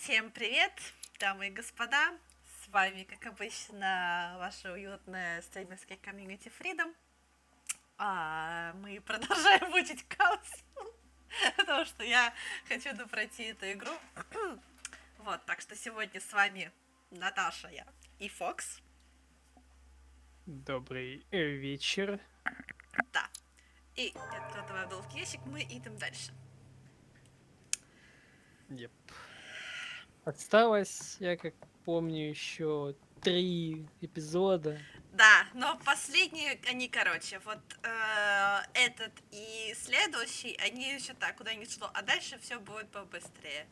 Всем привет, дамы и господа! С вами, как обычно, ваше уютное стримерское комьюнити Freedom. Мы продолжаем мучить хаос, потому что я хочу пройти эту игру. Вот, так что сегодня с вами Наташа, я и Фокс. Добрый вечер. Да. И откладывая долг ящик, мы идем дальше. Yep. Осталось, я как помню, еще 3 эпизода. Да, но последние, они короче, вот этот и следующий, они еще так, куда-нибудь шло, а дальше все будет побыстрее.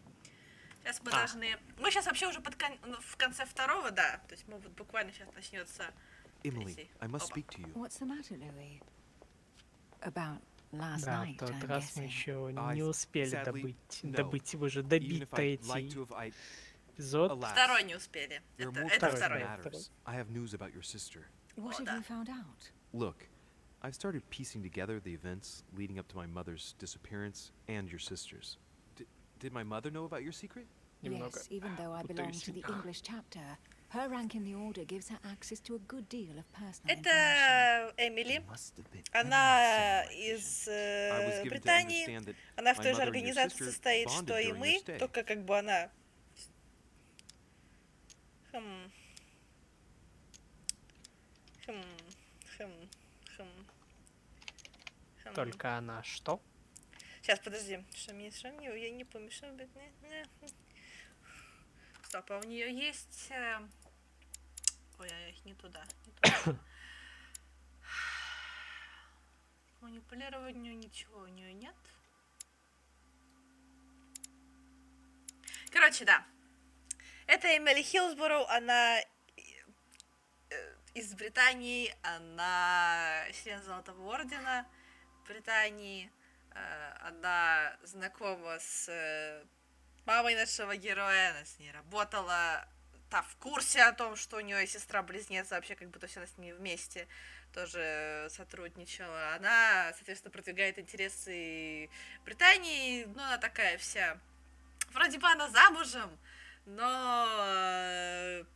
Сейчас мы должны... Мы сейчас вообще уже в конце второго, да, то есть мы вот буквально сейчас начнется... Emily, I must speak to you. What's the matter, Louis? About last Да, night, в тот I'm раз мы guessing. еще не успели добыть его же, Even добить if I'd like третий to have, эпизод. alas, Второй не успели. there are Это more pressing второй. matters. I have news about your sister. What have you found out? Look, I've started piecing together the events leading up to my mother's disappearance and your sister's. Did my mother know about your secret? Немного Yes, even though I belong to the English chapter, her rank in the order gives her access to a good deal of personal information. Это Эмили. Она из Британии. Она в той же организации состоит, что и мы, только как бы она... Только она что? Сейчас, подожди. Что я не помню, что... Стоп, а у нее есть... Ой, не туда. Манипулированию ничего у нее нет. Короче, да. Это Эмили Хиллсборо, она из Британии, она член Золотого Ордена Британии, она знакома с мамой нашего героя, она с ней работала, та в курсе о том, что у нее сестра-близнец, вообще как будто все она с ними вместе тоже сотрудничала. Она, соответственно, продвигает интересы Британии, ну, она такая вся... Вроде бы она замужем, но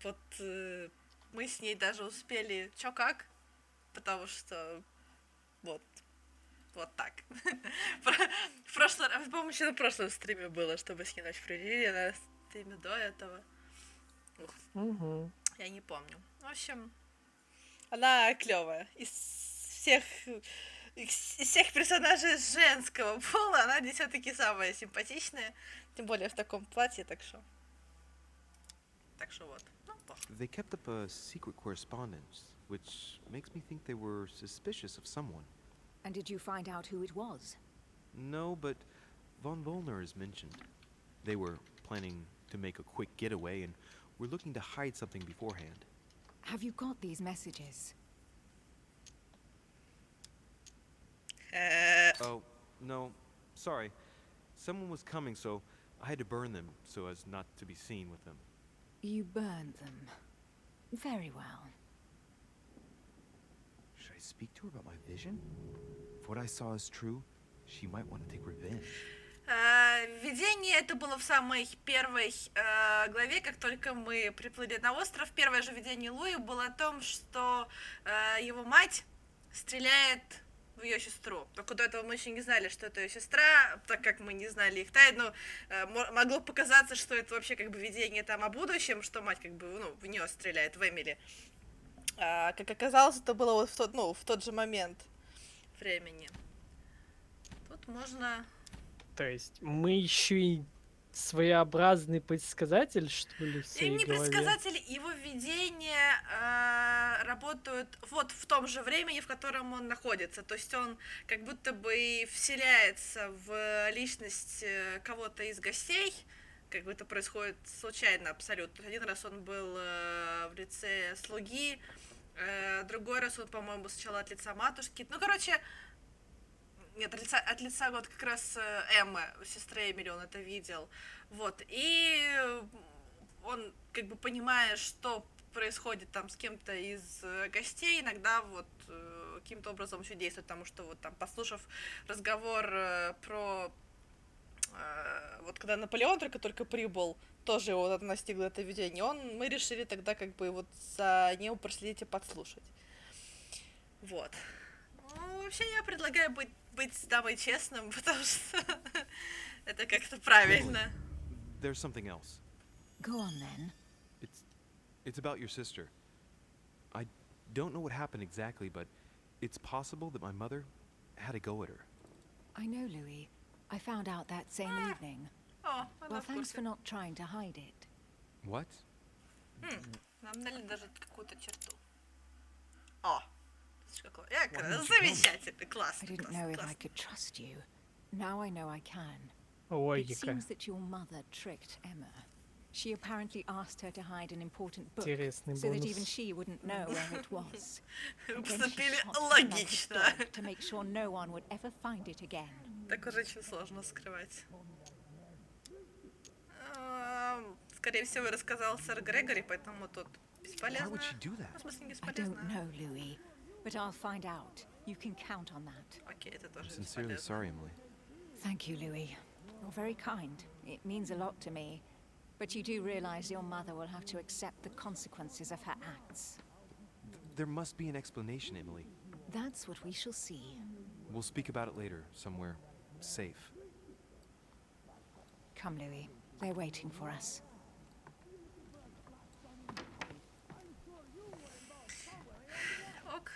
вот мы с ней даже успели чё как, потому что вот так. В прошлый раз, по-моему, еще на прошлом стриме было, чтобы с ней ночь провели, на стриме до этого. Я не помню. В общем, она клевая. Из всех персонажей женского пола она все-таки самая симпатичная. Тем более в таком платье, так что вот. They kept up a secret correspondence, which makes me think they were suspicious of someone. And did you find out who it was? No, but von Volner is mentioned. They were planning to make a quick getaway and were looking to hide something beforehand. Have you got these messages? Oh, no. Sorry. Someone was coming, so I had to burn them so as not to be seen with them. You burned them. Very well. Should I speak to her about my vision? If what I saw is true, she might want to take revenge. Видение это было в самой первой главе, как только мы приплыли на остров. Первое же видение Луи было о том, что его мать стреляет в ее сестру. Только до этого мы еще не знали, что это ее сестра, так как мы не знали их тайну. Могло показаться, что это вообще как бы видение там о будущем, что мать как бы в нее стреляет, в Эмили. Как оказалось, это было вот в тот же момент времени. Тут можно... То есть мы еще и своеобразный предсказатель, что ли, в своей не голове? предсказатель, его видения работают вот в том же времени, в котором он находится. То есть он как будто бы вселяется в личность кого-то из гостей, как бы это происходит случайно абсолютно. Один раз он был в лице слуги, другой раз он, по-моему, сначала от лица матушки. Ну, короче... Нет, от лица вот как раз Эммы, сестры Эмили, он это видел. Вот, и он, как бы понимая, что происходит там с кем-то из гостей, иногда вот каким-то образом еще действует, потому что вот там, послушав разговор про вот когда Наполеон только прибыл, тоже его вот настигло это видение, мы решили тогда как бы вот за ним проследить и подслушать. Вот. Ну, вообще я предлагаю быть с дамой честным, потому что это как-то правильно. There's something else. Go on then. It's about your sister. I don't know what happened exactly, but it's possible that my mother had a go at her. I know, Louis. I found out that same evening. О, она Well, в thanks курсе. for not trying to hide it. What? Нам дали даже какую-то черту. О, я Why didn't you tell me? замечательно, I классно, didn't know if I классно. could trust you. Now I know I can. It Логика. seems that your mother tricked Emma. She apparently asked her to hide an important book, Интересный so that even бонус. she wouldn't know where it was. Вы And then she поступили shot Emma логично. dead to make sure no one would ever find it again. Так уже очень сложно скрывать. Скорее всего, рассказал сэр Грегори, поэтому тут Why бесполезно. would she do Ну, that? в смысле, I бесполезно. don't know, Louis, but I'll find out. You can count on that. Окей, это тоже I'm sincerely бесполезно. sorry, Emily. Thank you, Louis. You're very kind. It means a lot to me. But you do realize your mother will have to accept the consequences of her acts. There must be an explanation, Emily. That's what we shall see. We'll speak about it later, somewhere safe. Come, Louis. They're waiting for us. Ок.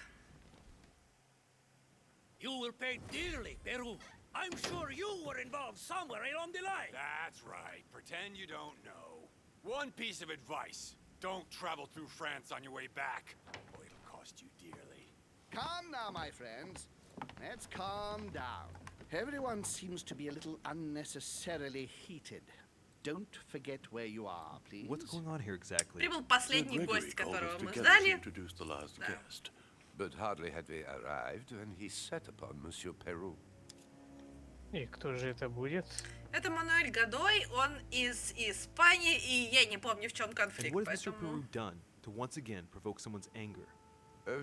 You will pay dearly, Peru. I'm sure you were involved somewhere along the line. That's right. Pretend you don't know. One piece of advice. Don't travel through France on your way back, or it'll cost you dearly. Calm now, my friends. Let's calm down. Everyone seems to be a little unnecessarily heated. Don't forget where you are, please. What's going on here exactly? Прибыл последний гость, called us которого мы together to ждали. introduce the last Да. guest. But hardly had we arrived when he set upon Monsieur Peru. И кто же это будет? Это Мануэль Годой, он из Испании, и я не помню, в чем And конфликт, what has Mr. поэтому... Peru done to once again provoke someone's anger?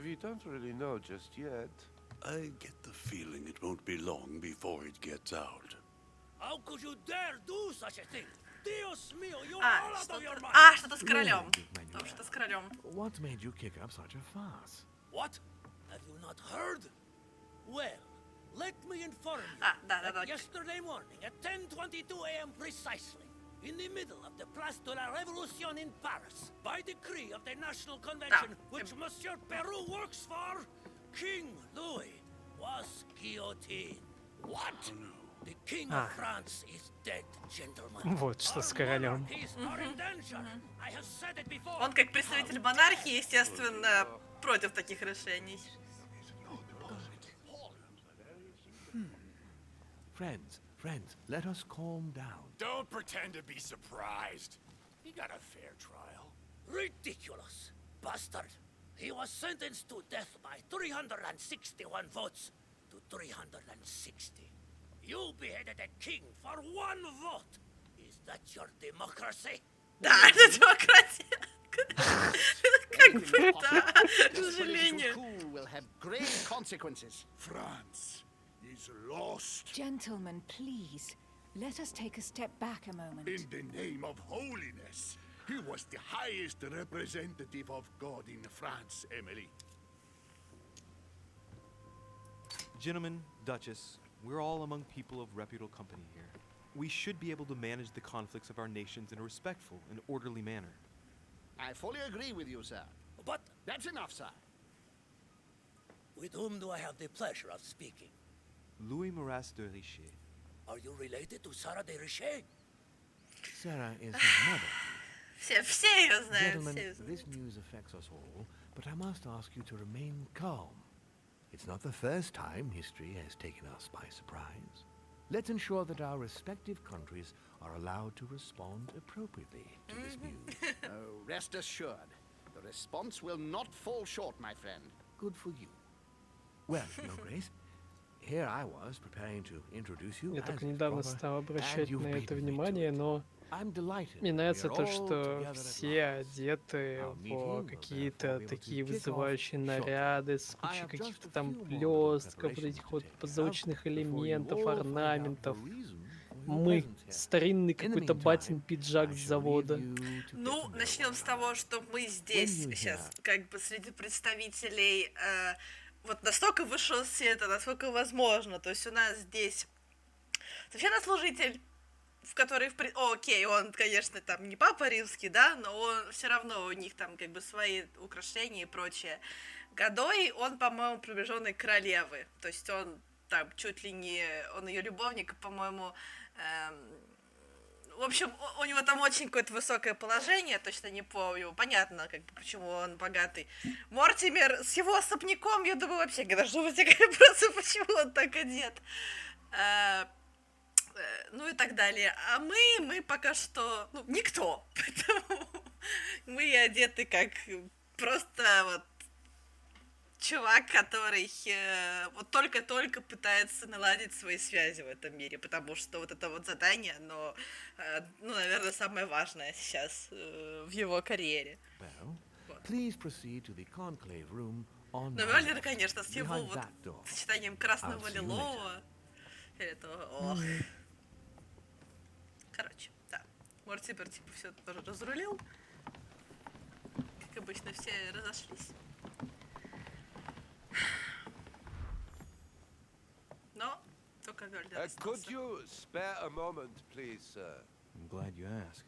We don't really know just yet. I get the feeling it won't be long before it gets out. How could you dare do such a thing? Dios mío, you're А, all out of your mind. что-то с королем. Manuel. Там что-то с королем. What made you kick up such a fuss? What? Have you not heard? Well, let me inform you А, да. that yesterday morning at 10:22 a.m. precisely, in the middle of the Place de la Révolution in Paris, by decree of the National Convention, which Monsieur Peru works for, King Louis was guillotined. What? The King of France is dead, gentlemen. Вот что с Our королем. monarchies are in danger. I have said it before. Он, как представитель монархии, естественно, против таких решений. Friends, let us calm down. Don't pretend to be surprised. He got a fair trial. Ridiculous. Bastard. He was sentenced to death by 361 votes to 360. You beheaded a king for one vote. Is that your democracy? Да, это демократия. Как бы да, к This political сожалению. coup will have grave consequences. France is lost. Gentlemen, please. Let us take a step back a moment. In the name of holiness. He was the highest representative of God in France, Emily. Gentlemen, Duchess, we're all among people of reputable company here. We should be able to manage the conflicts of our nations in a respectful and orderly manner. I fully agree with you, sir. But That's enough, sir. with whom do I have the pleasure of speaking? Louis Maras de Richer. Are you related to Sarah de Richer? Sarah is his mother. Все ее знают, Gentlemen, все ее знают. this news affects us all, but I must ask you to remain calm. It's not the first time history has taken us by surprise. Let's ensure that our respective countries are allowed to respond appropriately to this news. Oh, rest assured. The response will not fall short, my friend. Good for you. Well, Your Grace, here I was preparing to introduce you Я as только is недавно proper, стал and обращать you've на beaten это me to внимание, it. но I'm delighted. мне нравится We are то, all что together at все last. одеты Our meeting в will какие-то therefore be able to такие kick off вызывающие shortly. наряды с I кучей have каких-то just a там few more блестков, вот preparations этих to вот take care of позолоченных before you элементов, all find out the орнаментов. reason for Мы. presents here. Старинный In the какой-то meantime, батин пиджак I с shall завода. leave you to Ну, get to know начнем one с того, another. что мы здесь you сейчас, hear- как бы среди представителей вот настолько высшего света, насколько возможно. То есть у нас здесь священнослужитель, в который, окей, он, конечно, там не папа римский, да, но он все равно у них там как бы свои украшения и прочее. Годой он, по-моему, приближенный королевы, то есть он там чуть ли не, он ее любовник, по-моему, в общем, у него там очень какое-то высокое положение, точно не помню. Понятно, как бы, почему он богатый. Мортимер с его особняком, я думаю, вообще даже возникает просто, почему он так одет. Ну и так далее. А мы пока что, ну, никто. Поэтому мы одеты как просто вот чувак, который вот только-только пытается наладить свои связи в этом мире, потому что вот это вот задание, оно, ну, наверное, самое важное сейчас в его карьере. Well, please proceed to the conclave room on Но my Мёльнир, left, конечно, с его behind вот that door. сочетанием красного I'll see you лилового. Этого, короче, да. Мортимер, типа, все тоже разрулил. Как обычно, все разошлись. Но только Мёльнир Could остался. you spare a moment, please, sir? I'm glad you asked.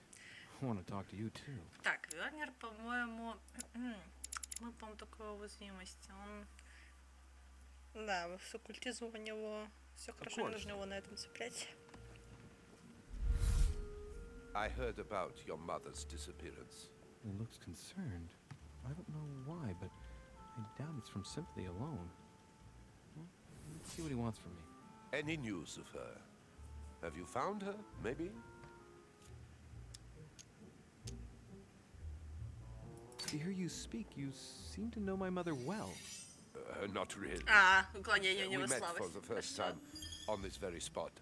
I want to talk to you too. Так, Мёльнир, по-моему... Мы, по-моему, такой уязвимости. Он... Да, с оккультизмом у него все хорошо, не нужно его на этом цеплять. I heard about your mother's disappearance. He looks concerned. I don't know why, but I doubt it's from sympathy alone. Well, let's see what he wants from me. Any news of her? Have you found her, maybe? To hear you speak, you seem to know my mother well. Not really. Уклонение у We него met слабость. for the first time on this very spot,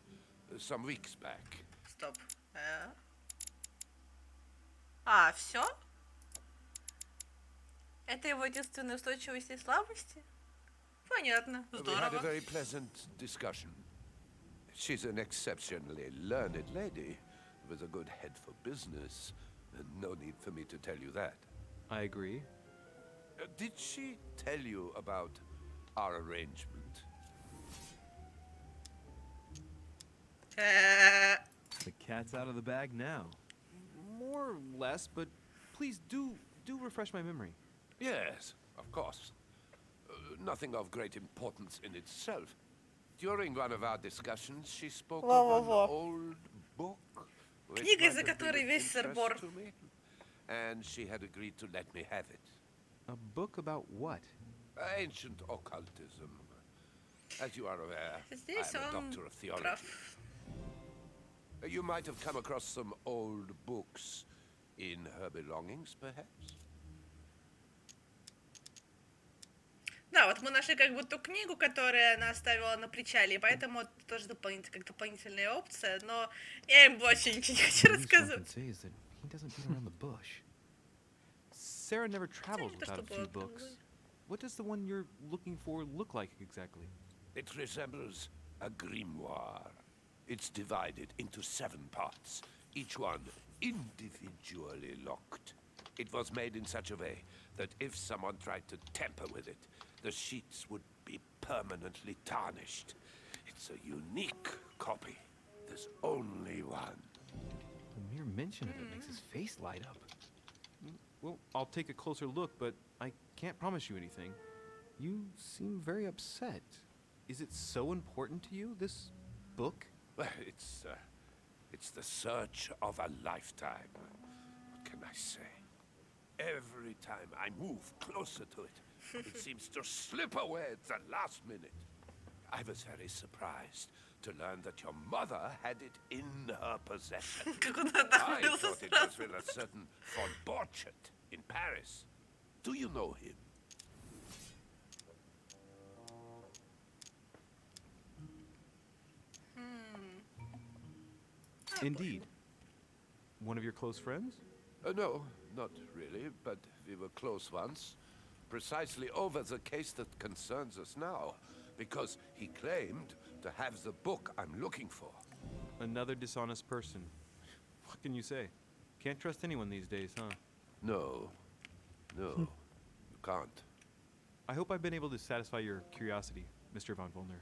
some weeks back. Стоп. Все? Это его единственная устойчивость и слабости? Понятно, We had a здорово. very pleasant discussion. She's an exceptionally learned lady with a good head for business. No need for me to tell you that. I agree. Did she tell you about our arrangement? The cat's out of the bag now. More or less, but please do refresh my memory. Yes, of course. Nothing of great importance in itself. During one of our discussions, she spoke of an old book. which Книга, might из-за have been которой of весь interest сыр-бор. to me, and she had agreed to let me have it. A book about what? Ancient occultism. As you are aware, Здесь I am a он doctor of theology. прав. You might have come across some old books in her belongings, perhaps? Да, вот мы нашли как бы ту книгу, которую она оставила на причале, и поэтому это тоже как дополнительная опция, но я им больше ничего не хочу The least one can рассказывать. say is that he doesn't beat around the bush. Sarah never travels не то, without a чтобы few он books. такой. What does the one you're looking for look like exactly? It resembles a grimoire. It's divided into 7 parts, each one individually locked. It was made in such a way that if someone tried to tamper with it, the sheets would be permanently tarnished. It's a unique copy. There's only one. The mere mention of it makes his face light up. Well, I'll take a closer look, but I can't promise you anything. You seem very upset. Is it so important to you, this book? Well, it's the search of a lifetime. What can I say? Every time I move closer to it, it seems to slip away at the last minute. I was very surprised to learn that your mother had it in her possession. Как он I отдохнулся thought it was сразу. with a certain von Borchet in Paris. Do you know him? Indeed. One of your close friends? No, not really, but we were close once. Precisely over the case that concerns us now, because he claimed to have the book I'm looking for. Another dishonest person. What can you say? Can't trust anyone these days, huh? No. No. You can't. I hope I've been able to satisfy your curiosity, Mr. von Volner,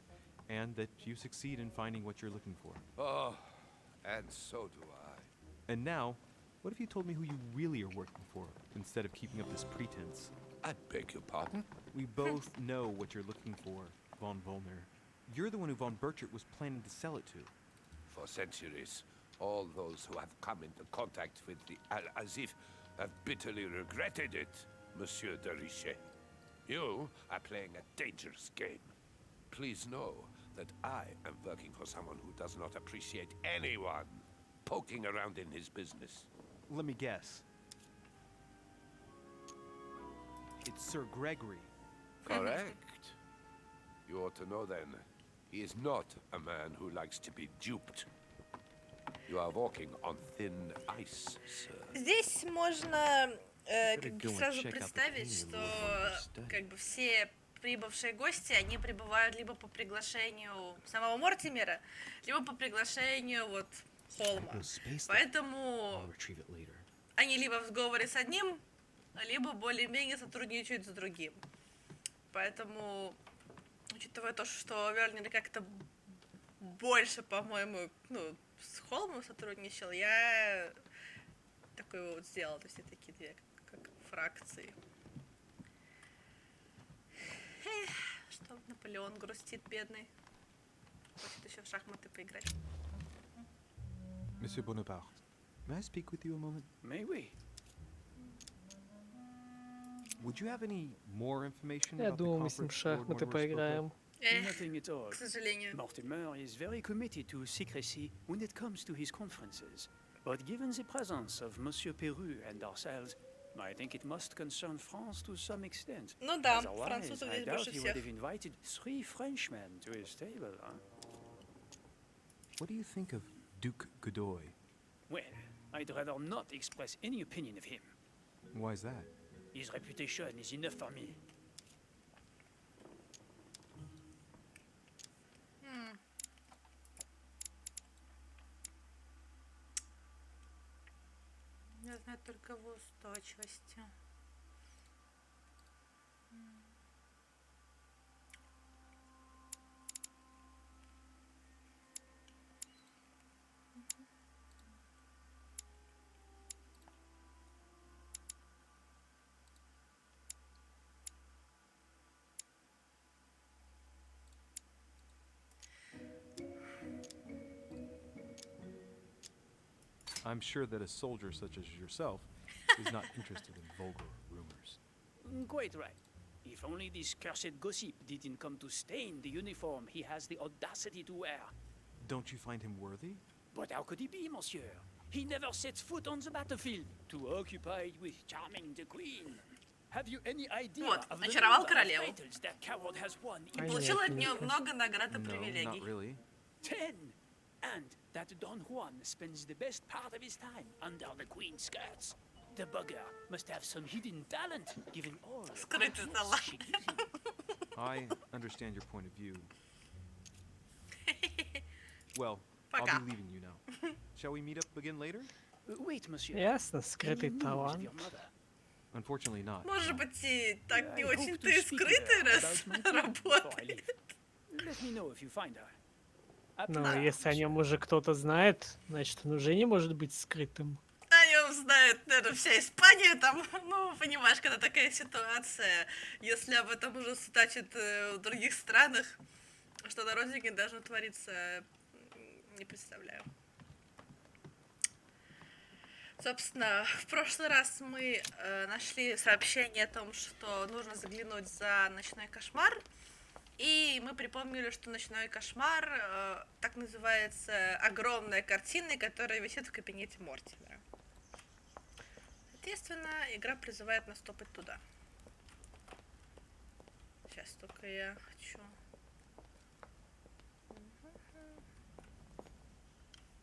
and that you succeed in finding what you're looking for. Oh, and so do I. And now, what if you told me who you really are working for, instead of keeping up this pretense? I beg your pardon? We both know what you're looking for, von Volner. You're the one who von Burchert was planning to sell it to. For centuries, all those who have come into contact with the Al-Azif have bitterly regretted it, Monsieur de Richet. You are playing a dangerous game. Please know that I am working for someone who does not appreciate anyone poking around in his business. Let me guess. It's Sir Gregory. Correct. You ought to know then, he is not a man who likes to be duped. You are walking on thin ice, sir. Здесь можно как бы сразу представить, что как бы все прибывшие гости, они прибывают либо по приглашению самого Мортимера, либо по приглашению вот Холма. Поэтому они либо в сговоре с одним, либо более-менее сотрудничают с другим. Поэтому, учитывая то, что Вернер как-то больше, по-моему, ну, с Холмом сотрудничал, я такой вот сделала, то есть такие две как фракции. Эх, что Наполеон грустит, бедный. Хочет еще в шахматы поиграть. Monsieur Bonaparte, may I speak with you a moment? May we? Would you have any more information Я about the думал, мы с ним в conference Lord шахматы Mortimer spoke of? поиграем. Nothing at all. К сожалению. Mortimer is very committed to secrecy when it comes to his conferences. But given the presence of Monsieur Peru and ourselves, I think it must concern France to some extent. Ну да, Otherwise, французов I здесь doubt больше he would всех. have invited 3 Frenchmen to his table, huh? What do you think of Duke Godoy? Well, I'd rather not express any opinion of him. Why is that? His reputation is enough for me. Я знаю только в устойчивости. I'm sure that a soldier such as yourself is not interested in vulgar rumors. Quite right. If only this cursed gossip didn't come to stain the uniform he has the audacity to wear. Don't you find him worthy? But how could he be, monsieur? He never sets foot on the battlefield, too occupied with charming the queen. Have you any idea Вот, of the очаровал number of королеву. titles that coward has won И in получил от нее Понятненько. много наград и No, привилегий. not really. 10? And that Don Juan spends the best part of his time under the queen's skirts. The bugger must have some hidden talent, given all the Скрытый applause талант. she gives him. I understand your point of view. Well, Пока. I'll be leaving you now. Shall we meet up again later? Wait, monsieur. Ясно, Any скрытый news of талант. your mother? Unfortunately not. Может быть, и так не I hope очень-то to и speak with скрытый, her раз about my plan before I работает. leave. Let me know if you find her. À Ну, plus tard, если о monsieur. нем уже кто-то знает, значит, он уже не может быть скрытым. О нем знает, наверное, вся Испания там. Ну, понимаешь, когда такая ситуация, если об этом уже судачат в других странах, что на родине должно твориться, не представляю. Собственно, в прошлый раз мы нашли сообщение о том, что нужно заглянуть за ночной кошмар. И мы припомнили, что ночной кошмар так называется огромная картина, которая висит в кабинете Мортимера. Соответственно, игра призывает нас топать туда. Сейчас только я хочу...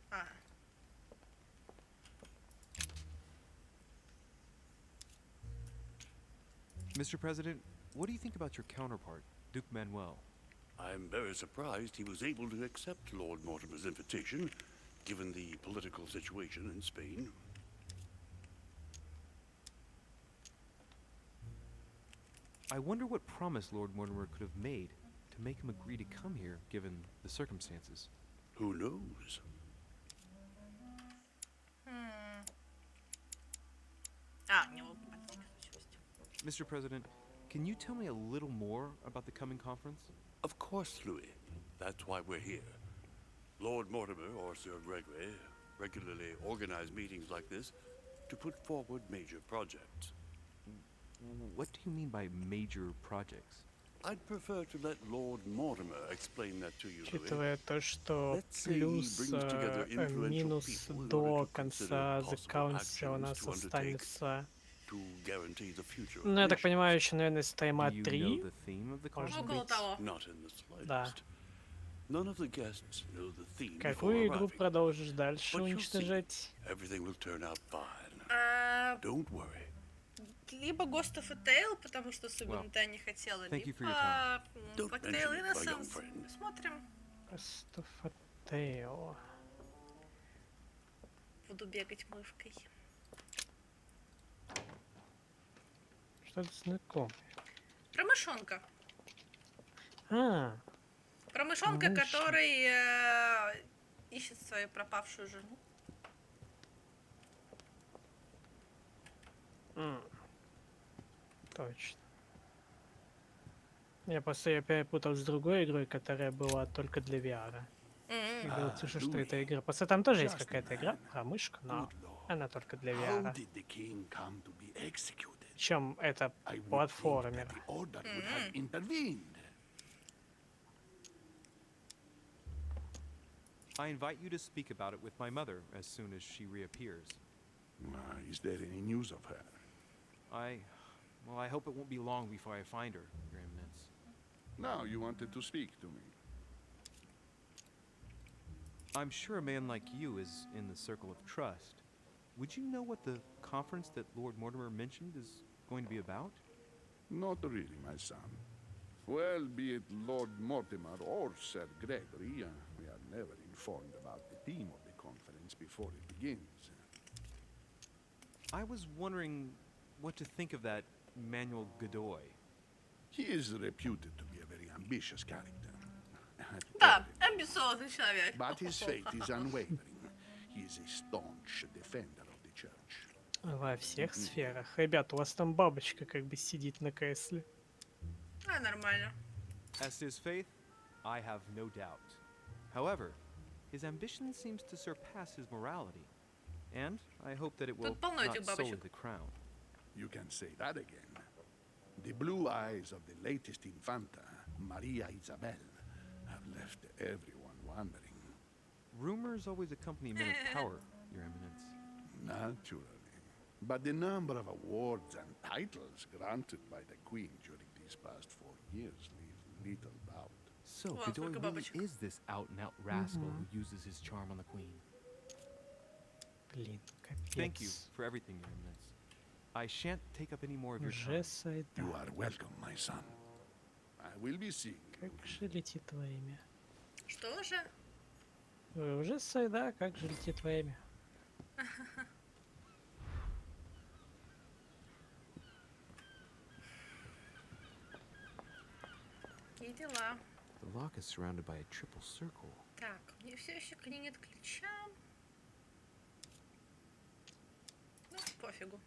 А. Mr. President, what do you think about your counterpart, Duke Manuel? I'm very surprised he was able to accept Lord Mortimer's invitation, given the political situation in Spain. I wonder what promise Lord Mortimer could have made to make him agree to come here, given the circumstances. Who knows? У него политическая устойчивость. Mr. President, can you tell me a little more about the coming conference? Of course, Louis. That's why we're here. Lord Mortimer or Sir Gregory regularly organize meetings like this to put forward major projects. What do you mean by major projects? I'd prefer to let Lord Mortimer explain that to you, Louis. Учитывая то, что Let's say he плюс brings together influential минус people in до order to конца consider The possible Council у actions нас to undertake останется... to guarantee the future of Ну, я так nations. понимаю, еще, наверное, с тайма Do you 3. know the theme of the Может conference? Около быть. того. Not in the slightest. Да. None of the guests know the theme before Какую игру arriving. продолжишь дальше But you'll see. уничтожать? Everything will turn out fine. Don't worry. Либо Ghost of a Tale, потому что Well, особенно не хотела, thank you for your либо Don't Black mention Tail it, my young Innocence. friend. Смотрим. Ghost of a Tale. Буду бегать мышкой. Что-то знакомое. Про мышонка. А, Про мышонка, Мышь. который ищет свою пропавшую жену. точно. Я просто ее перепутал с другой игрой, которая была только для VR. И был слышу, что это игра. Просто там тоже есть какая-то игра про мышку, но она только для How VR. did the king come to be executed? Причем это I would think платформер. that the order would have intervened. I invite you to speak about it with my mother as soon as she reappears. Is there any news of her? Well, I hope it won't be long before I find her, Your Eminence. Now you wanted to speak to me. I'm sure a man like you is in the circle of trust. Would you know what the conference that Lord Mortimer mentioned is going to be about? Not really, my son. Well, be it Lord Mortimer or Sir Gregory, we are never informed about the theme of the conference before it begins. I was wondering what to think of that Manuel Godoy. He is reputed to be a very ambitious character. Да, амбициозный человек. But his faith is unwavering. He is a staunch defender of the church. Во всех сферах. Ребят, у вас там бабочка как бы сидит на кресле. Нормально. As to his faith, I have no doubt. However, his ambition seems to surpass his morality, and I hope that it will Тут полно этих not sully бабочек. the crown. You can say that again. The blue eyes of the latest Infanta, Maria Isabel, have left everyone wondering. Rumors always accompany men of power, Your Eminence. Naturally. But the number of awards and titles granted by the Queen during these past 4 years leave little doubt. So, Well, Godoy сколько really бабочек. is this out-and-out rascal who uses his charm on the Queen. Блин, капец. Thank you for everything, Your Eminence. I shan't take up any more of your Уже time. сайда. You are welcome, my son. I will be seeing you. Как же летит время? Что же? Уже сайда, как же летит время? И дела. The lock is surrounded by a triple circle. Так, мне все еще клинит ключа. Ну, пофигу.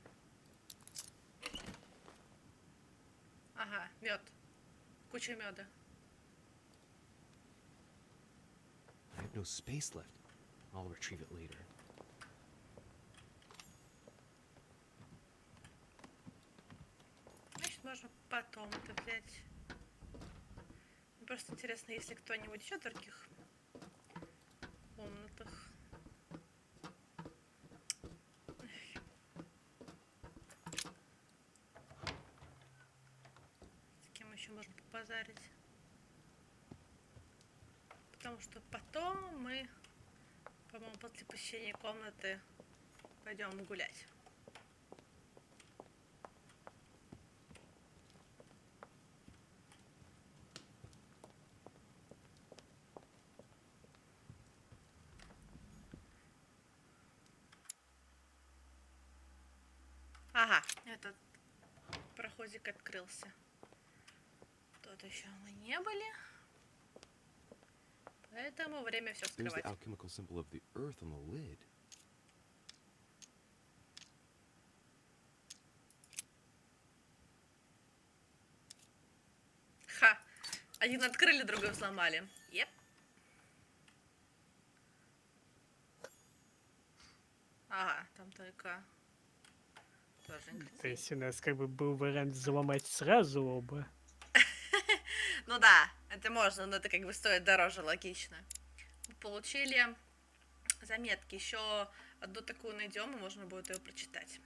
Ага, мед. Куча меда. I have no space left. I'll retrieve it later. Значит, можно потом это взять. Мне просто интересно, если кто-нибудь еще в других комнатах. С кем еще можно побазарить? Потому что потом мы, по-моему, после посещения комнаты пойдем гулять. Ага, этот проходик открылся. Тут еще мы не были. Поэтому время все There's the вскрывать. alchemical symbol of the earth on the lid. Ха! Один открыли, другой взломали. Еп. Ага, там только... Тоже То ингредиенты. есть у нас как бы был вариант взломать сразу оба. Ну да, это можно, но это как бы стоит дороже, логично. Получили заметки. Еще одну такую найдем, и можно будет ее прочитать.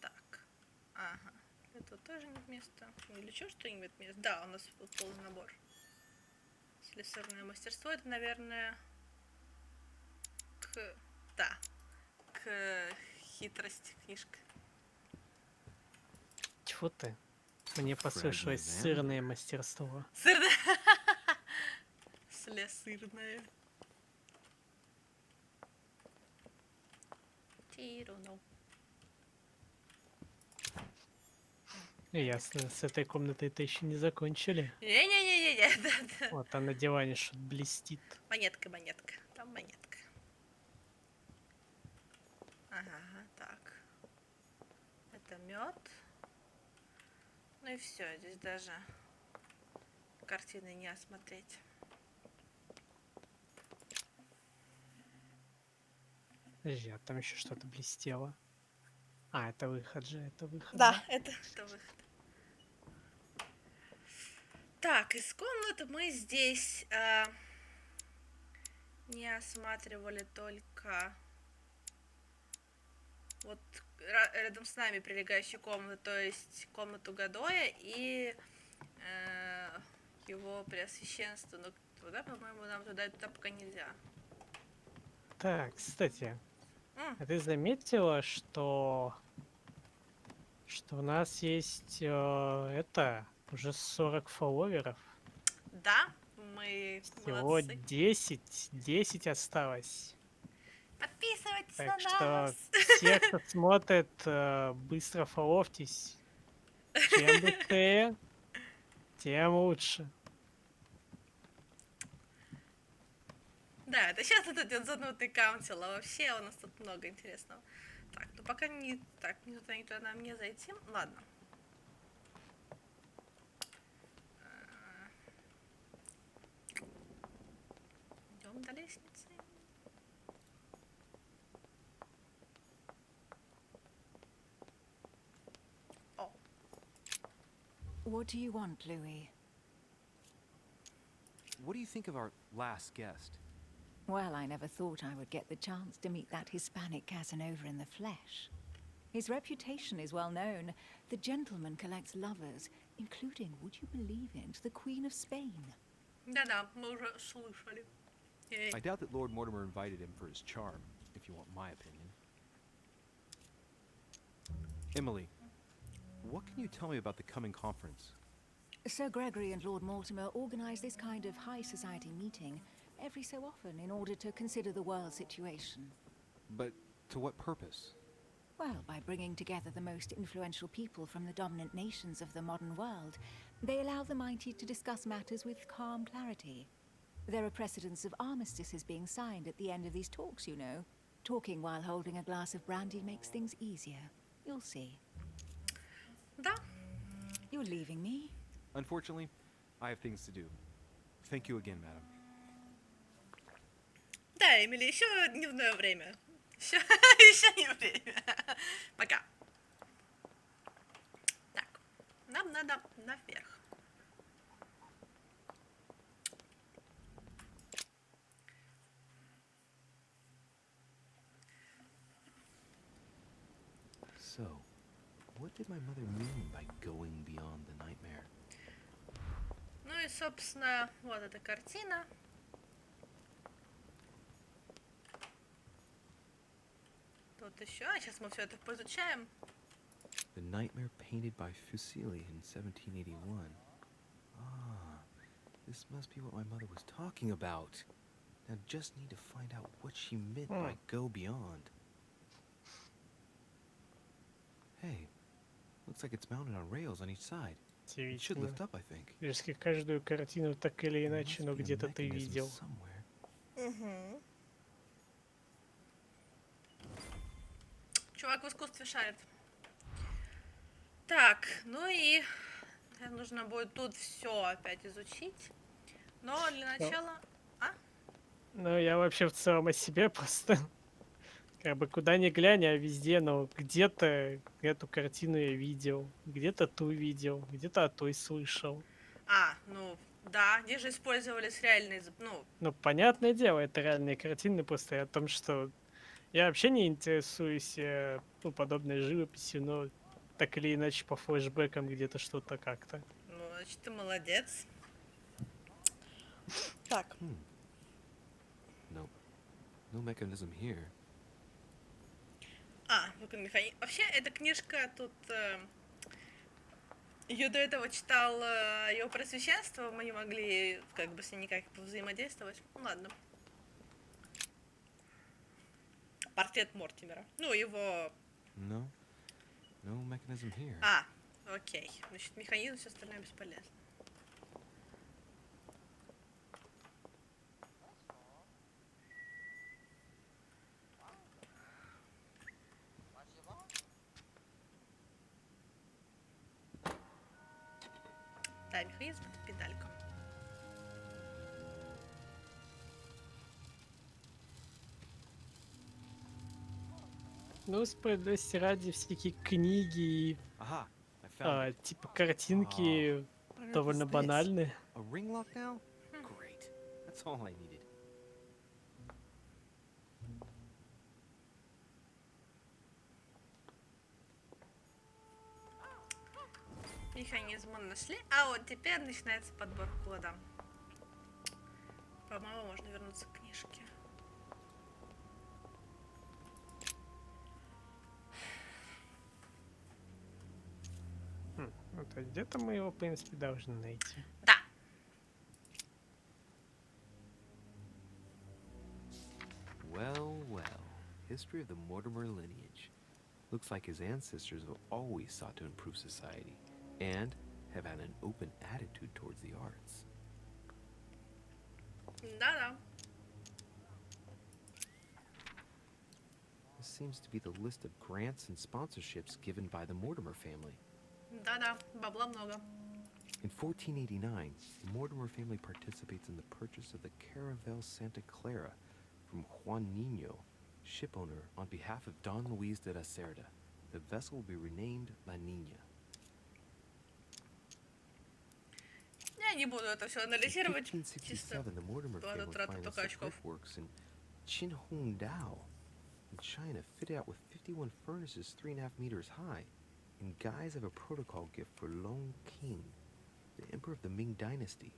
Так. Ага. Это тоже нет места. Или что, что нет места? Да, у нас вот полный набор. Слесарное мастерство, это, наверное, к хитрости книжка. Тьфу ты. Мне послышалось сырное мастерство. Сырное. Слесарное. Тируну. Ясно, с этой комнатой-то еще не закончили. Не-не-не-не-не, да. Вот, а на диване что-то блестит. Монетка. Там монетка. Ага, так. Это мед. Ну и все, здесь даже картины не осмотреть. Подожди, а там еще что-то блестело. А, это выход же, это выход. Да, это выход. Так, из комнаты мы здесь не осматривали только вот рядом с нами прилегающие комнаты, то есть комнату Гадоя и его преосвященство. Но туда, по-моему, нам туда пока нельзя. Так, кстати, а ты заметила, что у нас есть уже 40 фолловеров? Да, мы Всего молодцы. 10 осталось. Подписывайтесь Так на что нас. все, кто смотрит, быстро фоловьтесь. Чем быстрее, тем лучше. Да, это сейчас вот этот занудный каунтил, а вообще у нас тут много интересного. Так, ну пока не так, ни туда нам не зайти. Ладно. Идем до лестницы. О. What do you want, Louis? What do you think of our last guest? Well, I never thought I would get the chance to meet that Hispanic Casanova in the flesh. His reputation is well known. The gentleman collects lovers, including, would you believe it, the Queen of Spain. Да-да, мы уже слышали. I doubt that Lord Mortimer invited him for his charm, if you want my opinion. Emily, what can you tell me about the coming conference? Sir Gregory and Lord Mortimer organize this kind of high society meeting every so often in order to consider the world situation. But to what purpose? Well, by bringing together the most influential people from the dominant nations of the modern world, they allow the mighty to discuss matters with calm clarity. There are precedents of armistices being signed at the end of these talks, you know. Talking while holding a glass of brandy makes things easier. You'll see. Да. You're leaving me? Unfortunately, I have things to do. Thank you again, madam. Да, Эмили, еще дневное время. Еще не время. Пока. Так, нам надо наверх. So, what did my mother mean by going beyond the nightmare? Ну и, собственно, вот эта картина. Тут еще. Сейчас мы все это поизучаем. The nightmare painted by Fuseli in 1781. Ah, this must be what my mother was talking about. Now just need to find out what she meant by go beyond. Hey, looks like it's mounted on rails on each side. It should lift up, I think. Практически каждую картину так или There иначе, must но be a где-то ты mechanism видел. somewhere. Угу. Чувак в искусстве шарит. Так, ну и нужно будет тут все опять изучить. Но для начала... Ну, я вообще в целом о себе просто... Как бы куда ни глянь, а везде, но где-то эту картину я видел, где-то ту видел, где-то о той слышал. Ну, да, где же использовались реальные... Ну, понятное дело, это реальные картины, просто о том, что я вообще не интересуюсь подобной живописью, но так или иначе по флешбекам где-то что-то как-то. Ну, значит, ты молодец. Так. Nope. No mechanism here. Механизм. Вообще, эта книжка тут... Ее до этого читал его просвещенство, мы не могли как бы с ней никак повзаимодействовать. Ну ладно. Портрет Мортимера. Ну, его... No. No mechanism here. Окей. Значит, механизм, все остальное бесполезно. Да, механизм — это педалька. Ну, справедливости ради, всякие книги, Aha, I found it. типа картинки довольно банальные. A ring lock now? Great. That's all I needed. Механизм мы нашли. А вот теперь начинается подбор кода. По-моему, можно вернуться к книжке. Ну, то есть где-то мы его, в принципе, должны найти. Да. Well, well. History of the Mortimer lineage. Looks like his ancestors have always sought to improve society and have had an open attitude towards the arts. Да-да. This seems to be the list of grants and sponsorships given by the Mortimer family. Да-да, бабла много. In 1489, the Mortimer family participates in the purchase of the Caravel Santa Clara from Juan Niño, shipowner, on behalf of Don Luis de la Cerda. The vessel will be renamed La Niña. Я не буду это все In анализировать. Чисто 1567, the Mortimer ладно, family трата financed только the очков. earthworks in Qinhongdao in China, fitted out with 51 furnaces 3.5 meters high, in guise of a protocol gift for Long King, the emperor of the Ming Dynasty.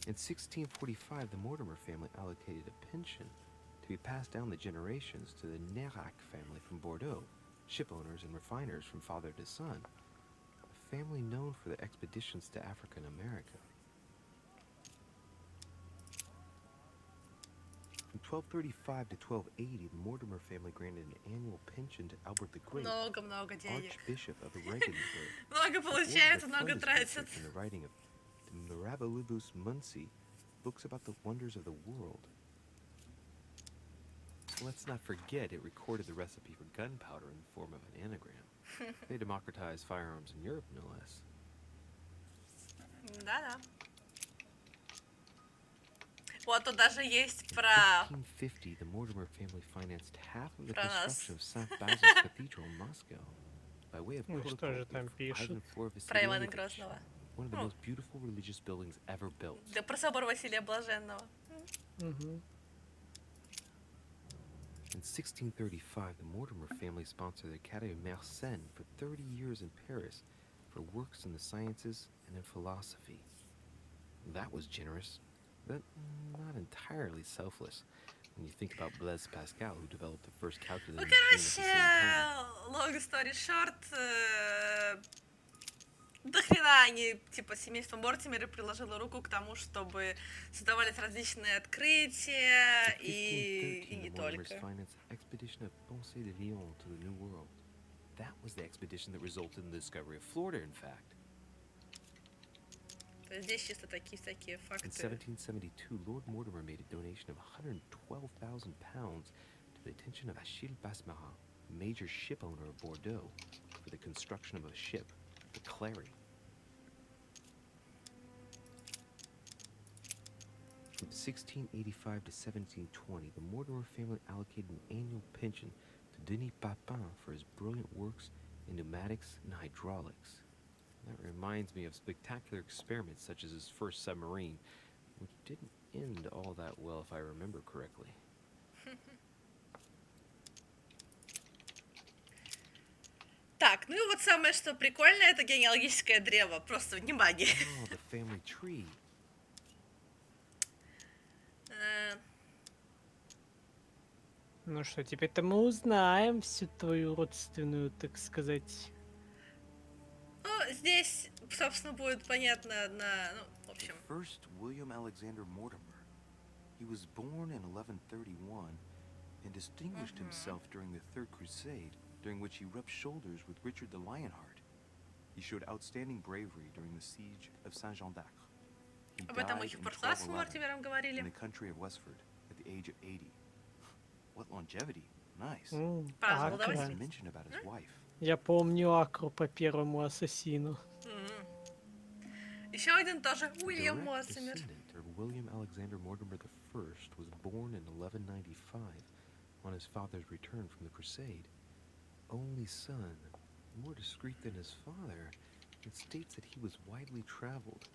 In 1645, the Mortimer family allocated a pension to be passed down the generations to the Nerac family from Bordeaux, shipowners and refiners from father to son, a family known for their expeditions to Africa and America. From 1235 to 1280, the Mortimer family granted an annual pension to Albert the Great, Много-много денег. Archbishop of Regensburg. Много получают, много тратят. In the writing of the Mirabilibus Munci, books about the wonders of the world. Let's not forget it recorded the recipe for gunpowder in the form of an anagram. They democratized firearms in Europe, no less. Да-да. Вот тут даже есть In про... 1550, the Mortimer family financed half of the Про нас. construction of St. Basil's Cathedral in Moscow by way of Ну, что protocol же там gift for пишут? Ivan IV Про Ивана Vassilievich, Грозного. one of the most beautiful religious buildings ever built. Да про собор Василия Блаженного. Угу. In 1635, the Mortimer family sponsored the Academy of Mersenne for 30 years in Paris for works in the sciences and in philosophy. That was generous, but not entirely selfless when you think about Blaise Pascal, who developed the first calculator Ну, machine at the короче, same time. long story short, До хрена они, типа, семейство Мортимера приложило руку к тому, чтобы создавались различные открытия In и 1513, не the Mortimers только. financed the expedition of Ponce de Leon to the New World. That was the expedition that resulted in the discovery of Florida, in fact. То есть здесь чисто такие всякие In факты. 1772, Lord Mortimer made a donation of £112,000 to the attention of Achille Basmarin, a major ship owner of Bordeaux, for the construction of a ship, the Clary. From 1685 to 1720, the Mortimer family allocated an annual pension to Denis Papin for his brilliant works in pneumatics and hydraulics. That reminds me of spectacular experiments such as his first submarine, which didn't end all that well if I remember correctly. Так, ну и вот самое, что прикольное, это генеалогическое древо. Просто внимание. Oh, the family tree. Ну что, теперь-то мы узнаем всю твою родственную, так сказать. Ну, здесь, собственно, будет понятно на... Ну, в общем... The first William Alexander Mortimer. He was born in 1131 and distinguished himself during the Third Crusade, during which he rubbed shoulders with Richard the Lionheart. He showed outstanding bravery during the siege of Saint-Jean d'Acre. He Об этом мы died еще в in прошлый раз с 1211 Мортимером in говорили. the country of Westford at the age of 80. What longevity! Nice. Прожил до Акра. 80. Mention about his wife. Я помню Акру по первому ассасину. Еще один тоже The Уильям direct Мортимер. descendant of William Alexander Mortimer I was born in 1195 on his father's return from the Crusade. Only son, more discreet than his father, it states that he was widely traveled.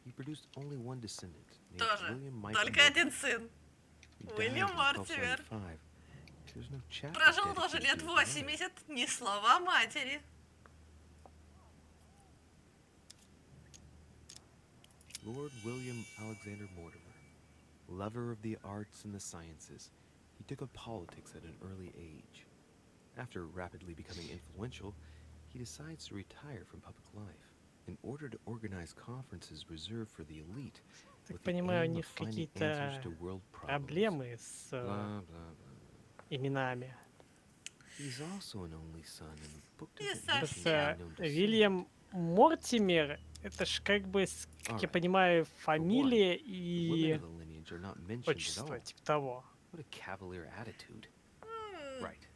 He produced only one descendant, named Тоже. William Michael Только Mortimer. один сын. He died Уильям in Мортимер. 1275. There's no chapter Прожил тоже dedicated лет to his mother. 80, ни слова матери. Lord William Alexander Mortimer, lover of the arts and the sciences, he took up politics at an early age. After rapidly becoming influential, he decides to retire from public life in order to organize conferences reserved for the elite Так with the понимаю, у aim of них finding какие-то answers to world problems. проблемы с Blah, blah, blah. именами. He's also an only son, and the book Не doesn't mention совсем. any Просто known descendant. Вильям Мортимер, это ж как бы, как я Alright. понимаю, фамилия The women и of the lineage are not mentioned at отчество, all. типа того. What a cavalier attitude. Right.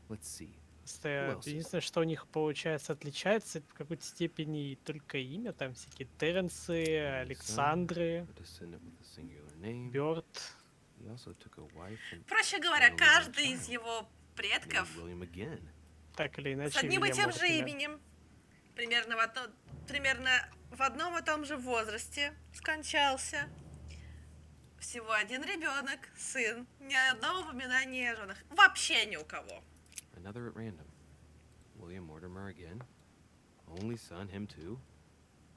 Let's see. Просто else is единственное, что у них, получается, отличается, это в какой-то степени только имя, там всякие Теренсы, Only son, Александры, a descendant with a singular name. Бёрд. He also took a wife and Проще говоря, Only one каждый из child. его named предков William again. Так или с иначе, одним и Вильям тем же Мортимер. именем, примерно в одном и том же возрасте скончался. Всего один ребенок, сын, ни одного упоминания о женах. Вообще ни у кого. Another at random. William Mortimer again. Only son, him too.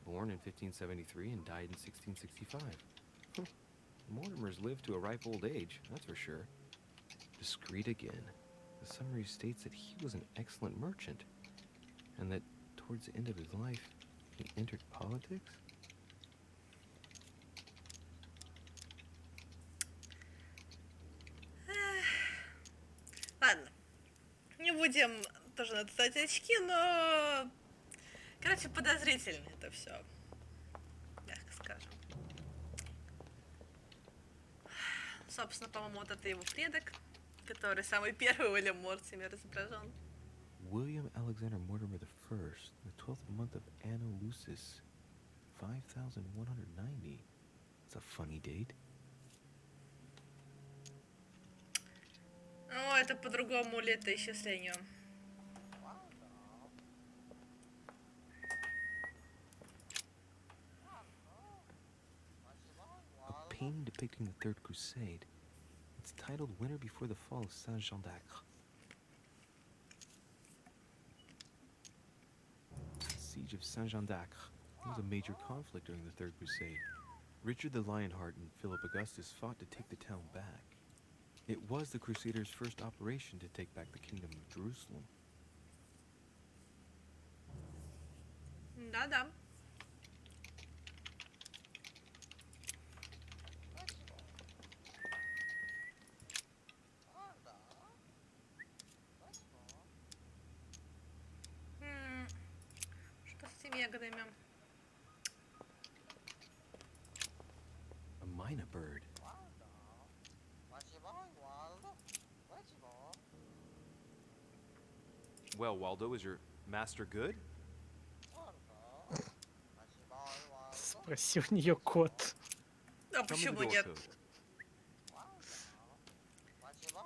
Born in 1573 and died in 1665. Mortimers lived to a ripe old age, that's for sure. Discreet again. The summary states that he was an excellent merchant, and that towards the end of his life, he entered politics? Ладно, не будем тоже натыкать очки, но... Короче, подозрительно это все, мягко скажем. Собственно, по-моему, вот это его предок, который самый первый Уильям Мортимер изображен. William Alexander Mortimer I, the 12th month of Anno Lucis, 5190. It's a funny date. Ну, это по-другому летоисчислению. A painting depicting the Third Crusade. It's titled Winter Before the Fall of Saint-Jean d'Acre. The Siege of Saint-Jean d'Acre was a major conflict during the Third Crusade. Richard the Lionheart and Philip Augustus fought to take the town back. It was the Crusaders' first operation to take back the kingdom of Jerusalem. Да-да. Что с этими ягодами? A mina bird. Well, Waldo, is your master good? Спроси у нее кот. А Tell me the почему door нет? code.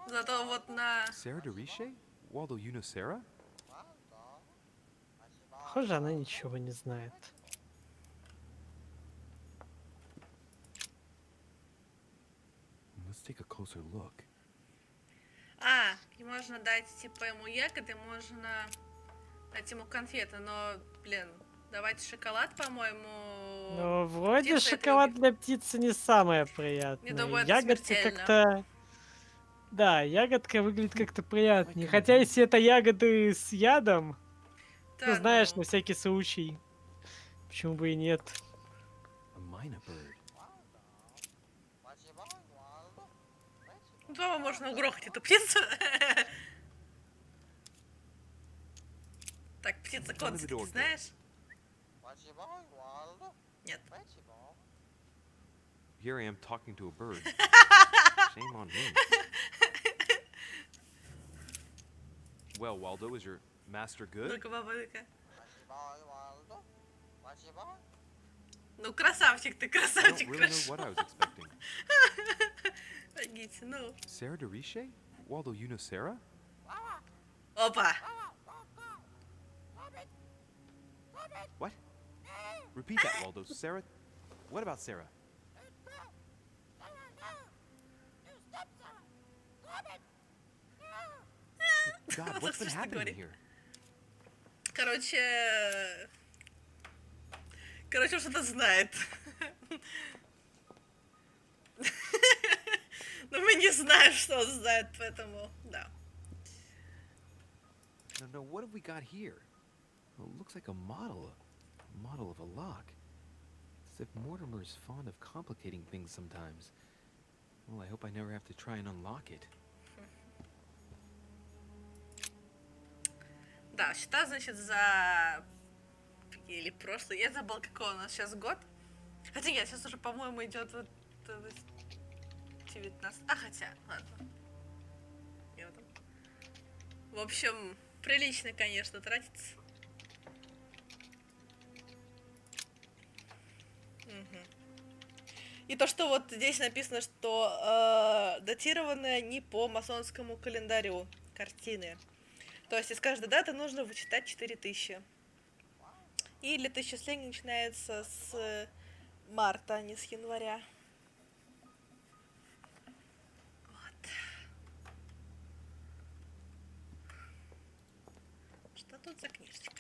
Зато вот на... Sarah Dorishe? Waldo, you know Sarah? Похоже, она ничего не знает. Let's take a closer look. И можно дать, типа, ему ягоды, можно дать ему конфеты, но, блин, давать шоколад, по-моему... Ну, вроде птица это шоколад любит. для птицы не самое Не приятное. думаю, это Ягодка смертельно. как-то... Да, ягодка выглядит как-то приятнее. Хотя если это ягоды с ядом, ну, Да, знаешь, ну... на всякий случай. Почему бы и нет? A mina bird. Ну, дома можно угрохать эту птицу. Так, птица Tell кот, me the ты door code. знаешь? Нет. Here I am talking to a bird. Shame on me. Well, Waldo, is your master good? Ну-ка, попробуй-ка. Ну, красавчик ты, I don't красавчик, really know хорошо. what I was expecting. Погодите, ну. Sarah Dorishe? Waldo, you know Sarah? Опа. What? Repeat that, Waldo. Sarah? What about Sarah? God, what's been Слушай, happening говори. here? Короче, он что-то знает. Но мы не знаем, что он знает, поэтому, да. No, what have we got here? Well, it looks like a model of a lock. As if Mortimer is fond of complicating things sometimes. Well, I hope I never have to try and unlock it. Да, счета, значит, за... Или прошлый, я забыл, какой у нас сейчас год. Хотя нет, сейчас уже, по-моему, идет вот 19... хотя, ладно. Я вот там. В общем, прилично, конечно, тратится. И то, что вот здесь написано, что датированы они по масонскому календарю картины. То есть из каждой даты нужно вычитать 4000. И летоисчисление начинается с марта, а не с января. Вот. Что тут за книжечка?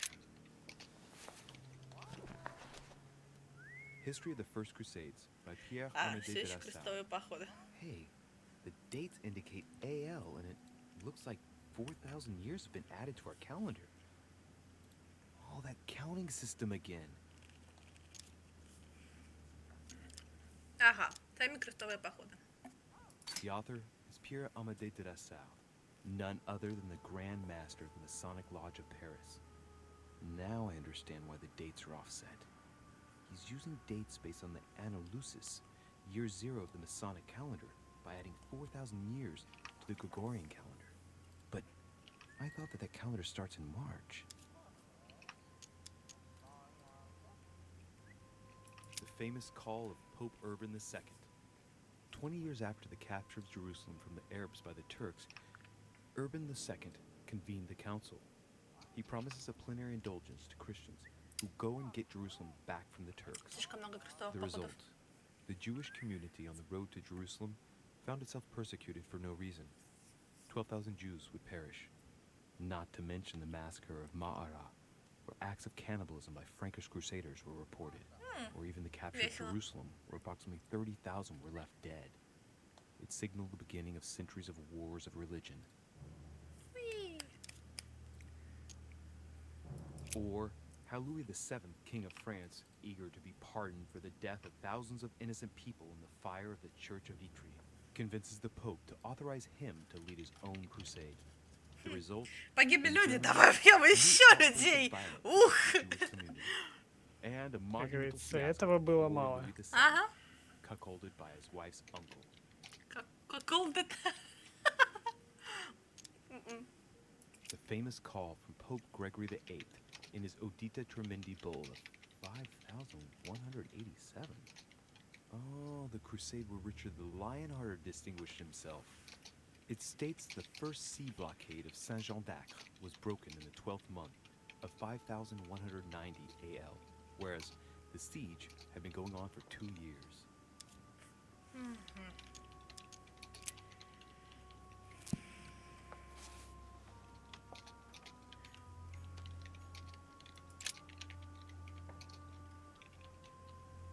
History of the First Crusades by Pierre Amédée Все de еще la Salle. крестовые походы. Hey, the dates indicate AL, and it looks like 4,000 years have been added to our calendar. Oh, that counting system again. Ага, сами крестовые походы. The author is Pierre Amédée de la Salle, none other than the Grand Master of the Masonic Lodge of Paris. Now I understand why the dates are offset. He's using dates based on the Anno Lucis, year 0 of the Masonic calendar, by adding 4,000 years to the Gregorian calendar. But I thought that calendar starts in March. The famous call of Pope Urban II. 20 years after the capture of Jerusalem from the Arabs by the Turks, Urban II convened the council. He promises a plenary indulgence to Christians who go and get Jerusalem back from the Turks. Слишком много крестовых The походов. result, the Jewish community on the road to Jerusalem found itself persecuted for no reason. 12,000 Jews would perish, not to mention the massacre of Ma'ara, where acts of cannibalism by Frankish crusaders were reported, or even the capture of Весело. Jerusalem, where approximately 30,000 were left dead. It signaled the beginning of centuries of wars of religion. Уи. Or how Louis VII, King of France, eager to be pardoned for the death of thousands of innocent people in the fire of the Church of Vitry, convinces the Pope to authorize him to lead his own crusade. The result? Погибли in люди, Germany, добавим a new еще outbreak of людей. violence Ух! in the Jewish community, and a Как monumental говорится, fiasco этого было for мало. Louis VII, Ага. cuckolded by his wife's uncle. Какого-то... The famous call from Pope Gregory VIII in his Audita Tremendi bull of 5,187. Oh, the crusade where Richard the Lionhearted distinguished himself. It states the first sea blockade of Saint-Jean d'Acre was broken in the 12th month of 5,190 AL, whereas the siege had been going on for 2 years.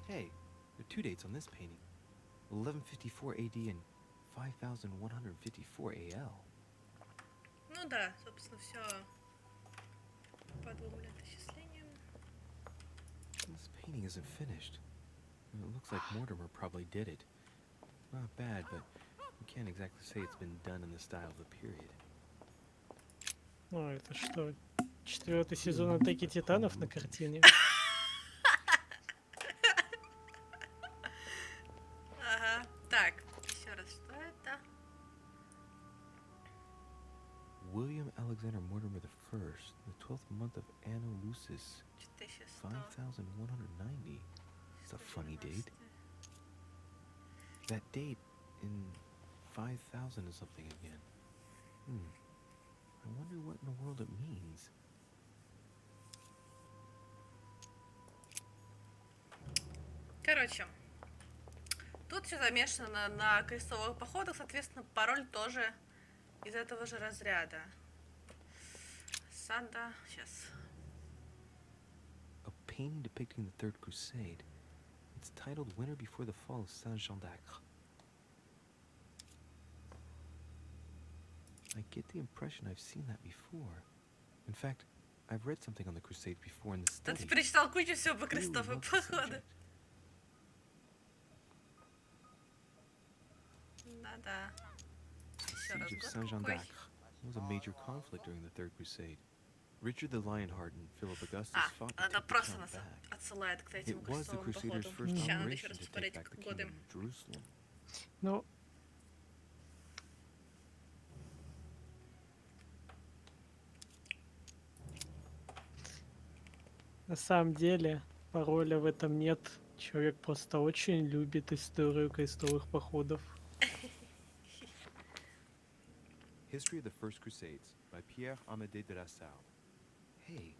Hey, there are 2 dates on this painting. 1154 AD and 5,154 AL. Ну да, собственно, все по двум летоисчислениям. This painting isn't finished. It looks like Mortimer probably did it. Not bad, but you can't exactly say it's been done in the style of the period. Ну, это что? 4-й сезон Атаки Титанов на картине? Ага. Так, еще раз, что это? William Alexander Mortimer I, the 12th month of Anno Lucis, 4100. 5,190. It's a funny date. That date in 5,000 is something again. I wonder what in the world it means. Короче, тут все замешано на крестовых походах, соответственно, пароль тоже из этого же разряда. Сада, сейчас. A painting depicting the Third Crusade. It's titled Winter Before the Fall of Saint-Jean d'Acre. I get the impression I've seen that before. In fact, I've read something on the Crusades before in the Да study. ты перечитал кучу всего по Really крестовым love the походам. subject. Да-да. The Еще раз, Siege of год Saint-Jean какой? d'Acre was a major conflict during the Third Crusade. Richard the Lionhearted and Philip Augustus fought to Она take the просто town нас back. отсылает к этим It was the крестовым Crusaders' походам. first Сейчас надо еще operation раз to take посмотреть back the годы. kingdom of Jerusalem. Ну, на самом деле, пароля в этом нет. Человек просто очень любит историю крестовых походов. History of the First Crusades by Pierre Amédée de la Salle. Hey,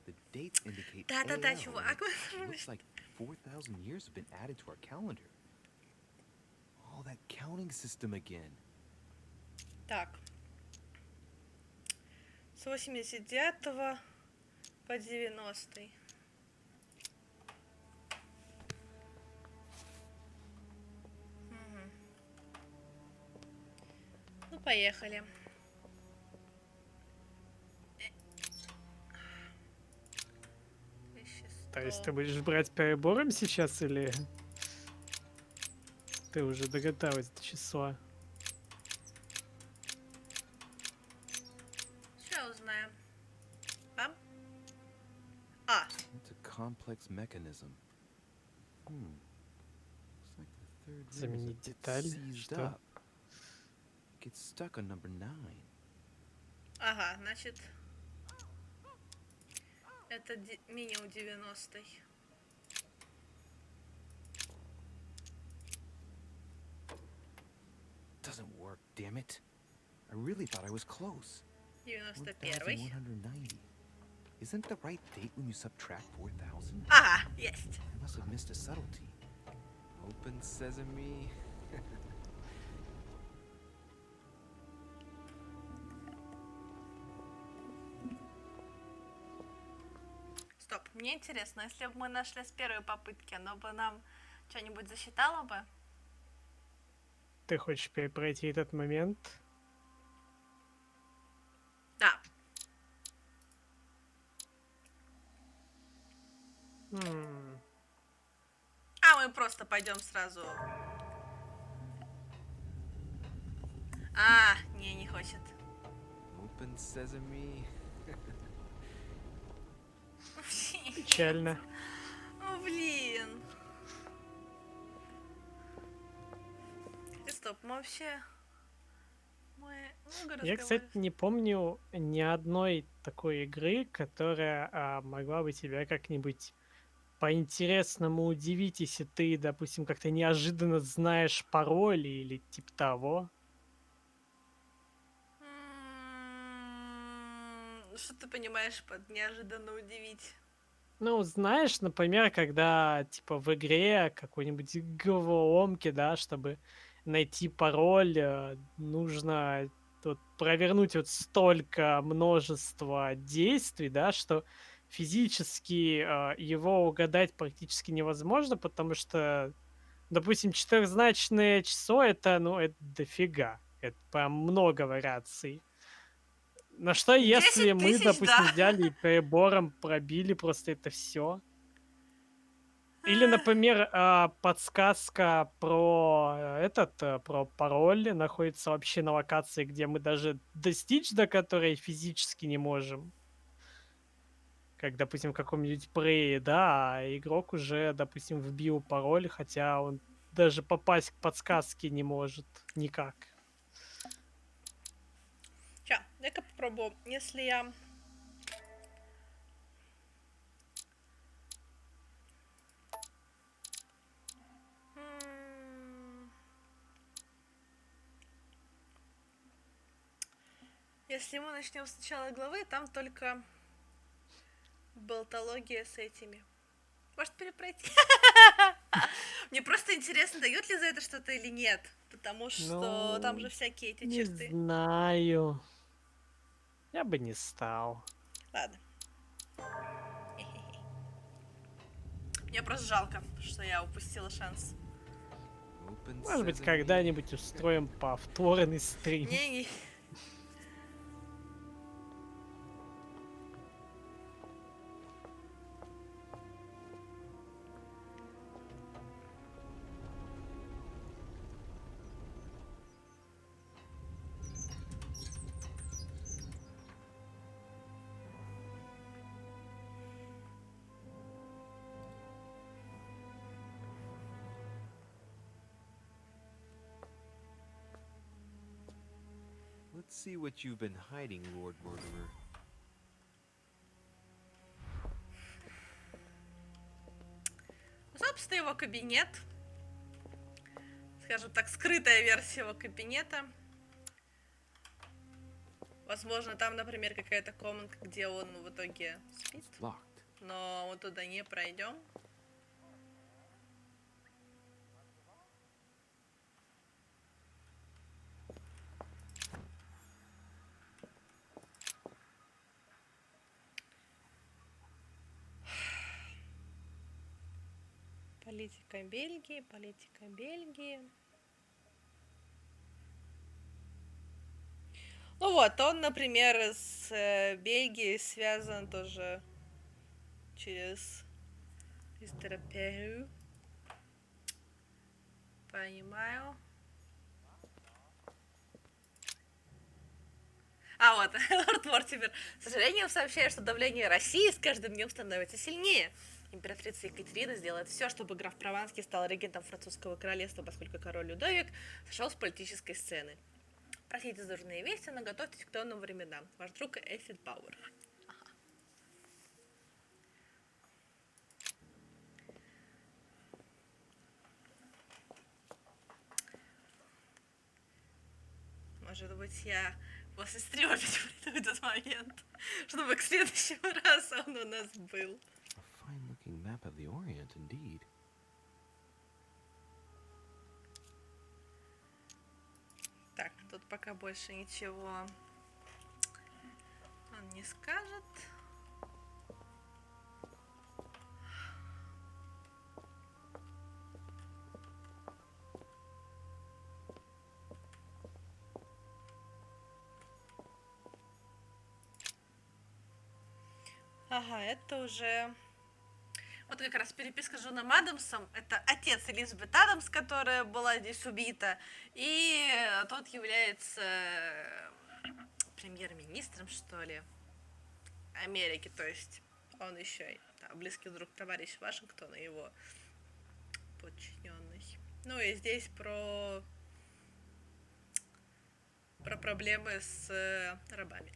the dates indicate Да-да-да, AL, чувак. and it looks like 4,000 years have been added to our calendar. Oh, that counting system again. Так. С 89 по 90. Ну, поехали. То есть ты будешь брать перебором сейчас или ты уже догадалась до числа? Сейчас узнаем. Пам? А, It's a complex mechanism. Looks like the third ring is a Заменить bit деталь, seized что? up. Gets stuck on number 9. ага, значит, это минимум 90. Doesn't work, damn it. I really thought I was close. 91. 1,190. Isn't the right date when you subtract 4,000? Ага, есть. I must have missed a subtlety. Open sesame. Стоп, мне интересно, если бы мы нашли с первой попытки, оно бы нам что-нибудь засчитало бы? Ты хочешь перепройти этот момент? Да. М, А, мы просто пойдем сразу. А, не хочет. Open sesame. Печально. Ну, блин. И стоп, мы вообще... Мы много Я, кстати, разговаривали. не помню ни одной такой игры, которая могла бы тебя как-нибудь по-интересному удивить, если ты, допустим, как-то неожиданно знаешь пароль или типа того. Что ты понимаешь под неожиданно удивить? Ну, знаешь, например, когда, типа, в игре какой-нибудь головоломки, да, чтобы найти пароль, нужно вот провернуть вот столько множества действий, да, что физически его угадать практически невозможно, потому что, допустим, четырехзначное число это, ну, это дофига. Это прям много вариаций. На что, если 10 мы, тысяч, да. допустим, взяли и перебором пробили просто это все? Или, например, подсказка про про пароль находится вообще на локации, где мы даже достичь до которой физически не можем. Как, допустим, в каком-нибудь прее, да, а игрок уже, допустим, вбил пароль, хотя он даже попасть к подсказке не может никак. Ща, дай-ка попробую. Если я... М, Если мы начнем с начала главы, там только болтология с этими. Может перепройти? Мне просто интересно, дают ли за это что-то или нет. Потому что там же Ну, всякие эти не черты. знаю. Я бы не стал. Ладно. Мне просто жалко, что я упустила шанс. Open Может быть, sesame. когда-нибудь устроим повторный стрим. Не. Let's see what you've been hiding, Lord Mortimer. Собственно, его кабинет. Скажем так, скрытая версия его кабинета. Возможно, там, например, какая-то комната, где он в итоге спит. It's locked. Но мы туда не пройдем. Политика Бельгии, политика Бельгии. Ну вот, он, например, с Бельгией связан тоже через мистера Перу. Понимаю. А вот, лорд Мортимер. К сожалению, сообщаю, что давление России с каждым днем становится сильнее. Императрица Екатерина сделает все, чтобы граф Прованский стал регентом французского королевства, поскольку король Людовик сошел с политической сцены. Простите за дурные вести, но готовьтесь к темным временам. Ваш друг Эйфель Бауэр. Может быть, я после стрима приду этот момент, чтобы к следующему разу он у нас был. A fine-looking map of the Orient, indeed. Так, тут пока больше ничего он не скажет. Ага, это уже... Вот как раз переписка с Джоном Адамсом, это отец Элизабет Адамс, которая была здесь убита, и тот является премьер-министром, что ли, Америки, то есть он еще и близкий друг, товарищ Вашингтона, его подчиненный. Ну и здесь про проблемы с рабами.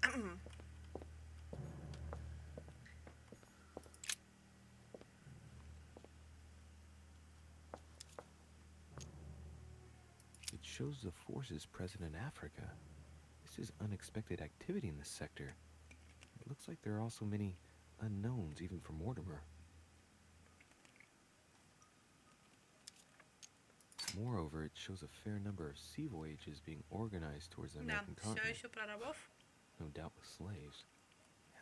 It shows the forces present in Africa. This is unexpected activity in this sector. It looks like there are also many unknowns, even for Mortimer. Moreover, it shows a fair number of sea voyages being organized towards the Да, American все continent, еще про рабов. no doubt with slaves.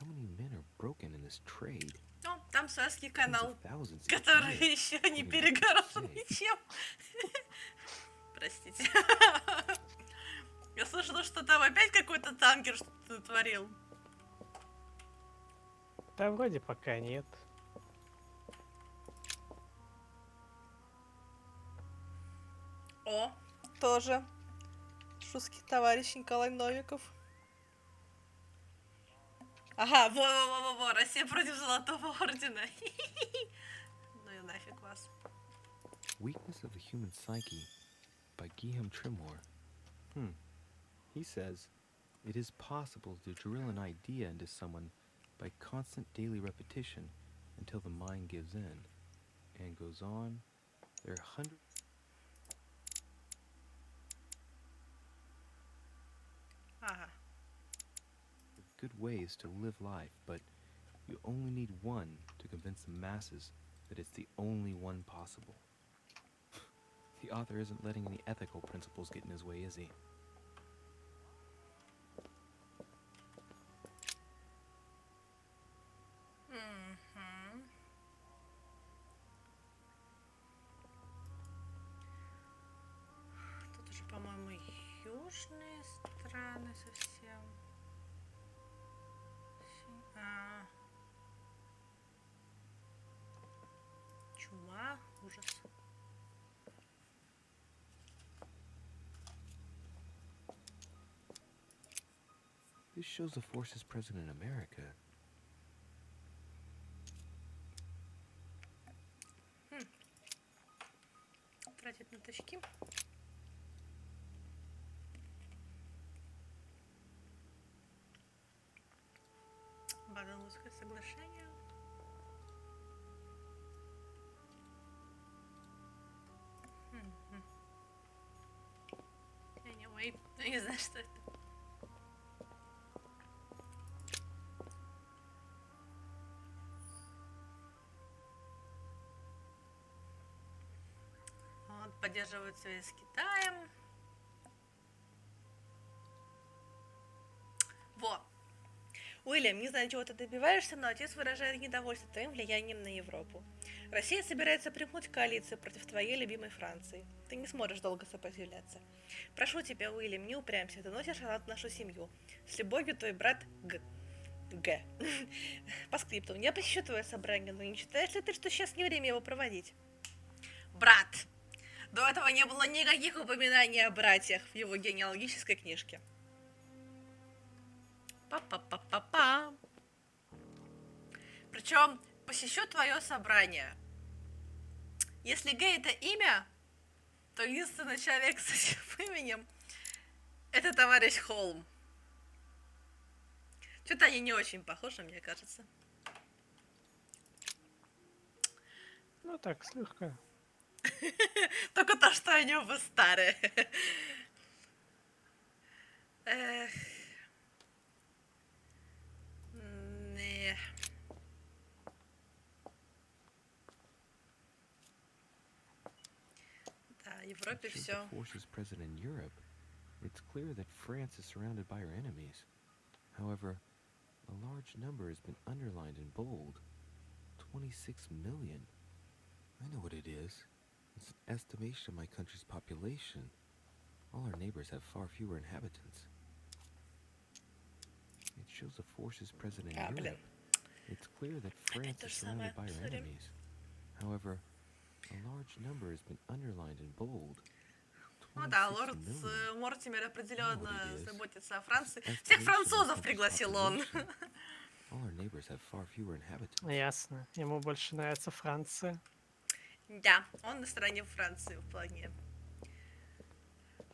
How many men are broken in this trade? Ну, там Суэцкий Tens канал, of thousands each который year. еще не What do you перегорел say? ничем. Простите. Я слышала, что там опять какой-то танкер что-то натворил. Да вроде пока нет. О, тоже русский товарищ Николай Новиков. Ага, во-во-во-во, Россия против Золотого Ордена. Ну и нафиг вас. Weakness of the Human Psyche by Guillaume Trimore. He says, it is possible to drill an idea into someone by constant daily repetition until the mind gives in, and goes on. There are hundreds Ага. of good ways to live life, but you only need one to convince the masses that it's the only one possible. The author isn't letting any ethical principles get in his way, is he? Мгм. Тут уже, по-моему, южные страны совсем. Чума, ужас. This shows the forces present in America. Тратить на точки. Бадалузское соглашение. Anyway, я не знаю, что это. Вот, поддерживают связь с Китаем. Во. Уильям, не знаю, чего ты добиваешься, но отец выражает недовольство твоим влиянием на Европу. Россия собирается примкнуть в коалицию против твоей любимой Франции. Ты не сможешь долго сопротивляться. Прошу тебя, Уильям, не упрямься, ты носишь халат в нашу семью. С любовью, твой брат Г. По скрипту. Я посещу твое собрание, но не считаешь ли ты, что сейчас не время его проводить? Брат! До этого не было никаких упоминаний о братьях в его генеалогической книжке. Па-па-па-па-па. Причем посещу твое собрание. Если Г это имя, то единственный человек с этим именем это товарищ Холм. Что-то они не очень похожи, мне кажется. Ну так, слегка. Только то, что они оба старые. Эх. Не. Да, в Европе Shows все. the forces present in Europe. It's clear that France is surrounded by her enemies. However, a large number has been underlined in bold. 26 million. I know what it is. It's an estimation of my country's population. All our neighbors have far fewer inhabitants. It shows the forces present in Ah, blin. Europe. It's clear that France то is же surrounded самое, by her sorry. enemies. However, a large number has been underlined in bold. Ну да, 26 лорд million. Мортимер определенно Nobody is. заботится о Франции. Estimation Всех of французов country's пригласил он. population. All our neighbors have far fewer inhabitants. Ясно. Ему больше нравится Франция. Да, он на стороне Франции в плане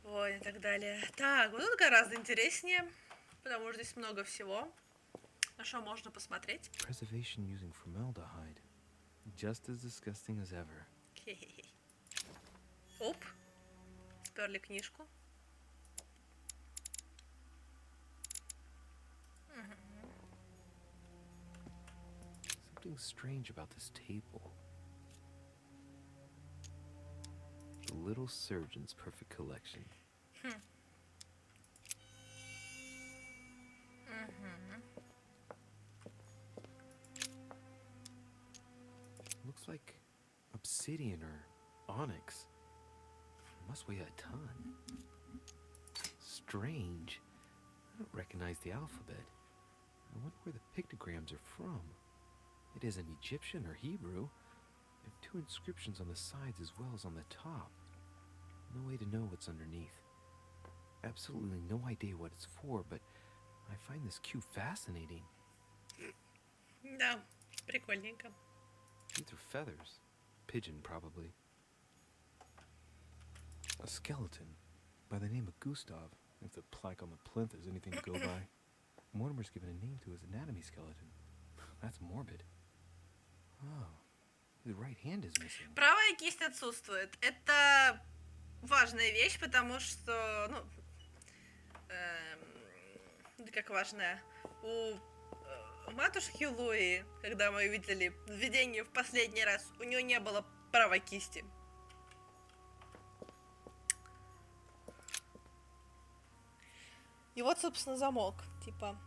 войн и так далее. Так, вот тут гораздо интереснее, потому что здесь много всего, на что можно посмотреть. Preservation using formaldehyde. Just as disgusting as ever. Хе-хе-хе. Оп, сперли книжку. Something strange about this table. The Little Surgeon's Perfect Collection. Looks like obsidian or onyx. Must weigh a ton. Strange. I don't recognize the alphabet. I wonder where the pictograms are from. It isn't Egyptian or Hebrew. There are two inscriptions on the sides as well as on the top. No way to know what's underneath. Absolutely no idea what it's for, but I find this cube fascinating. Да, прикольненько. These are feathers. Pigeon, probably. A skeleton by the name of Gustav. If the plaque on the plinth is anything to go by. Mortimer's given a name to his anatomy skeleton. That's morbid. Oh, his right hand is missing. Правая кисть отсутствует. Это важная вещь, потому что, ну, как важная, у матушки Луи, когда мы видели видение в последний раз, у нее не было правой кисти. И вот, собственно, замок. Типа,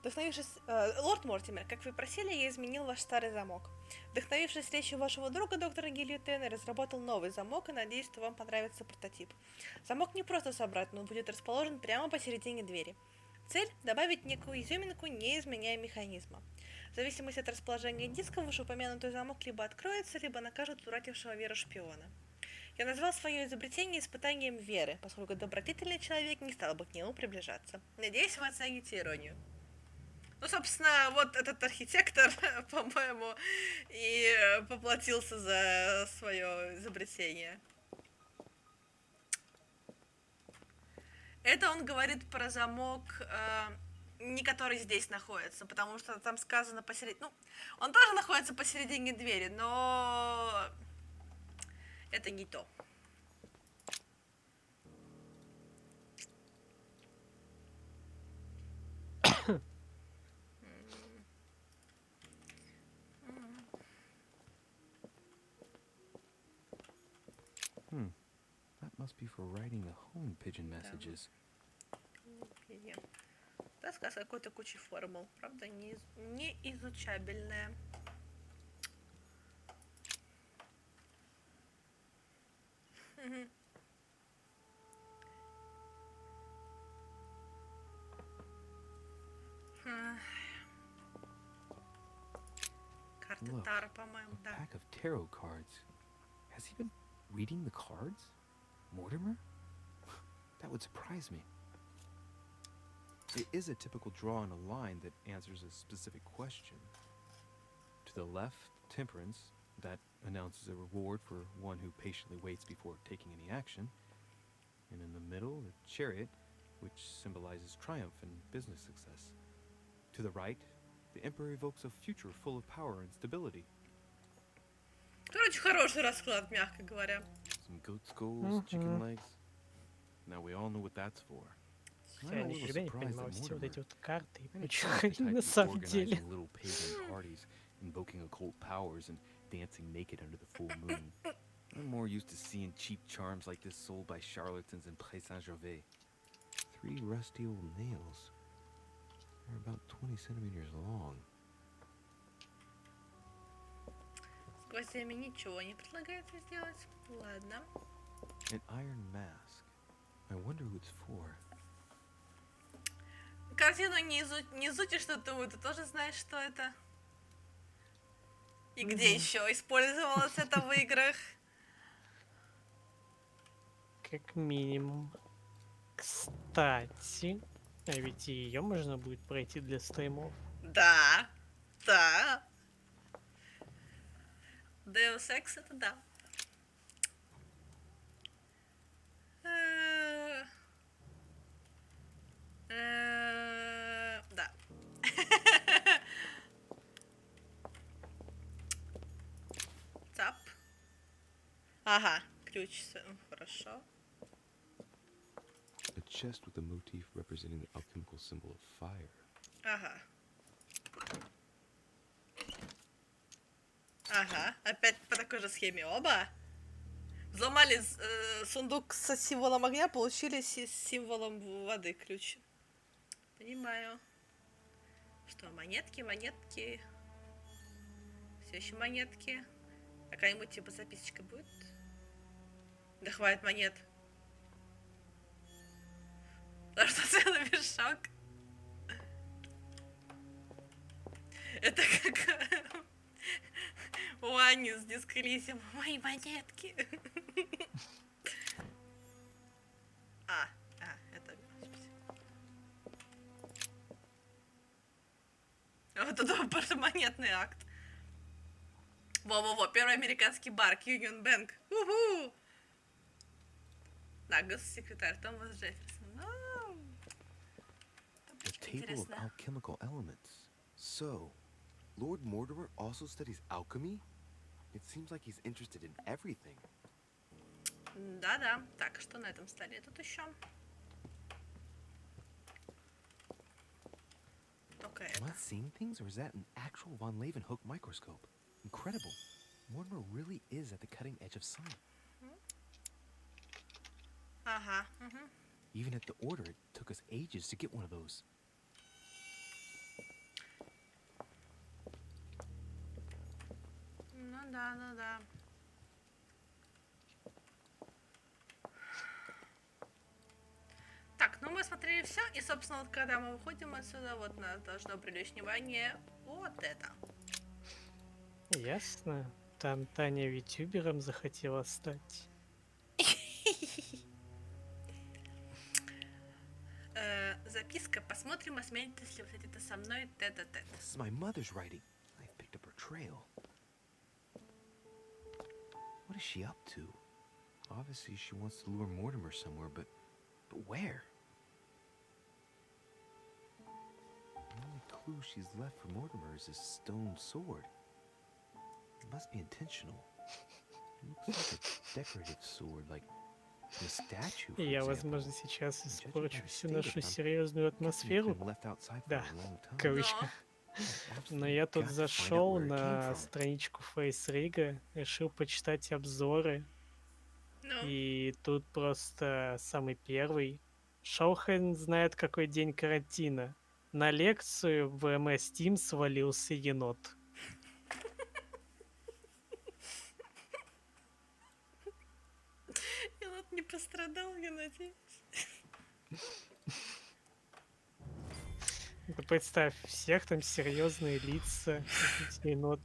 вдохновившись... лорд Мортимер, как вы просили, я изменил ваш старый замок. Вдохновившись речью вашего друга, доктора Гильотена, разработал новый замок и надеюсь, что вам понравится прототип. Замок не просто собрать, но он будет расположен прямо посередине двери. Цель – добавить некую изюминку, не изменяя механизма. В зависимости от расположения диска, вышеупомянутый замок либо откроется, либо накажет утратившего веру шпиона. Я назвал свое изобретение испытанием веры, поскольку добродетельный человек не стал бы к нему приближаться. Надеюсь, вы оцените иронию. Ну, собственно, вот этот архитектор, по-моему, и поплатился за свое изобретение. Это он говорит про замок, не который здесь находится, потому что там сказано посередине... Ну, он тоже находится посередине двери, но это не то. That must be for writing the home pigeon messages. Таска с какой-то кучей формул, правда, не изучабельная. Карта Look, Тара, по-моему, a да. pack of tarot cards. Has he been reading the cards? Mortimer? That would surprise me. It is a typical draw on a line that answers a specific question. To the left, temperance. That announces a reward for one who patiently waits before taking any action. And in the middle, the chariot, which symbolizes triumph and business success. To the right, the emperor evokes a future full of power and stability. Короче, хороший расклад, мягко говоря. Some goat skulls, chicken legs. Now we all know what that's for. Я никогда не понимал все вот эти вот карты и прочую Type хрень на of самом деле. organizing little pagan parties, invoking occult powers, and dancing naked under the full moon. I'm more used to seeing cheap charms like this sold by charlatans in Pré Saint-Gervais. 3 rusty old nails. They're about 20 centimeters long. С гвоздями ничего не предлагается сделать. Ладно. An iron mask. I wonder who it's for. Картину не изучишь, что думаю, ты тоже знаешь, что это? И где еще использовалось это в играх? Как минимум. Кстати, а ведь и ее можно будет пройти для стримов. Да, да. Deus Ex это да. Да. Цап. Ага, ключ. Хорошо. A chest with a motif representing the alchemical symbol of fire. Ага. Ага, опять по такой же схеме оба. Взломали сундук с символом огня, получили с символом воды ключ. Понимаю. Что, монетки, монетки. Все еще монетки. Какая-нибудь типа записочка будет? Да хватит монет. Да что целый мешок? Это как у Ани с дисколизием. Мои монетки. Это... Вот это просто монетный акт. Во-во-во, первый американский банк, Union Bank. Уху! Да, госсекретарь Томас Джефферсон. A table of alchemical elements. So, Lord Mortimer also studies alchemy? It seems like he's interested in everything. Да-да. Так, что на этом столе тут еще? Только это. Am I seeing things, or is that an actual Von Leeuwenhoek microscope? Incredible. Mortimer really is at the cutting edge of science. Ага. Even at the Order, it took us ages to get one of those. Ну да, ну да. Так, ну мы смотрели все, и, собственно, вот когда мы выходим отсюда, вот нас должно привлечь внимание вот это. Ясно. Там Таня витюбером захотела стать. Записка. Посмотрим, осмелитесь ли вы это со мной тет-а-тет. This is my mother's writing. I've picked up her trail. What is she up to? Obviously, she wants to lure Mortimer somewhere, but where? The only clue she's left for Mortimer is his stone sword. It must be intentional. It looks like a decorative sword, like a statue, for Я, example. возможно, сейчас Judging by испорчу the всю state of нашу them, серьезную it could be атмосферу. been left outside for Да, a long time. в кавычках. Но я тут зашел на страничку фейсрига, решил почитать обзоры. И тут просто самый первый. Шоухен знает, какой день карантина. На лекцию в MS Team свалился енот. Енот не пострадал, я надеюсь. Ну, представь, всех там серьезные лица. Енот.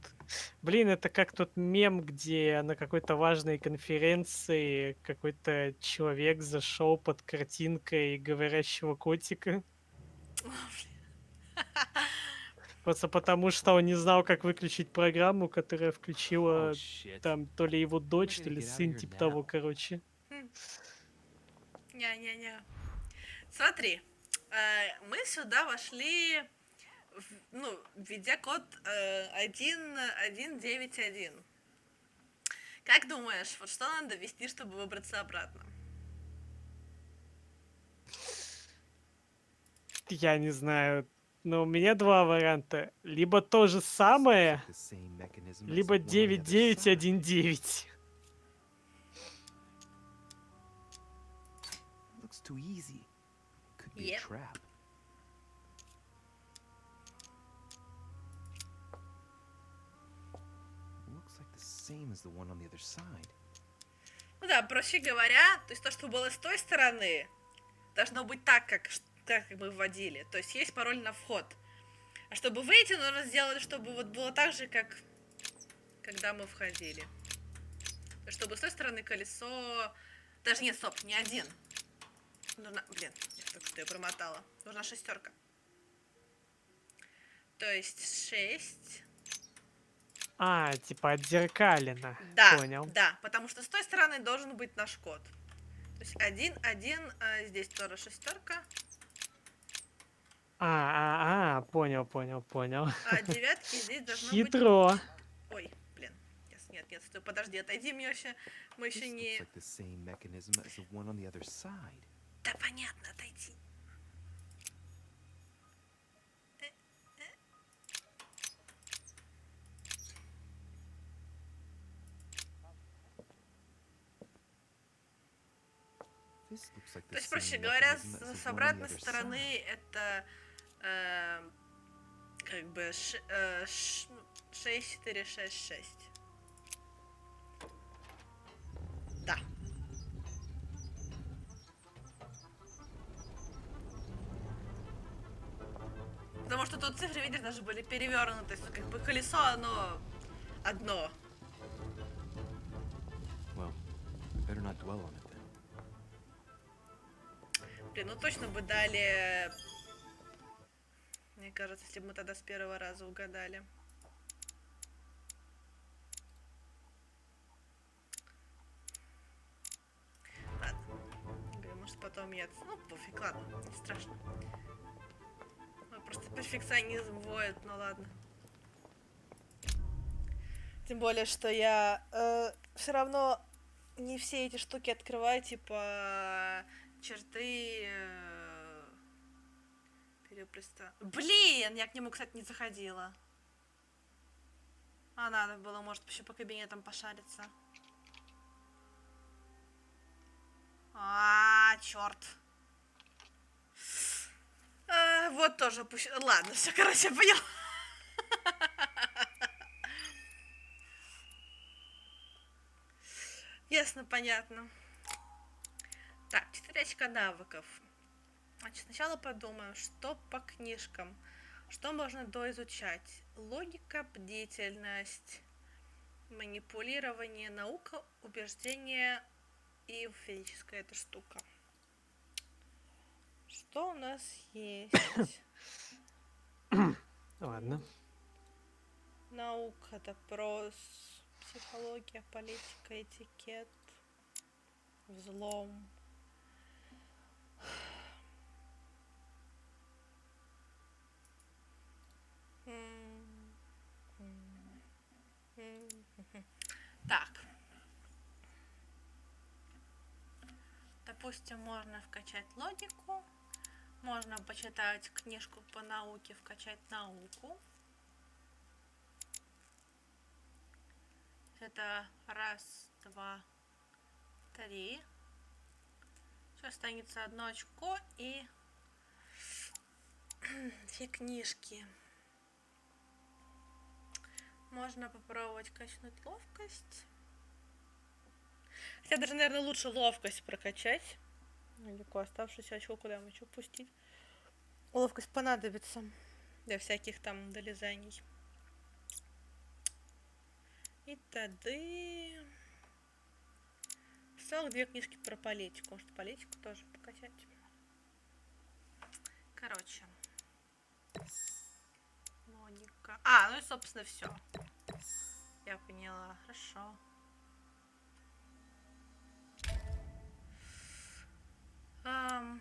Блин, это как тот мем, где на какой-то важной конференции какой-то человек зашел под картинкой говорящего котика. Просто потому, что он не знал, как выключить программу, которая включила там то ли его дочь, то ли сын, типа того, короче. Не-не-не. Смотри, мы сюда вошли, введя код 1.1.9.1. Как думаешь, вот что надо ввести, чтобы выбраться обратно? Я не знаю. Но у меня два варианта. Либо то же самое, либо 9.9.1.9. Looks too easy. Could be a trap. Looks like the same as the one on the other side. Ну да, проще говоря, то есть то, что было с той стороны, должно быть так, как мы вводили. То есть есть пароль на вход. А чтобы выйти, нужно сделать, чтобы вот было так же, как когда мы входили. Чтобы с той стороны колесо... Даже нет, стоп, не один. Нужна... Блин, я только что ее промотала. Нужна шестерка. То есть 6. А, типа отзеркалено. Да, Понял. да, потому что с той стороны должен быть наш код. То есть 1, 1, здесь тоже шестерка. Понял. А девятки здесь должно Хитро. быть... Ой, блин. Нет, стой, подожди, отойди, мы еще This не... looks like the same mechanism as the one on the other side. Да понятно, отойди. This looks like То the есть, проще same говоря, mechanism as с the one on the обратной other стороны side. это как бы 6, 4, 6, 6. Да. Потому что тут цифры, видишь, даже были перевернуты. То есть, как бы колесо, оно одно. Well, we better not dwell on it then. Блин, ну точно бы дали... Мне кажется, если бы мы тогда с первого раза угадали. Ладно. Может, потом я... Ну, пофиг, ладно, не страшно. Ой, просто перфекционизм воет, ну ладно. Тем более, что я все равно не все эти штуки открываю, типа черты переплеста. Блин, я к нему, кстати, не заходила. А надо было, может, еще по кабинетам пошариться. Черт. Вот тоже пусть. Ладно, все, короче, понял. Ясно, понятно. Так, 4 очка навыков. Значит, сначала подумаем, что по книжкам. Что можно доизучать? Логика, бдительность, манипулирование, наука, убеждение и физическая эта штука. Что у нас есть? Ладно. Наука, допрос, психология, политика, этикет, взлом. Так. Допустим, можно вкачать логику. Можно почитать книжку по науке, вкачать науку. Это 1, 2, 3. Все, останется 1 очко и 2 книжки. Можно попробовать качнуть ловкость. Хотя даже, наверное, лучше ловкость прокачать. Легко оставшуюся очко куда мы еще пустить. Ловкость понадобится для всяких там долезаний. И тады... 2 книжки про политику. Может, политику тоже покачать. Короче. Логика. Ну и, собственно, все. Я поняла. Хорошо. Ну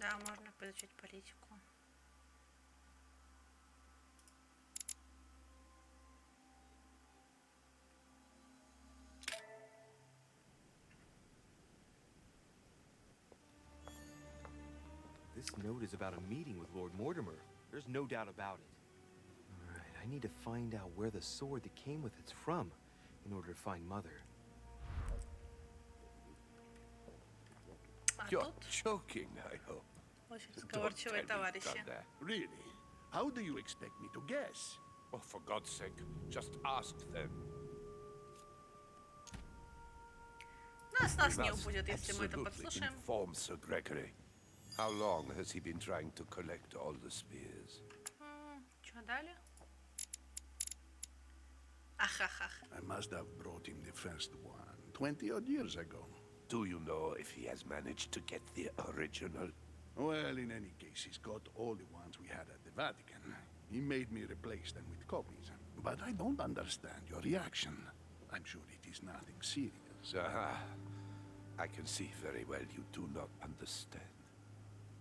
да, можно поизучать политику. This note is about a meeting with Lord Mortimer. There's no doubt about it. Alright, I need to find out where the sword that came with it's from in order to find Mother. You're joking, I hope. Очень Don't разговорчивые tell me, товарищи. Thunder. Really? How do you expect me to guess? Oh, for God's sake, just ask them. Нас We не must убудет, если мы это absolutely подслушаем. inform Sir Gregory. How long has he been trying to collect all the spears? Что дали? Ахахах. I must have brought him the first one 20-odd years ago. Do you know if he has managed to get the original? Well, in any case, he's got all the ones we had at the Vatican. He made me replace them with copies. But I don't understand your reaction. I'm sure it is nothing serious. I can see very well you do not understand.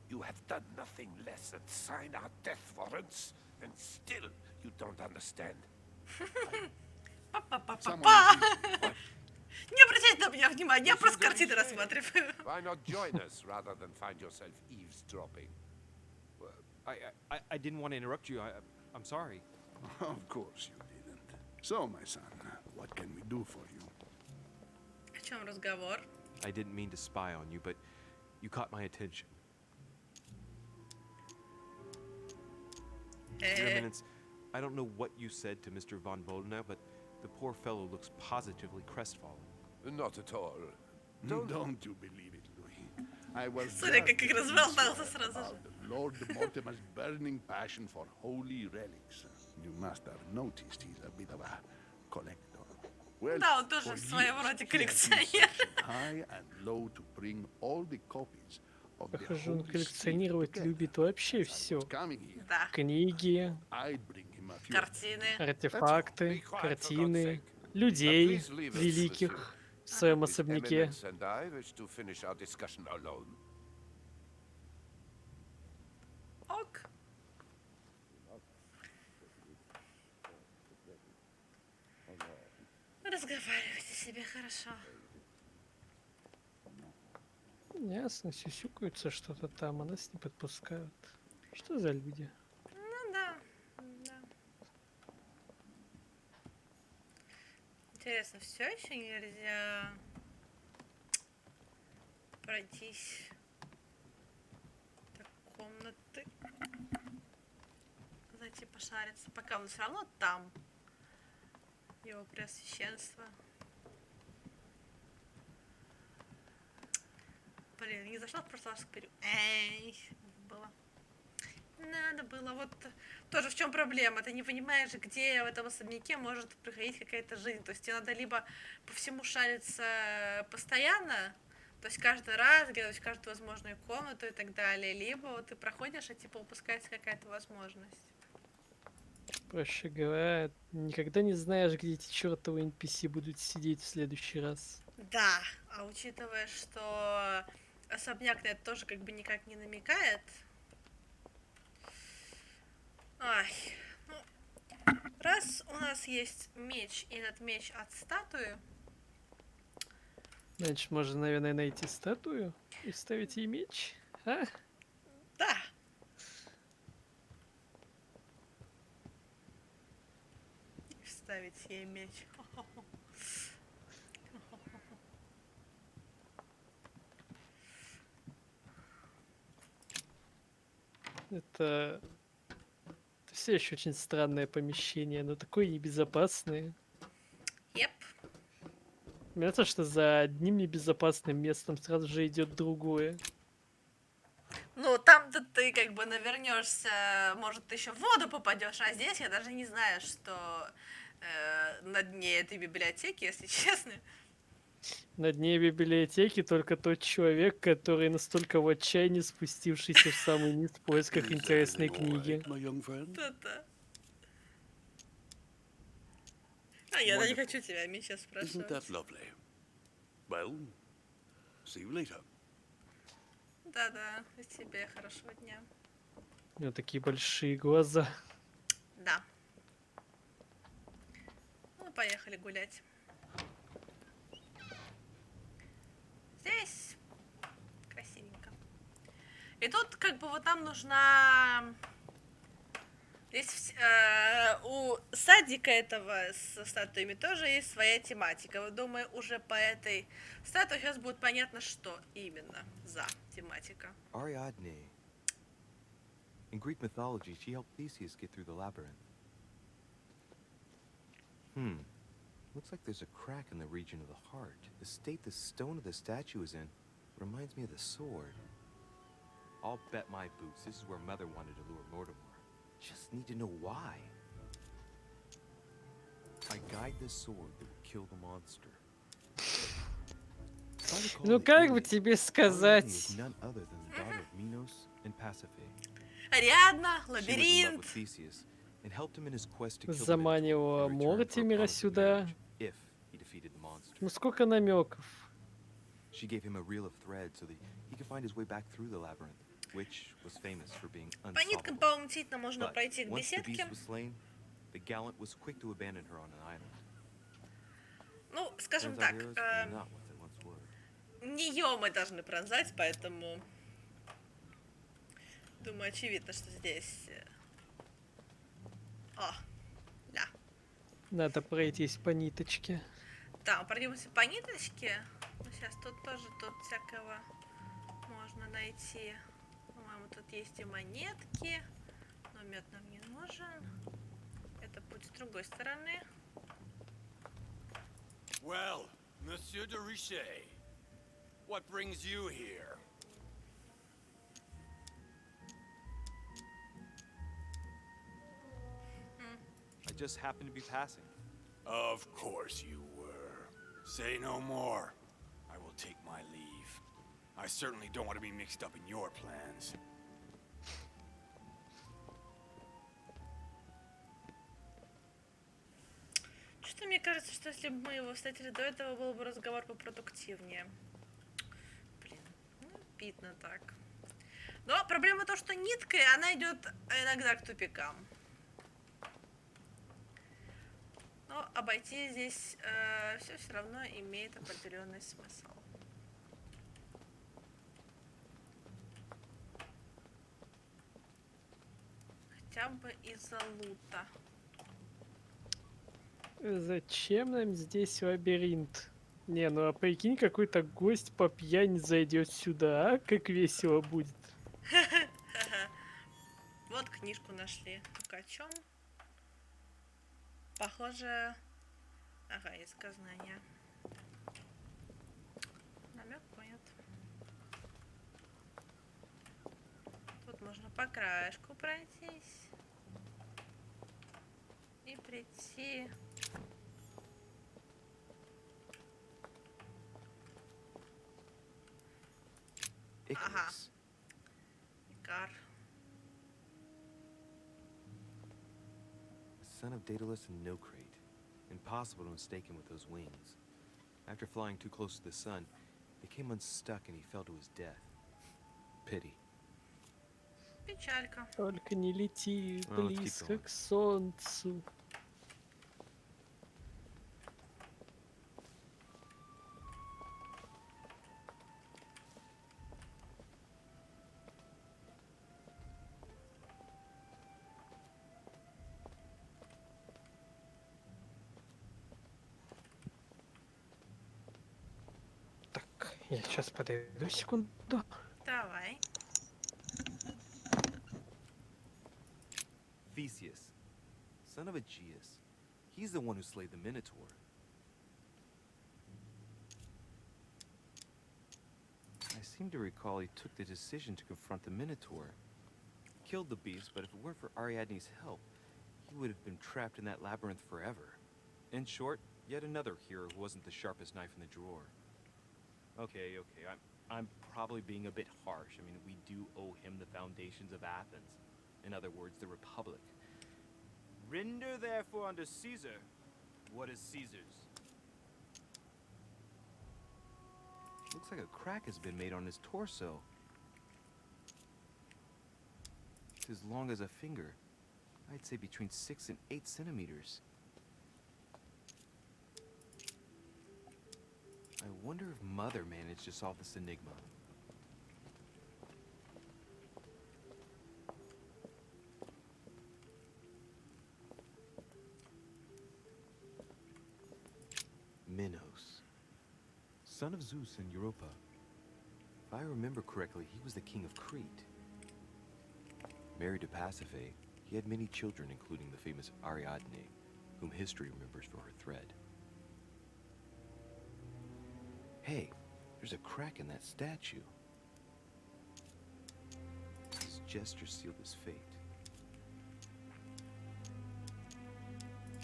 You have done nothing less than sign our death warrants, and still you don't understand. Па-па-па-па-па! Не обращайте на меня внимания, я просто картины рассматриваю. Why not join us rather than find yourself eavesdropping? I didn't want to interrupt you. I'm sorry. Of course you didn't. So, my son, what can we do for you? О чем разговор? I didn't mean to spy on you, but you caught my attention. Your Eminence, I don't know what you said to Mr. von Bodenau, but the poor fellow looks positively crestfallen. Not at all. Don't you believe it, Louis? I was Смотри, just как telling you разволновался сразу же. about Lord Mortimer's burning passion for holy relics. You must have noticed he's a bit of a collector. Well, Да, он тоже for в своем years роде he has been коллекционер. searching high and low to bring all the copies of the Похоже, он Holy коллекционировать See любит together. вообще As I все. was coming here, Да, Книги, I'd bring him a few. картины. артефакты, Be quiet, for God's картины, sake. людей Please leave us, великих в своем His особняке. Eminence and I wish to finish our discussion alone. Ок. Разговаривайте себе хорошо. Ясно, сюсюкаются что-то там, а нас не подпускают. Что за люди? Ну да, да. Интересно, все еще нельзя пройтись до комнаты, зайти пошариться, пока он все равно там, его преосвященство. Блин, не зашла в прошлый раз к Перю. Эй, было. Надо было. Вот тоже в чем проблема. Ты не понимаешь, где в этом особняке может проходить какая-то жизнь. То есть тебе надо либо по всему шариться постоянно, то есть каждый раз, где-то в каждую возможную комнату и так далее, либо вот ты проходишь, а типа упускается какая-то возможность. Проще говоря, никогда не знаешь, где эти чертовы NPC будут сидеть в следующий раз. Да, а учитывая, что особняк на это тоже как бы никак не намекает. Ай, ну, раз у нас есть меч, и этот меч от статуи, Значит, можно, наверное, найти статую и вставить ей меч. А? да. Вставить ей меч. Это все еще очень странное помещение, но такое небезопасное. Еп. Мне то, что за одним небезопасным местом сразу же идет другое. Ну, там-то ты как бы навернешься, может, ты еще в воду попадешь, а здесь я даже не знаю, что на дне этой библиотеки, если честно. На дне библиотеки только тот человек, который настолько в отчаянии спустившийся в самый низ в поисках Is интересной everything all книги. right, my young friend? То-то. А я не Wonderful. хочу тебя меча Isn't спрашивать. that lovely? Well, see you later. Да-да, и тебе хорошего дня. У него такие большие глаза. Да. Ну, поехали гулять. Здесь красивенько. И тут как бы вот нам нужна... Здесь у садика этого с статуями тоже есть своя тематика. Вот думаю, уже по этой статуе сейчас будет понятно, что именно за тематика. Ariadne. In Greek mythology, she helped Theseus get through the labyrinth. Looks like there's a crack in the region of the heart. The state the stone of the statue is in reminds me of the sword. I'll bet my boots this is where Mother wanted to lure Mortimer. Just need to know why. I guide the sword that will kill the monster. If I recall Ну the как бы image, тебе Ariadne сказать? is none other than the daughter of Minos and Pasiphae. Ариадна, She was in love лабиринт. with Theseus and helped him in his quest to kill the Minotaur Заманивала in return for a Мортимера promise of сюда. marriage if he defeated the monster. Ну сколько намеков. She gave him a reel of thread so that he could find his way back through the labyrinth, which was famous for being По ниткам, unsolvable. по-моему, действительно можно But пройти к once the беседке. beast was slain, the gallant was quick to abandon her on an island. Ну, скажем Turns out так, heroes are not what they once were. не ее мы должны пронзать, поэтому думаю, очевидно, что здесь... О, да. Надо пройтись по ниточке. Да, пройдемся по ниточке. Ну, сейчас тут тоже всякого можно найти. По-моему, тут есть и монетки. Но мед нам не нужен. Это путь с другой стороны. Well, Monsieur de Richet, what brings you here? I just happened to be passing. Of course you were. Say no more. I will take my leave. I certainly don't want to be mixed up in your plans. Что-то мне кажется, что если бы мы его встретили до этого, был бы разговор попродуктивнее. Блин, ну, обидно так. Но проблема то, что ниткой она идет иногда к тупикам. Но обойти здесь все равно имеет определенный смысл. Хотя бы из-за лута. Зачем нам здесь лабиринт? Не, ну а прикинь, какой-то гость по пьяни зайдет сюда, а? Как весело будет. Вот книжку нашли. Только о чем? Похоже... Ага, языка знания. Намек понят. Тут можно по краешку пройтись. И прийти... Icarus. Икар. Son of Daedalus and Nocrate. Impossible to mistake him with those wings. After flying too close to the sun, they came unstuck and he fell to his death. Pity. Печалька. Только не лети Well, let's keep близко going. к солнцу. Так, я сейчас подойду секунду. Давай. Theseus, son of Aegeus. He's the one who slayed the Minotaur. I seem to recall he took the decision to confront the Minotaur. Killed the beast, but if it weren't for Ariadne's help, he would have been trapped in that labyrinth forever. In short, yet another hero who wasn't the sharpest knife in the drawer. Okay, I'm probably being a bit harsh. I mean, we do owe him the foundations of Athens. In other words, the Republic. Render therefore unto Caesar what is Caesar's. Looks like a crack has been made on his torso. It's as long as a finger. I'd say between 6 and 8 centimeters. I wonder if Mother managed to solve this enigma. Minos, son of Zeus and Europa. If I remember correctly, he was the king of Crete. Married to Pasiphae, he had many children, including the famous Ariadne, whom history remembers for her thread. Hey, there's a crack in that statue. gesture sealed his fate.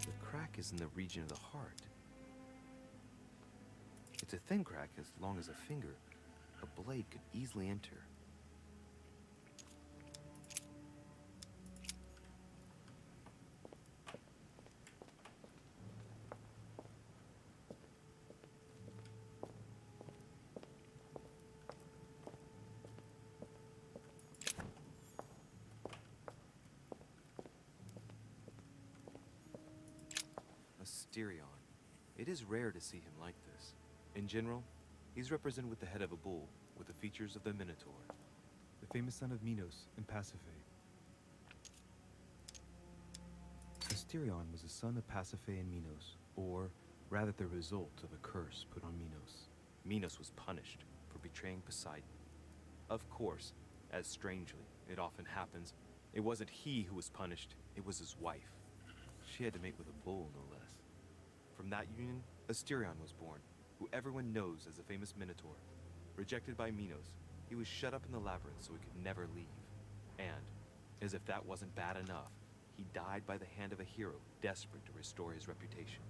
The crack is in the region of the heart. It's a thin crack as long as a finger. A blade could easily enter. Asterion. It is rare to see him like this. In general, he's represented with the head of a bull, with the features of the Minotaur. The famous son of Minos and Pasiphae. Asterion was a son of Pasiphae and Minos, or rather the result of a curse put on Minos. Minos was punished for betraying Poseidon. Of course, as strangely it often happens, it wasn't he who was punished, it was his wife. She had to mate with a bull, no less. From that union, Asterion was born, who everyone knows as the famous Minotaur. Rejected by Minos, he was shut up in the labyrinth so he could never leave. And, as if that wasn't bad enough, he died by the hand of a hero desperate to restore his reputation.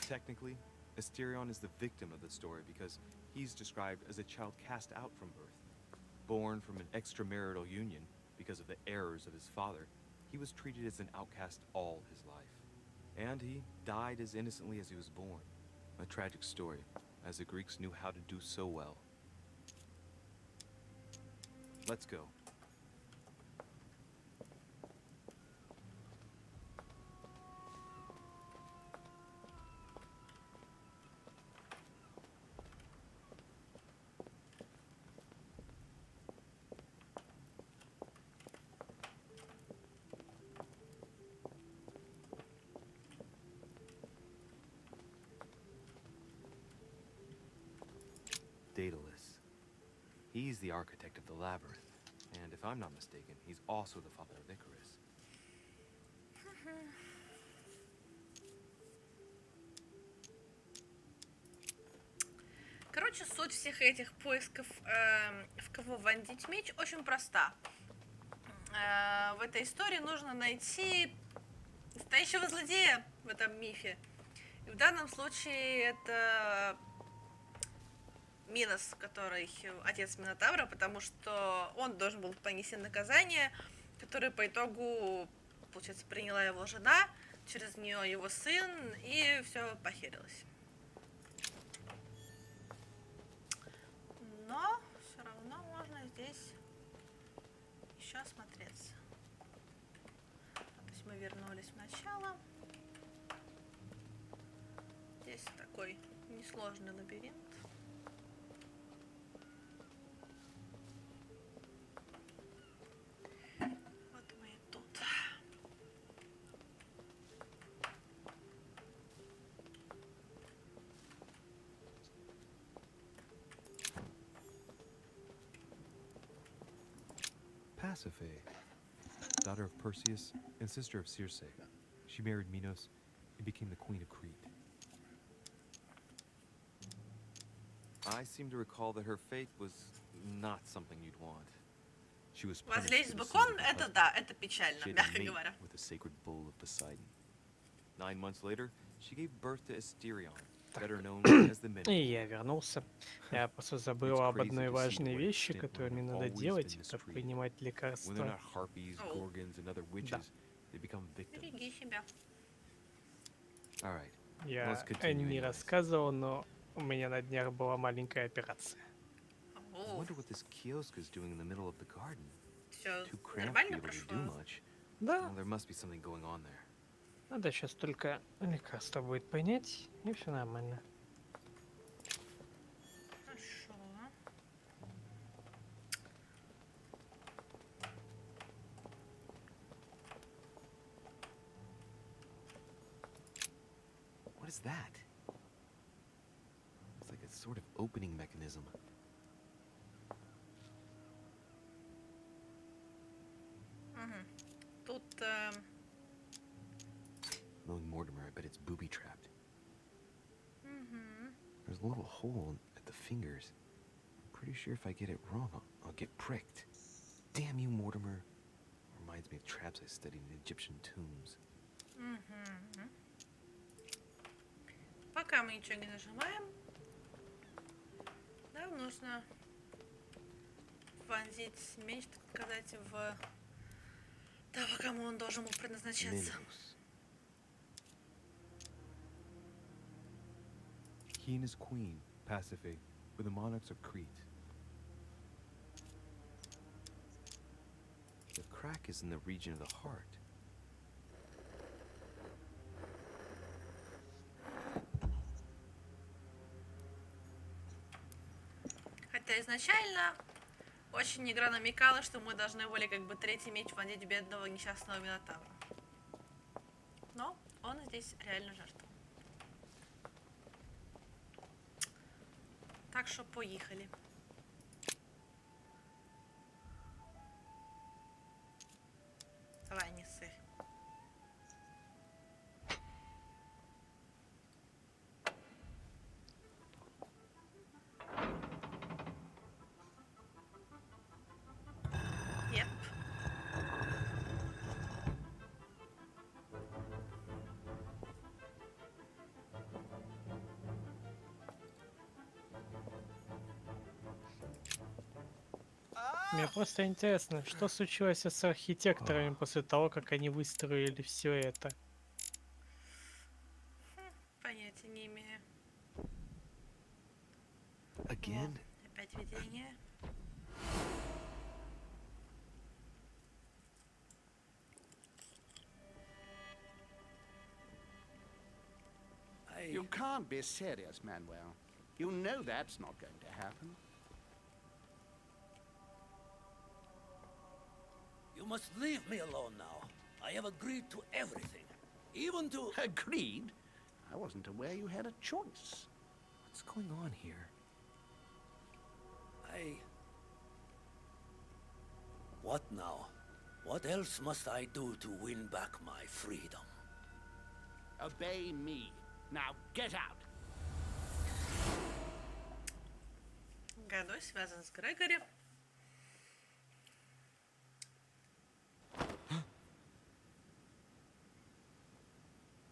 Technically, Asterion is the victim of the story because he's described as a child cast out from birth. Born from an extramarital union because of the errors of his father, he was treated as an outcast all his life. And he died as innocently as he was born. A tragic story, as the Greeks knew how to do so well. Let's go. Daedalus. He's the architect of the labyrinth, and if I'm not mistaken, he's also the father of Icarus. Короче, суть всех этих поисков, в кого вонзить меч, очень проста. В этой истории нужно найти настоящего злодея в этом мифе. И в данном случае это Минос, который отец Минотавра, потому что он должен был понести наказание, которое по итогу, получается, приняла его жена, через нее его сын, и все похерилось. Но все равно можно здесь еще осмотреться. То есть мы вернулись в начало. Здесь такой несложный лабиринт. Вот мы и тут. Pasiphae, daughter of Perseus and sister of Circe. She married Minos and became the queen of Crete. I seem to recall that her fate was not something you'd want. She was punished Возлезть for в the бекон, sins of her это husband. да, это печально, She had мягко to mate говоря. with the sacred bull of Poseidon. 9 months later, she gave birth to Asterion, better known as the И Minotaur. я вернулся. Я просто забыл об одной важной вещи, которую мне надо делать, это принимать When they're лекарства. not harpies, Oh. gorgons, and other witches, they become victims. Береги себя. All right. Я Let's continue не anyways. рассказывал, но у меня на днях была маленькая операция. I wonder what this kiosk is doing in the middle of the garden. Все Too cramped to be нормально able to do прошло. much. Да, Well, there must be something going on there. надо сейчас только лекарство будет понять, и все нормально. Хорошо. What is that? It's like a sort of opening mechanism. Мгм. Тут Knowing Mortimer, I bet it's booby-trapped. мгм. There's a little hole at the fingers. I'm pretty sure if I get it wrong, I'll get pricked. Damn you, Mortimer. Reminds me of traps I studied in Egyptian tombs. Мгм. Пока мы ничего не нажимаем, нам нужно вонзить меч, так сказать, в того, кому он должен был предназначаться. Minos. He and his queen, Pasiphae, were the monarchs of Crete. The crack is in the region of the heart. Хотя изначально очень игра намекала, что мы должны были как бы третий меч вонзить в бедного несчастного Минотавра. Но он здесь реально жертва. Так что поехали. Давай, не ссы. Yep. Мне просто интересно, что случилось с архитекторами после того, как они выстроили все это. Понятия не имею. Again? Опять видение. You can't be serious, Manuel. You know that's not going to happen. You must leave me alone now. I have agreed to everything. Even to... Agreed? I wasn't aware you had a choice. What's going on here? What now? What else must I do to win back my freedom? Obey me. Now get out. Годой связан с Грегори.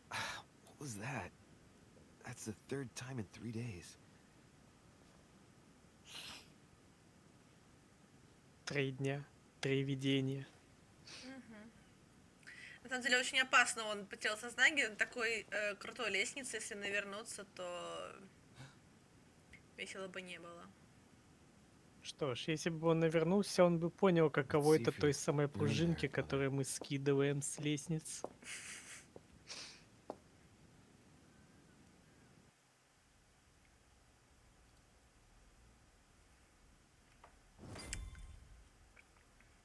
What was that? That's the third time in 3 days. 3 дня, 3 видения. На самом деле очень опасно, он потерял сознание на такой крутой лестнице, если навернуться, то весело бы не было. Что ж, если бы он навернулся, он бы понял, каково это той самой пружинки, которую мы скидываем с лестниц.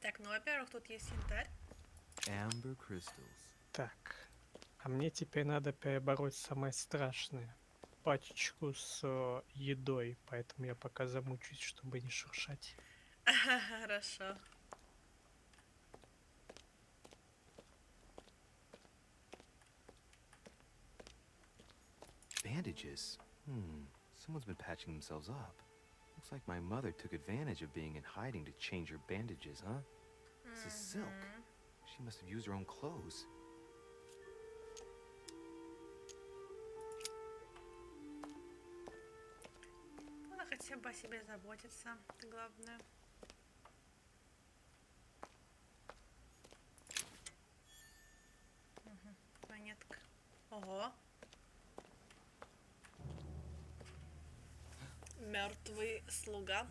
Так, ну, во-первых, тут есть янтарь. Amber crystals. Так, а мне теперь надо перебороть самое страшное. Пачечку с едой, поэтому я пока замучусь, чтобы не шуршать. Хорошо. Bandages? Someone's been patching themselves up. Looks like my mother took advantage of being in hiding to change her bandages, huh? This is silk. She must have used her own clothes. Надо хотя бы о себе заботиться, это главное. Монетка. Ого. Мертвый слуга.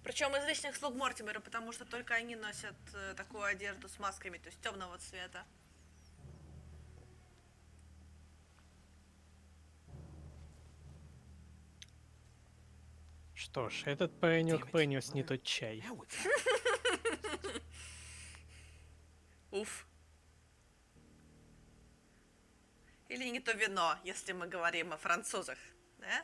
Причем из личных слуг Мортимера, потому что только они носят такую одежду с масками, то есть темного цвета. Что ж, этот паренек принес не тот чай. Уф. Или не то вино, если мы говорим о французах, да?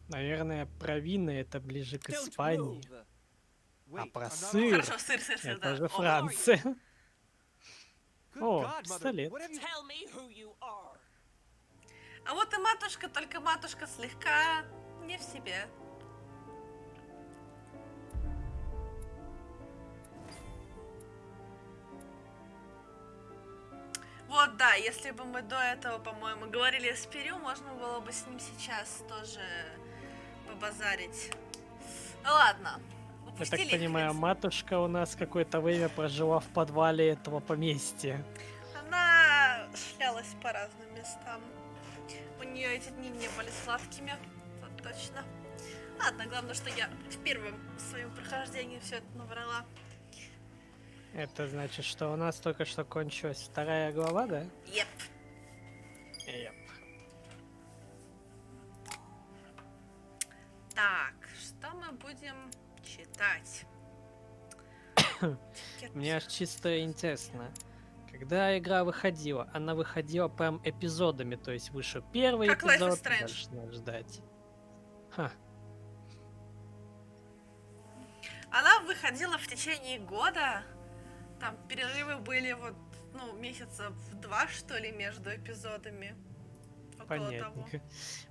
Наверное, про вина это ближе к Испании. А про I'm not- сыр Хорошо, сыр, это да. же О, Франция. Good О, God, Mother, пистолет. what have you... Tell me who you are. А вот и матушка, только матушка слегка не в себе. Вот, да, если бы мы до этого, по-моему, говорили с Перю, можно было бы с ним сейчас тоже побазарить. Ну ладно, Я упустили так их понимаю, вес. матушка у нас какое-то время прожила в подвале этого поместья. Она шлялась по разным местам. У нее эти дни не были сладкими, вот точно. Ладно, главное, что я в первом своем прохождении все это набрала. Это значит, что у нас только что кончилась 2 глава, да? Еп. Еп. Так, что мы будем читать? Мне аж чисто интересно. Когда игра выходила, она выходила прям эпизодами, то есть вышел первый Как Life is эпизод, Strange. дальше надо ждать. Ха. Она выходила в течение года. Там перерывы были вот, ну, месяца 2, что ли, между эпизодами. Около того. Понятненько.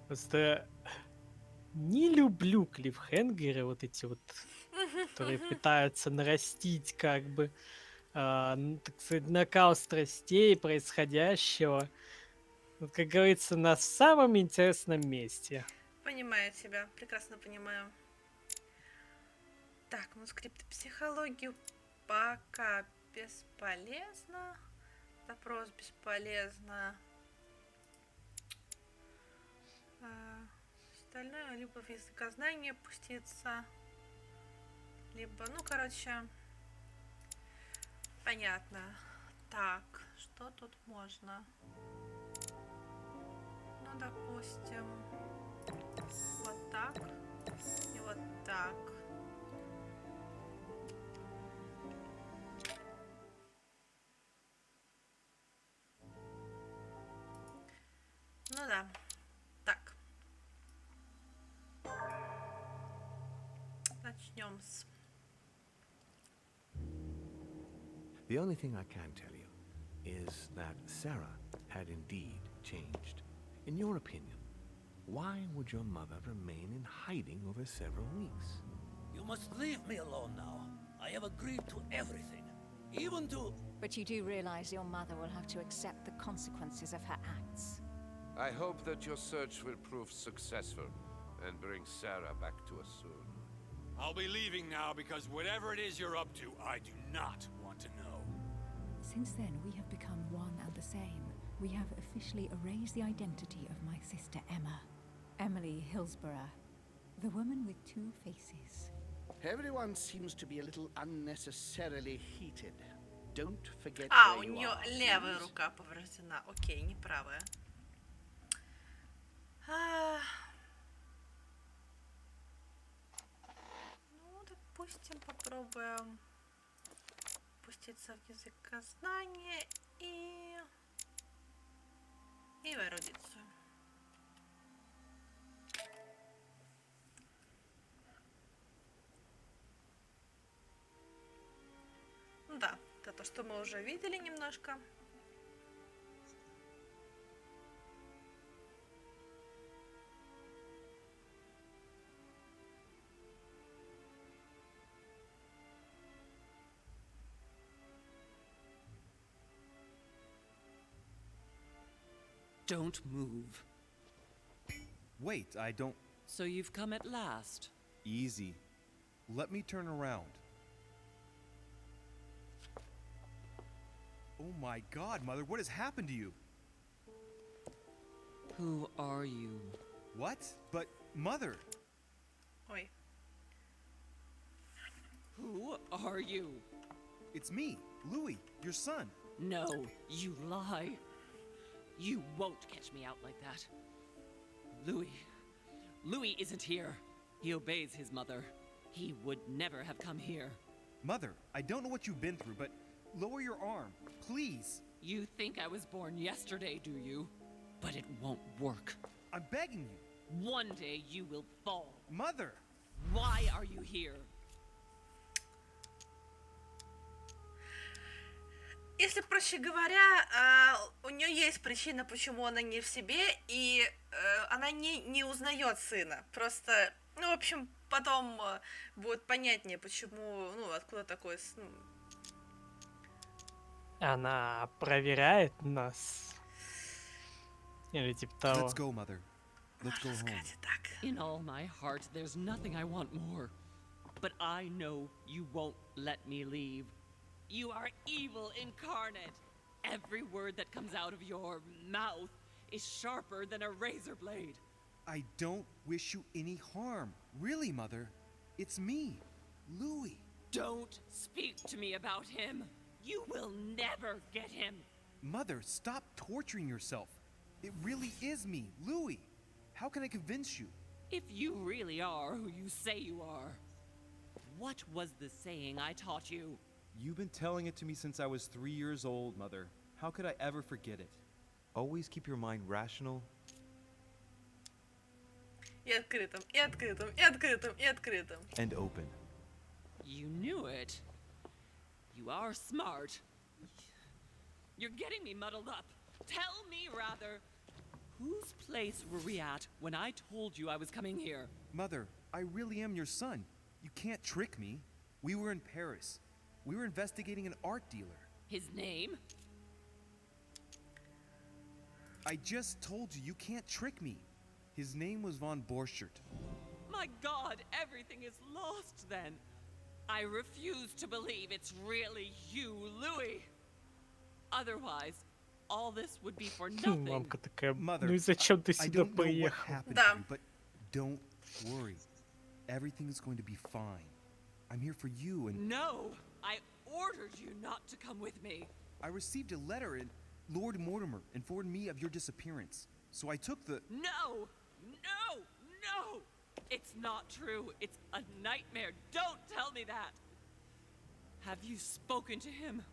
Просто не люблю клиффхенгеры, вот эти вот, которые пытаются нарастить как бы, так сказать, накал страстей происходящего. Вот, как говорится, на самом интересном месте. Понимаю тебя, прекрасно понимаю. Так, ну скрипты психологию пока бесполезно. Запрос бесполезно. Остальное либо в языкознание пуститься, либо, ну, короче, понятно. Так, что тут можно? Ну, допустим, вот так и вот так. Ну да. Так. Начнем с... The only thing I can tell you is that Sarah had indeed changed. In your opinion, why would your mother remain in hiding over several weeks? You must leave me alone now. I have agreed to everything. Even to... But you do realize your mother will have to accept the consequences of her acts. I hope that your search will prove successful and bring Sarah back to us soon. I'll be leaving now because whatever it is you're up to, I do not want to know. Since then, we have become one and the same. We have officially erased the identity of my sister Emma. Emily Hillsborough, the woman with 2 faces. Everyone seems to be a little unnecessarily heated. Don't forget А, у where you нее are, левая please. рука повреждена. Окей, не правая. Ну, допустим, попробуем пуститься в языкознание и в эрудицию. Ну да, это то, что мы уже видели немножко. Don't move. Wait, I don't... So you've come at last. Easy. Let me turn around. Oh my god, Mother, what has happened to you? Who are you? What? But, Mother... Ой. Who are you? It's me, Louis, your son. No, you lie. You won't catch me out like that. Louis isn't here. He obeys his mother. He would never have come here. Mother, I don't know what you've been through, but lower your arm, please. You think I was born yesterday, do you? But it won't work. I'm begging you. One day you will fall. Mother! Why are you here? Если проще говоря, у нее есть причина, почему она не в себе, и она не узнает сына. Просто, ну, в общем, потом будет понятнее, почему, ну, откуда такой, ну, Она проверяет нас. Или типа того. Let's go, Mother. Let's go home. In all my heart, there's nothing I want more. But I know you won't let me leave. You are evil incarnate. Every word that comes out of your mouth is sharper than a razor blade. I don't wish you any harm. Really, Mother. It's me, Louis. Don't speak to me about him. You will never get him. Mother, stop torturing yourself. It really is me, Louis. How can I convince you? If you really are who you say you are, what was the saying I taught you? You've been telling it to me since I was 3 years old, Mother. How could I ever forget it? Always keep your mind rational. и открытым, и открытым, и открытым, и открытым. And open. You knew it. You are smart. You're getting me muddled up. Tell me, rather, whose place were we at when I told you I was coming here? Mother, I really am your son. You can't trick me. We were in Paris. We were investigating an art dealer. His name? I just told you, you can't trick me. His name was von Borchert. My God, everything is lost then. I refuse to believe it's really you, Louis. Otherwise, all this would be for nothing. Мамка такая, Mother, ну и зачем ты I сюда don't know what приехал? happened Да. to you, but don't worry. Everything is going to be fine. I'm here for you, and No, I ordered you not to come with me. I received a letter, and Lord Mortimer informed me of your disappearance. So I took the... No! No! No! It's not true. It's a nightmare. Don't tell me that. Have you spoken to him?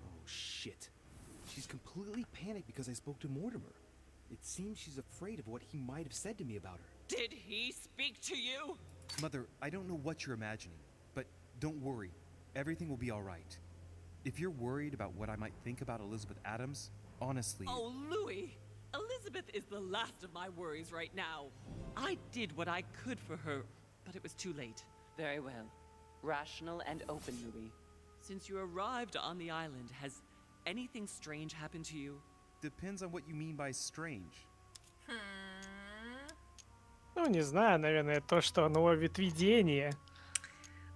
Oh, shit. She's completely panicked because I spoke to Mortimer. It seems she's afraid of what he might have said to me about her. Did he speak to you? Mother, I don't know what you're imagining, but don't worry. Everything will be all right. If you're worried about what I might think about Elizabeth Adams, honestly... Oh, Louis! Elizabeth is the last of my worries right now. I did what I could for her, but it was too late. Very well. Rational and open, Louis. Since you arrived on the island, has anything strange happened to you? Depends on what you mean by strange. Ну, не знаю, наверное, то, что он ловит видение.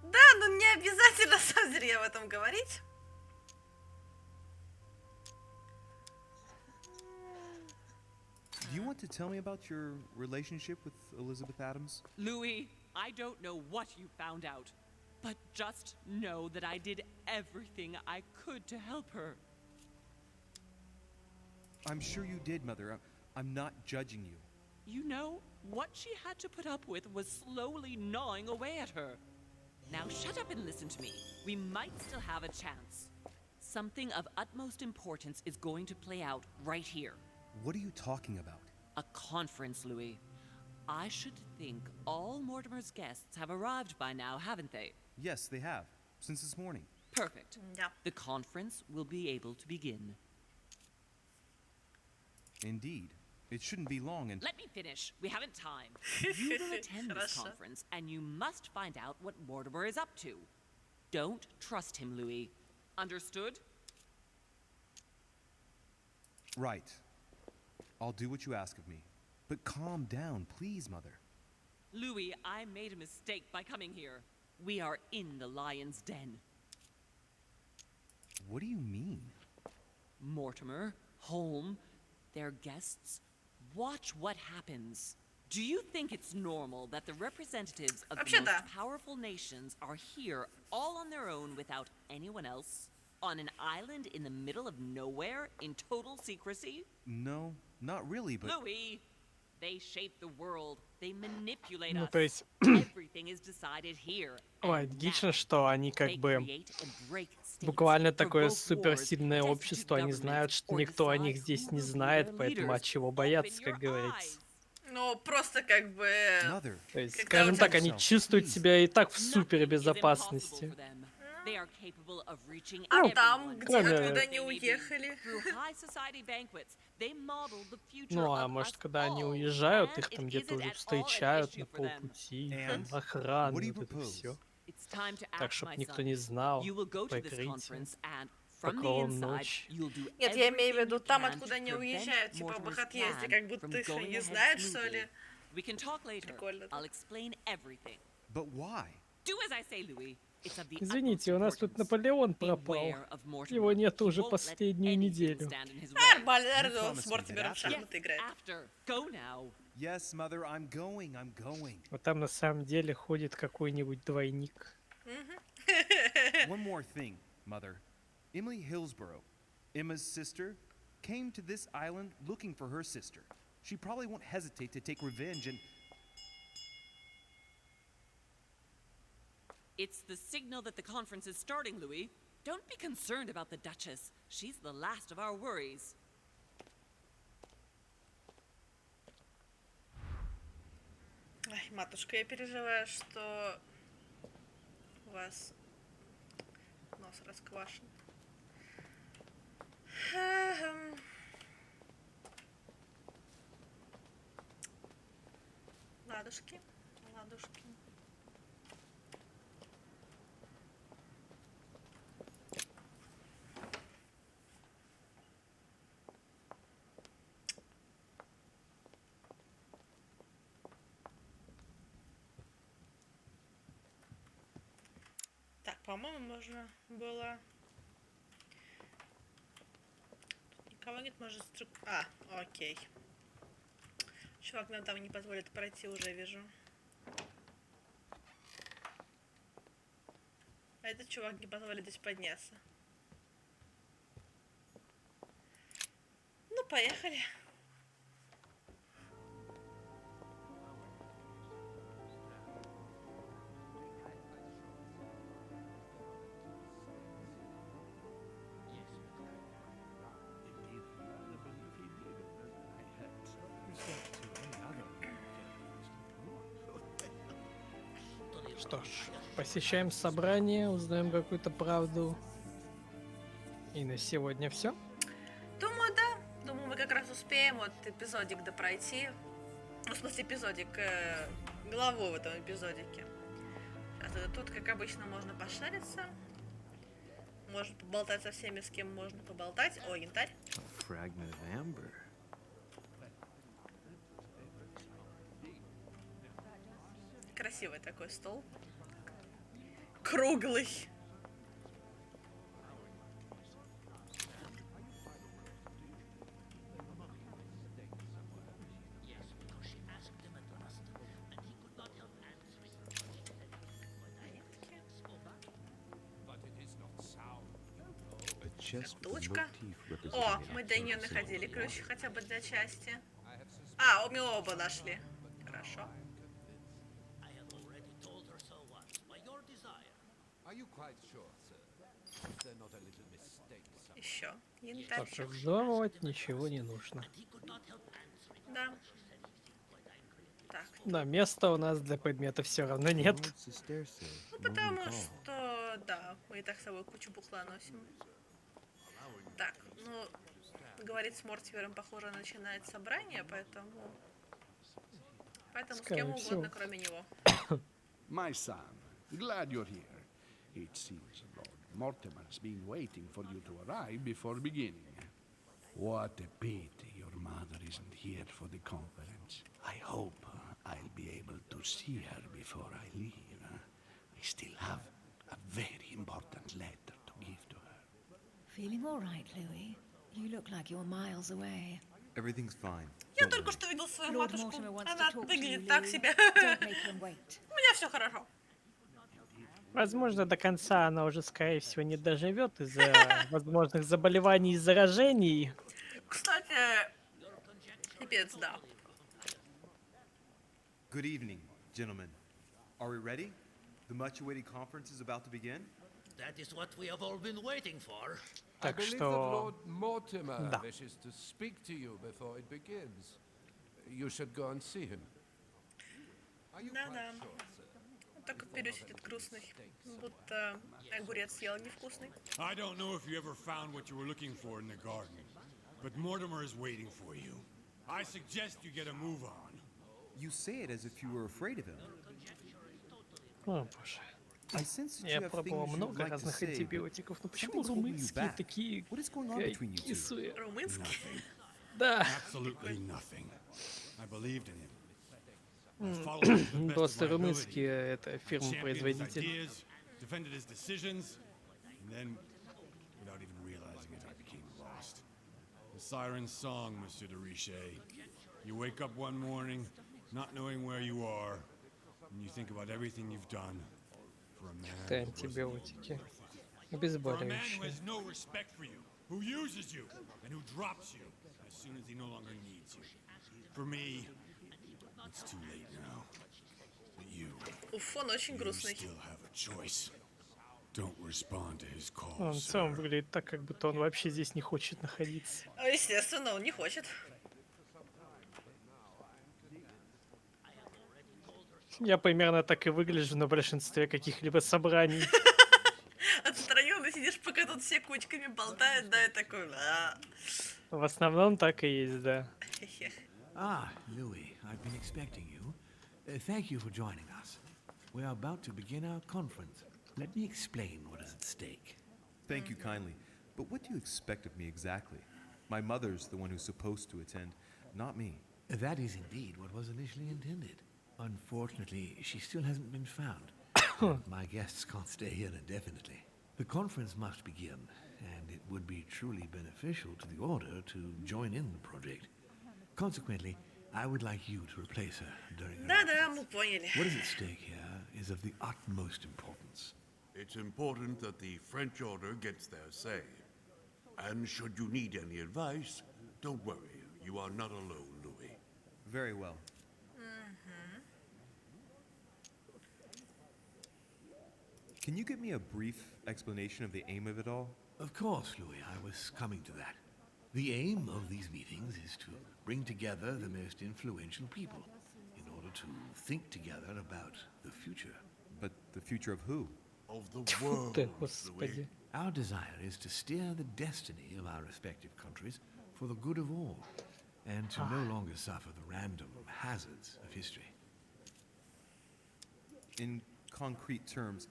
Да, но не обязательно сам зря об этом говорить. Do you want to tell me about your relationship with Elizabeth Adams? Louis, I don't know what you found out, but just know that I did everything I could to help her. I'm sure you did, Mother. I'm not judging you. You know, what she had to put up with was slowly gnawing away at her. Now shut up and listen to me. We might still have a chance. Something of utmost importance is going to play out right here. What are you talking about? A conference, Louis. I should think all Mortimer's guests have arrived by now, haven't they? Yes, they have. Since this morning. Perfect. Yeah. The conference will be able to begin. Indeed. It shouldn't be long and... Let me finish. We haven't time. You will attend this Хорошо. conference, and you must find out what Mortimer is up to. Don't trust him, Louis. Understood? Right. I'll do what you ask of me. But calm down, please, Mother. Louis, I made a mistake by coming here. We are in the lion's den. What do you mean? Mortimer, Holm, their guests. Watch what happens. Do you think it's normal that the representatives of the Вообще most да. powerful nations are here all on their own without anyone else? On an island in the middle of nowhere in total secrecy? No, not really, but... Louis, they shape the world. They manipulate Ну, us. то есть, Everything is decided here. логично, что они как бы буквально такое суперсильное общество, они знают, что никто о них здесь не знает, поэтому от чего бояться, как говорится. Ну, просто как бы... То есть, Когда скажем у тебя- так, они чувствуют себя и так в супербезопасности. They are capable of reaching А everyone там, где, кроме- откуда they они may be. уехали? Through high society banquets, they modeled the future Ну, а of может, us когда они all, уезжают, and их там it где-то isn't уже at all an встречают issue на for them. полпути, And там охрана, what do you вот это propose? все. It's time to Так, act, чтоб my никто son. не знал, You will go to this прикрытие, conference, and from the покровом inside, ночи. you'll do Нет, я имею в everything виду you там, can откуда to они prevent уезжают, типа в их Mortimer's отъезде, plan как будто from ты что, going не ahead знаешь, что smoothly. ли? We can talk later. Прикольно I'll так. explain everything. But why? Do as I say, Louis. It's of the utmost Извините, у нас тут importance. Наполеон пропал. Beware of Mortimer. Его нет He уже won't let последнюю anything неделю. stand in his way. Нормально, You наверное, promised с me Мортимером that в after. шахматы играет. After. Go now. Yes, Mother, I'm going. Вот там на самом деле ходит какой-нибудь двойник. One more thing, Mother. Emily Hillsborough, Emma's sister, came to this island looking for her sister. She probably won't hesitate to take revenge and... It's the signal that the conference is starting, Louis. Don't be concerned about the Duchess. She's the last of our worries. Ай, матушка, я переживаю, что у вас нос расквашен. Ладушки, ладушки. Так, по-моему, можно было... Тут никого нет, может... Окей. Чувак нам там не позволит пройти, уже вижу. А этот чувак не позволит здесь подняться. Ну, поехали. Что ж, посещаем собрание, узнаем какую-то правду. И на сегодня все. Думаю, да. Думаю, мы как раз успеем вот эпизодик допройти. Ну, в смысле, эпизодик, главу в этом эпизодике. Сейчас, тут, как обычно, можно пошариться. Можно поболтать со всеми, с кем можно поболтать. О, янтарь. A fragment of amber. Красивый такой стол. Круглый. A chest with Бутылочка. motif О, representing мы an до нее absurd находили symbol. ключ хотя бы для части. А, мы оба нашли. Хорошо. I have already told her so once, by your desire. Are you quite sure, sir? Is there not a little mistake somewhere? Еще. Янтарь. Так что взламывать ничего не нужно. Да. Так. Да, места у нас для предмета все равно нет. What's the stair say? Ну, No потому one call. что, да, мы и так с собой кучу бухла носим. Так, ну, говорить с Мортимером, похоже, начинает собрание, поэтому... Поэтому с кем Скорее всего. угодно, кроме него. My son, glad you're here. It seems Lord Mortimer's been waiting for you to arrive before beginning. What a pity your mother isn't here for the conference. I hope I'll be able to see her before I leave. I still have a very important letter to give to her. Feeling all right, Louis? You look like you're miles away. Everything's fine. Я только что видел свою Lord матушку. Mortimer wants Она to talk to you, выглядит так Louis. себе. Don't make him wait. У меня все хорошо. Возможно, до конца она уже, скорее всего, не доживет из-за возможных заболеваний и заражений. Кстати, пипец, да. Good evening, gentlemen. Are we ready? The much-awaited conference is about to begin. That is what we have all been waiting for. I Так believe that что, Lord Mortimer да. wishes to speak to you before it begins. You should go and see him. Are you Да-да. quite sure, sir? только вперед сидит грустный, будто огурец съел невкусный. I don't know if you ever found what you were looking for in the garden, but Mortimer is waiting for you. I suggest you get a move on. You say it as if you were afraid of him. О, боже. I sense that Я you have пробовал things you'd много like to разных say, but антибиотиков, но почему something's holding you румынские back. такие What is going on between you two? кислые? Румынский? Да. Absolutely nothing. I believed in him. I followed him to the best Просто of my ability. румынские это I championed his фирма-производитель. ideas, defended his decisions, and then, without even realizing it, I became lost. The siren's song, Monsieur de Richet. You wake up one morning, not knowing where you are, and you think about everything you've done for a man Это who wasn't антибиотики. for a man who Обезболивающие. has no respect for you, who uses you, and who drops you as soon as he no longer needs you. For me, it's too late now. But you Уф, он очень грустный. still have a choice. Don't respond to his Он calls, в целом sir. выглядит так, как будто он вообще здесь не хочет находиться. Естественно, он не хочет. Я примерно так и выгляжу на большинстве каких-либо собраний. Отстраненно сидишь, пока тут все кучками болтают, да, и такой... В основном так и есть, да. Ah, Louis, I've been expecting you. Thank you for joining us. We are about to begin our conference. Let me explain what is at stake. Thank you kindly. But what do you expect of me exactly? My mother's the one who's supposed to attend, not me. That is indeed what was initially intended. Unfortunately, she still hasn't been found. My guests can't stay here indefinitely. The conference must begin, and it would be truly beneficial to the Order to join in the project. Consequently, I would like you to replace her during her Да-да, мы поняли. What is at stake here is of the utmost importance. It's important that the French Order gets their say. And should you need any advice, don't worry. You are not alone, Louis. Very well. Can you give me a brief explanation of the aim of it all? Of course, Louis, I was coming to that. The aim of these meetings is to bring together the most influential people in order to think together about the future. But the future of who? Of the Ты, world, Louis. господи. Our desire is to steer the destiny of our respective countries for the good of all, and to no longer suffer the random hazards of history. In concrete terms,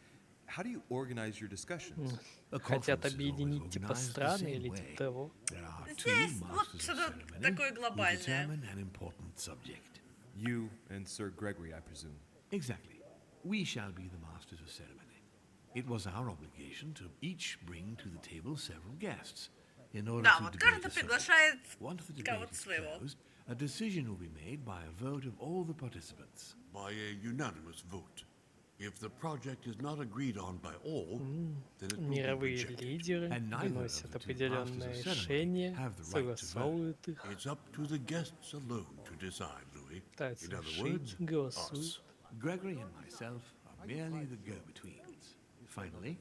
how do you organize your discussions? Хотят объединить типа страны или типа того. There are two Здесь вот masters of что-то ceremony такое who глобальное. determine an important subject. You and Sir Gregory, I presume. Exactly. We shall be the masters of ceremony. It was our obligation to each bring to the table several guests in order Да, to вот debate каждый the subject. приглашает Once the debate кого-то is своего. closed, a decision will be made by a vote of all the participants. By a unanimous vote. If the project is not agreed on by all, then it will be Мировые rejected. лидеры And neither of выносят the two определенные masters of ceremony решения, have the right to vote. согласовывают их, It's up to the guests alone to decide, Louis. пытаются In other решить, words, голосуют. us. Gregory and myself are merely the go-betweens. Finally,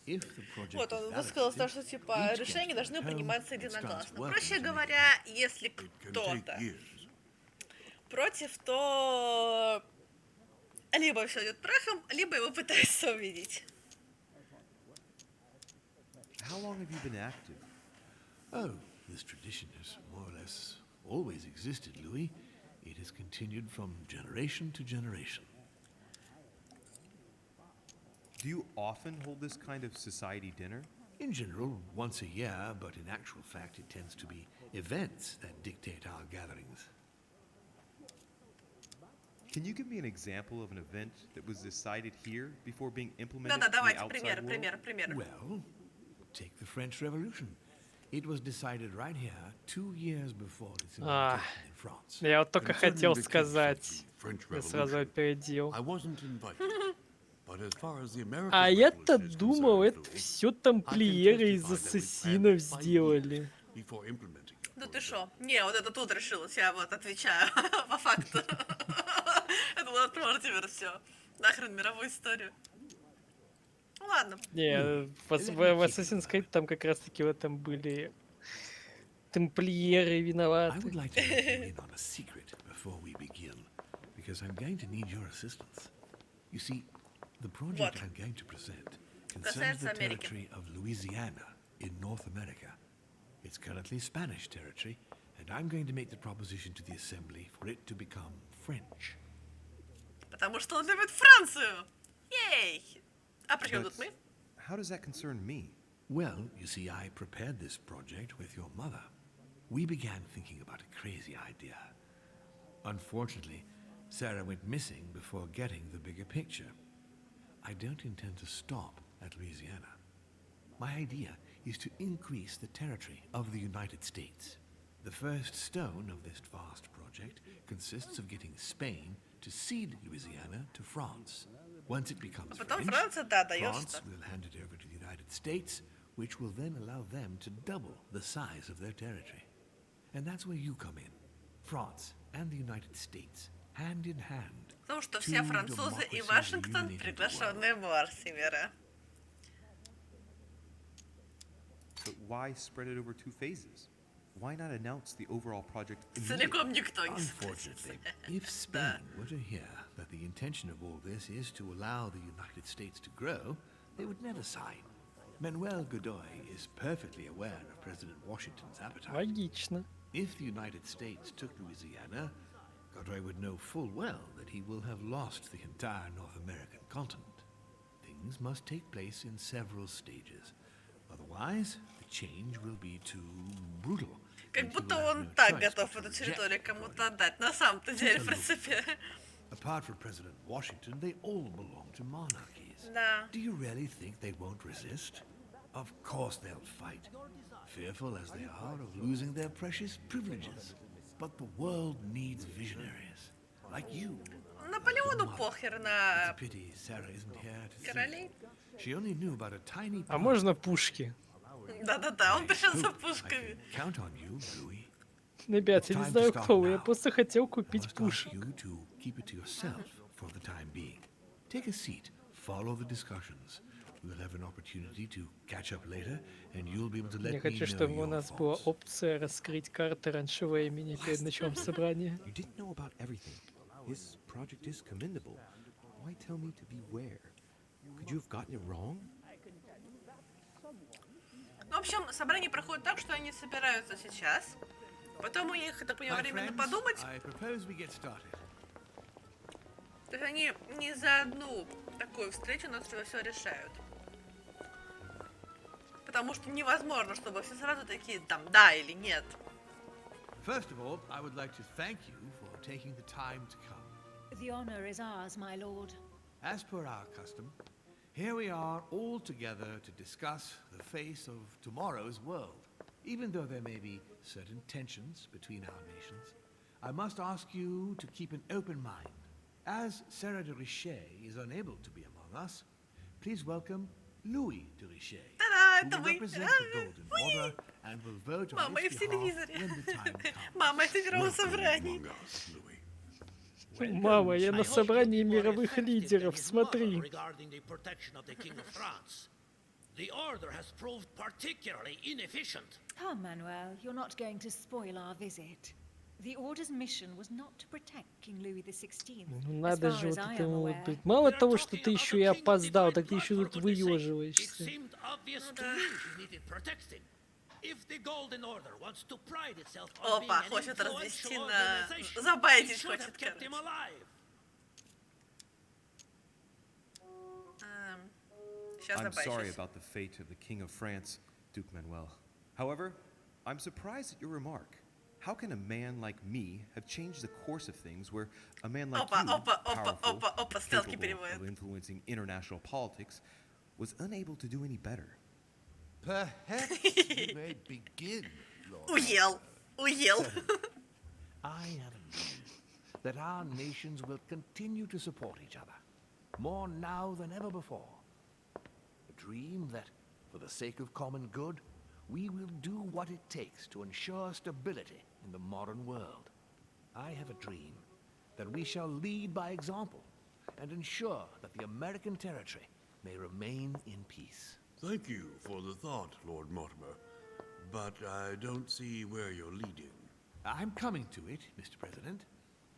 if the project Вот is он высказал то, validated, что типа each решения guest должны at home приниматься starts единогласно. working Проще to make говоря, если It can take кто-то years. против, то либо все идет прахом, либо его пытаются убедить. How long have you been active? Oh, this tradition has more or less always existed, Louis. It has continued from generation to generation. Do you often hold this kind of society dinner? In general, once a year, but in actual fact, it tends to be events that dictate our gatherings. Can you give me an example of an event that was decided here before being implemented Да-да, in the давайте outside примеры. world? Well, take the French Revolution. It was decided right here 2 years before its Ah. implementation in France. Я вот только Concerning хотел the case of сказать, the French я сразу Revolution, опередил. I wasn't invited. But as far as the American А я-то Revolution is думал, concerned, это Louis, все I can тамплиеры из testify that we planned ассасинов 5 сделали. years before implementing it. Да ты шо? Не, вот это тут решилось, я вот отвечаю по факту. Это Лорд Мортимер, все. Нахрен мировую историю. Ну ладно. Не, в Assassin's Creed там как раз таки в этом были тамплиеры I виноваты. would like to let you in on a secret before we begin, because I'm going to need your assistance. You see, The project Вот. I'm going to present concerns Касается the Америки. territory of Louisiana in North America. It's currently Spanish territory, and I'm going to make the proposition to the Assembly for it to become French. Потому что он любит Францию. Ей! А при чем But тут мы? how does that concern me? Well, you see, I prepared this project with your mother. We began thinking about a crazy idea. Unfortunately, Sarah went missing before getting the bigger picture. I don't intend to stop at Louisiana. My idea is to increase the territory of the United States. The first stone of this vast project consists of getting Spain to cede Louisiana to France. Once it becomes А потом French, Франция, да, дает France что. will hand it over to the United States, which will then allow them to double the size of their territory. And that's where you come in. France and the United States, hand in hand. Потому что все Two французы и democracies Вашингтон reunited приглашенные Морсимера. But why spread it over 2 phases? Why not announce the overall project Целиком immediately? никто не Unfortunately, if Spain were to hear that the intention of all this is to allow the United States to grow, they would never sign. Manuel Godoy is perfectly aware of President Washington's appetite. Логично. If the United States took Louisiana, Godoy would know full well that he will have lost the entire North American continent. Things must take place in several stages. Otherwise, the change will be too brutal. Как будто он так готов эту территорию кому-то отдать. На самом-то деле, в принципе. Apart from President Washington, they all belong to monarchies. Да. Do you really think they won't resist? Of course they'll fight, fearful as they are of losing their precious privileges. But the world needs visionaries, like you. Наполеону похер на It's a pity Sarah isn't here to see. королей. She only knew about a tiny А part. можно пушки? Да-да-да, он пришел за I пушками. can count on you, Louis. Ребят, я не знаю кто вы, я просто хотел купить пушек. You to keep it to yourself for the time being. Take a seat, follow the discussions. We'll have an opportunity to catch up later, and you'll be able to let Я me хочу, know чтобы у your нас была thoughts. опция раскрыть карты раньше времени перед началом собрания. You didn't know about everything. His project is commendable. Why tell me to beware? Could you have gotten it wrong? Ну, в общем, собрание проходит так, что они собираются сейчас. Потом у них, так понимаю, My временно friends, подумать. I propose we get started. То есть они не за одну такую встречу нас все решают. Потому что невозможно, чтобы все сразу такие там да или нет. First of all, I would like to thank you for taking the time to come. The honor is ours, my lord. As per our custom, here we are all together to discuss the face of tomorrow's world. Even though there may be certain tensions between our nations, I must ask you to keep an open mind. As Sarah de Richet is unable to be among us, please welcome Louis de Richet, Та-да, who это will мы. represent the Golden Order and will vote on Мама и its в behalf телевизоре. when the time comes. Мама, я сыграла в собрании. Мама, я на собрании мировых лидеров, His смотри. mother regarding the protection of the King of France. The order has proved particularly inefficient. Come, Manuel, you're not going to spoil our visit. The Order's mission was not to protect King Louis XVI. Ну As надо far же as вот I это am вот aware. быть. Мало того, что ты еще и опоздал, так ты еще тут It выеживаешься. seemed obvious to me he needed protecting. If the Golden Order wants to pride itself on being Опа, an хочет развести influential на... organization, it Забайтить should have хочет, kept him короче. alive. Сейчас I'm sorry забачусь. about the fate of the King of France, Duke Manuel. However, I'm surprised at your remark. How can a man like me have changed the course of things where a man like Опа, you, опа, опа, powerful, опа, опа, стрелки capable переводят. of influencing international politics, was unable to do any better? Perhaps we may begin, Lord. Уел, уел. I have a dream that our nations will continue to support each other, more now than ever before. A dream that, for the sake of common good, we will do what it takes to ensure stability in the modern world. I have a dream that we shall lead by example and ensure that the American territory may remain in peace. Thank you for the thought, Lord Mortimer, but I don't see where you're leading. I'm coming to it, Mr. President.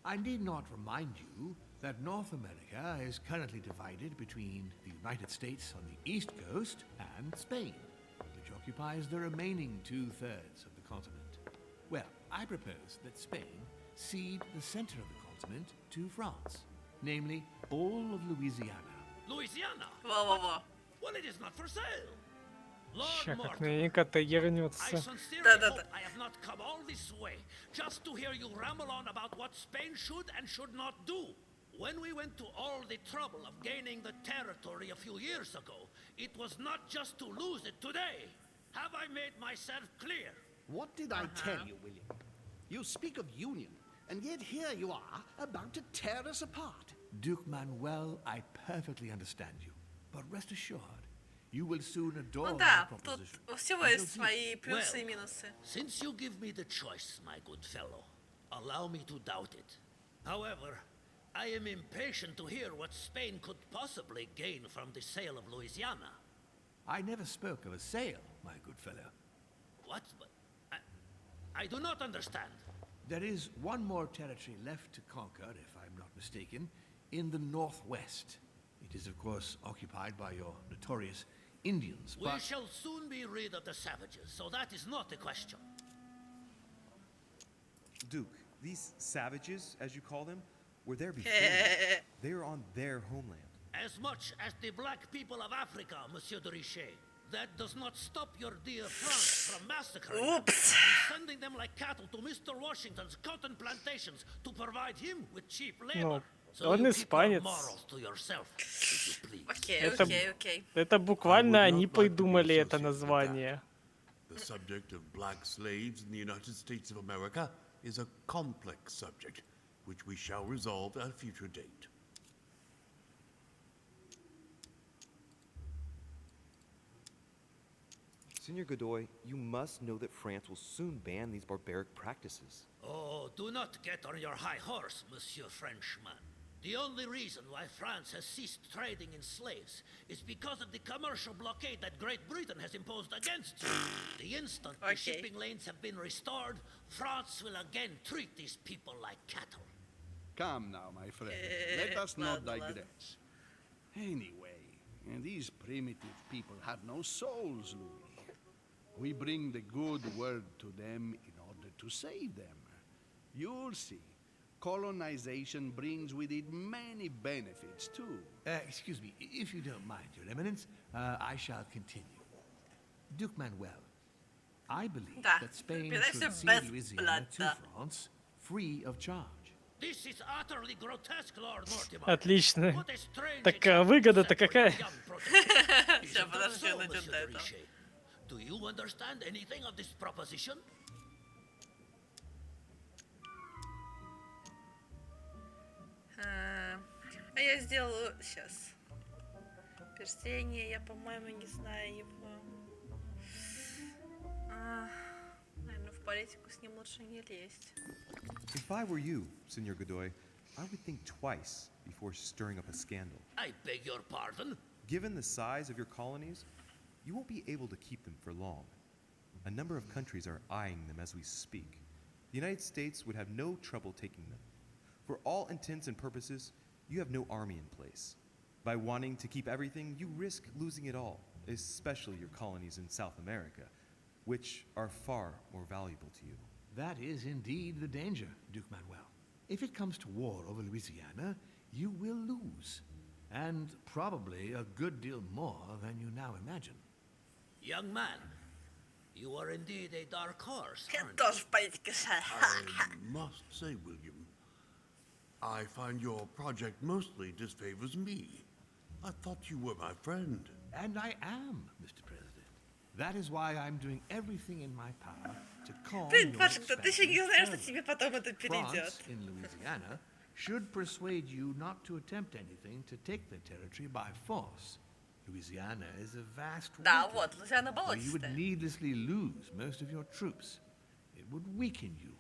I need not remind you that North America is currently divided between the United States on the east coast and Spain, which occupies the remaining 2/3 of the continent. Well, I propose that Spain cede the center of the continent to France, namely all of Louisiana. Louisiana? Во-во-во. Well, it is not for sale. Lord Ща как Mortimer, наверняка-то I ернется. sincerely hope I have not come all this way just to hear you ramble on about what Spain should and should not do. When we went to all the trouble of gaining the territory a few years ago, it was not just to lose it today. Have I made myself clear? What did I tell you, William? You speak of union, and yet here you are, about to tear us apart. Duke Manuel, I perfectly understand you, but rest assured, you will soon adore Ну my да, тут proposition. у всего I shall есть see. свои плюсы Well, и минусы. Since you give me the choice, my good fellow, allow me to doubt it. However, I am impatient to hear what Spain could possibly gain from the sale of Louisiana. I never spoke of a sale, my good fellow. What? But I do not understand. There is one more territory left to conquer, if I'm not mistaken, in the northwest. It is, of course, occupied by your notorious Indians, We but... shall soon be rid of the savages, so that is not the question. Duke, these savages, as you call them, were there before you. They are on their homeland. As much as the black people of Africa, Monsieur de Richet. That does not stop your dear France from massacring them and sending them like cattle to Mr. Washington's cotton plantations to provide him with cheap labor. So он you keep your испанец. morals to yourself, if you please. Это буквально они придумали это название. The subject of black slaves in the United States of America is a complex subject, which we shall resolve at a future date. Senor Godoy, you must know that France will soon ban these barbaric practices. Oh, do not get on your high horse, Monsieur Frenchman. The only reason why France has ceased trading in slaves is because of the commercial blockade that Great Britain has imposed against you. The instant the shipping lanes have been restored, France will again treat these people like cattle. Come now, my friend. Let us not digress. Anyway, these primitive people had no souls, Louis. We bring the good word to them in order to save them. You'll see. Colonization brings with it many benefits, too. Excuse me, if you don't mind, Your Eminence, I shall continue. Duke Manuel, I believe that Spain should cede Louisiana to France free of charge. This is utterly grotesque, Lord Mortimer. Отлично. What a strange Так example выгода-то set for какая? your young protege. Is Сейчас, it подожди, so, найдем Monsieur до de этого. Richet? Do you understand anything of this proposition? А я сделаю сейчас. Перстение, я, по-моему, не знаю его. Наверное, в политику с ним лучше не лезть. If I were you, Senor Godoy, I would think twice before stirring up a scandal. I beg your pardon? Given the size of your colonies, you won't be able to keep them for long. A number of countries are eyeing them as we speak. The United States would have no trouble taking them. For all intents and purposes, you have no army in place. By wanting to keep everything, you risk losing it all, especially your colonies in South America, which are far more valuable to you. That is indeed the danger, Duke Manuel. If it comes to war over Louisiana, you will lose. And probably a good deal more than you now imagine. Young man, you are indeed a dark horse, aren't Тоже в политике. I must say, William, I find your project mostly disfavors me. I thought you were my friend. And I am, Mr. President. That is why I'm doing everything in my power to calm Блин, your Пашенька, ты еще не знаешь, что expansion тебе потом это перейдет. France in Louisiana should persuade you not to attempt anything to take the territory by force. Louisiana is a vast Да, region вот, Луизиана where you would болотистая. needlessly lose most of your troops. It would weaken you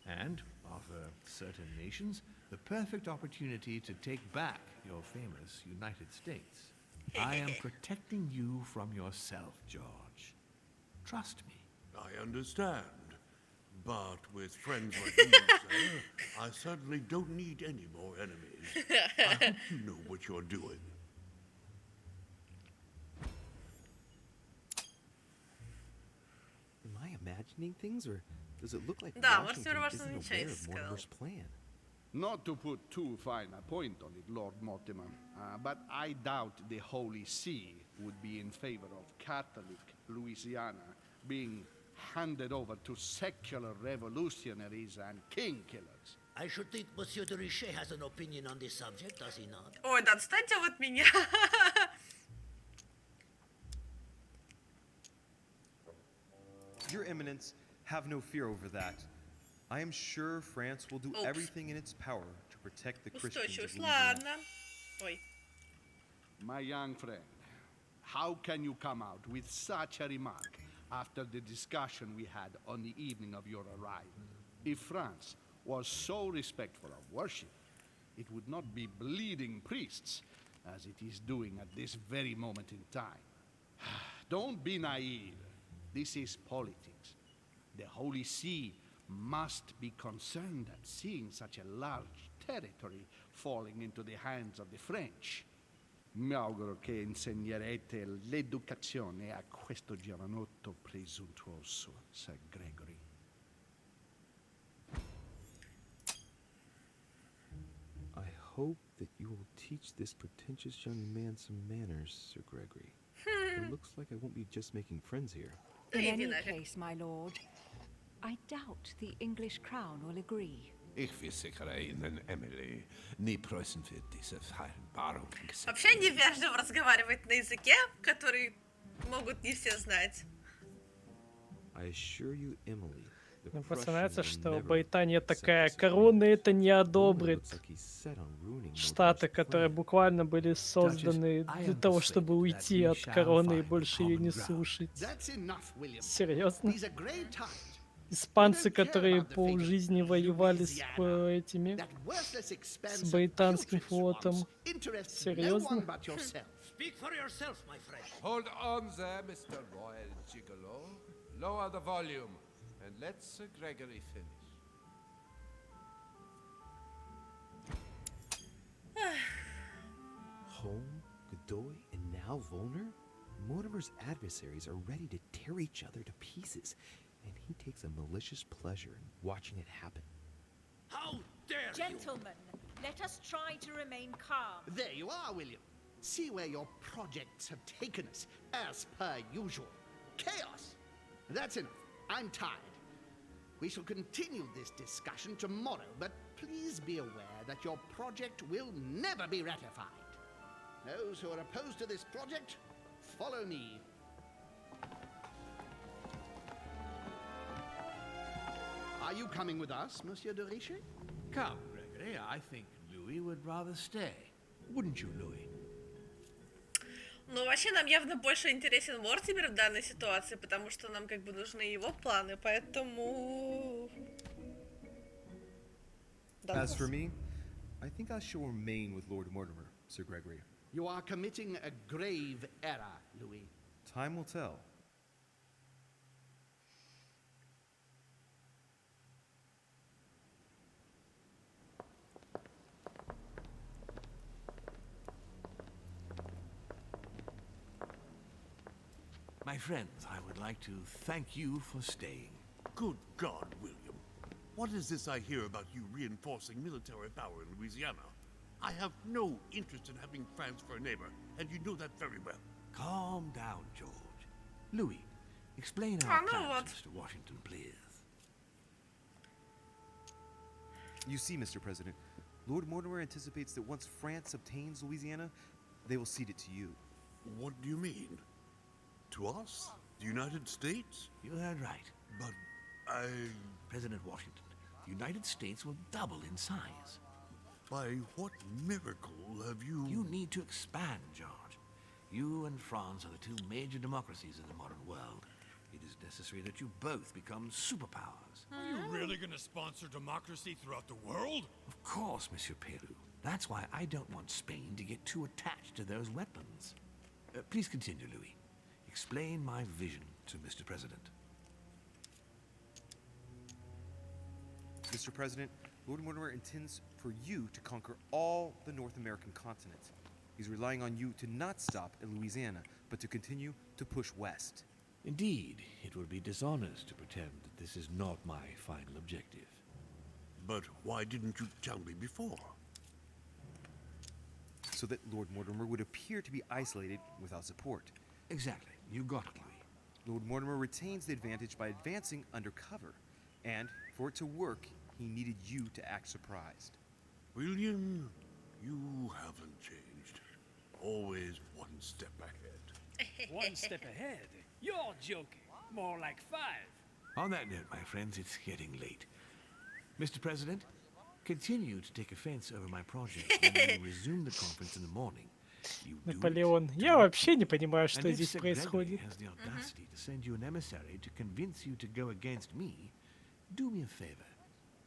and offer certain nations the perfect opportunity to take back your famous United States. I am protecting you from yourself, George. Trust me. I understand. But with friends like you, sir, I certainly don't need any more enemies. I hope you know what you're doing. Am I imagining things, or does it look like Да, Washington Мортимер isn't ничего aware не of сказал. Mortimer's plan? Not to put too fine a point on it, Lord Mortimer, but I doubt the Holy See would be in favor of Catholic Louisiana being handed over to secular revolutionaries and king killers. I should think Monsieur de Richet has an opinion on this subject, does he not? Ой, да отстаньте от меня. Your Eminence, have no fear over that. I am sure France will do Oops. everything in its power to protect the Christians of Устойчивость, Louisiana. ладно. Ой. My young friend, how can you come out with such a remark after the discussion we had on the evening of your arrival? If France was so respectful of worship, it would not be bleeding priests as it is doing at this very moment in time. Don't be naive. This is politics. The Holy See must be concerned at seeing such a large territory falling into the hands of the French. Mi auguro che insegnerete l'educazione a questo giovanotto presuntuoso, Sir Gregory. I hope that you will teach this pretentious young man some manners, Sir Gregory. It looks like I won't be just making friends here. In any case, my lord, I doubt the English crown will agree. Ich versichere Ihnen, Emily, nie Preußen wird diese Vereinbarung akzeptieren. Вообще невежливо разговаривать на языке, который могут не все знать. I assure you, Emily, the Мне Prussians просто нравится, will что never Британия accept такая, this корона это не agreement. одобрит. Looks like he's set on ruining Штаты, Mortimer's которые plan. буквально были созданы I для am того, чтобы persuaded уйти that we от shall короны и find больше ее common не ground. слушать. That's enough, William. Серьезно? These are great times. Испанцы, We don't care которые about the по fate of жизни воевали с Louisiana. этими, That worthless expense с of британским putrid флотом. swamps interests no Серьезно? one but yourself. Speak for yourself, my friend. Hold on there, Mr. Royal Gigolo. Lower the volume, and let Sir Gregory finish. Home, Godoy, and now Volner? Mortimer's adversaries are ready to tear each other to pieces, and he takes a malicious pleasure in watching it happen. How dare Gentlemen, let us try to remain calm. There you are, William. See where your projects have taken us, as per usual. Chaos! That's enough. I'm tired. We shall continue this discussion tomorrow, but please be aware that your project will never be ratified. Those who are opposed to this project, follow me. Are you coming with us, Monsieur de Richet? Come, Gregory, I think Louis would rather stay. Wouldn't you, Louis? Ну, вообще, нам явно больше интересен Мортимер в данной ситуации, потому что нам как бы нужны его планы, поэтому... As for me, I think I shall remain with Lord Mortimer, Sir Gregory. You are committing a grave error, Louis. Time will tell. My friends, I would like to thank you for staying. Good God, William. What is this I hear about you reinforcing military power in Louisiana? I have no interest in having France for a neighbor, and you know that very well. Calm down, George. Louis, explain Ah, our no, plans, what? Mr. Washington, please. You see, Mr. President, Lord Mortimer anticipates that once France obtains Louisiana, they will cede it to you. What do you mean? To us? The United States? You heard right. But I... President Washington, the United States will double in size. By what miracle have you... You need to expand, George. You and France are the two major democracies in the modern world. It is necessary that you both become superpowers. Are you really going to sponsor democracy throughout the world? Of course, Monsieur Peru. That's why I don't want Spain to get too attached to those wetlands. Please continue, Louis. Explain my vision to Mr. President. Mr. President, Lord Mortimer intends for you to conquer all the North American continent. He's relying on you to not stop in Louisiana, but to continue to push west. Indeed, it would be dishonest to pretend that this is not my final objective. But why didn't you tell me before? So that Lord Mortimer would appear to be isolated without support. Exactly. You got it, Louis. Lord Mortimer retains the advantage by advancing undercover. And for it to work, he needed you to act surprised. William, you haven't changed. Always one step ahead. One step ahead? You're joking. More like 5. On that note, my friends, it's getting late. Mr. President, continue to take offense over my project when we resume the conference in the morning. Наполеон. Я вообще не понимаю, And что if здесь Sir Gregory происходит. has the audacity to send you an emissary to convince you to go against me, do me a favor.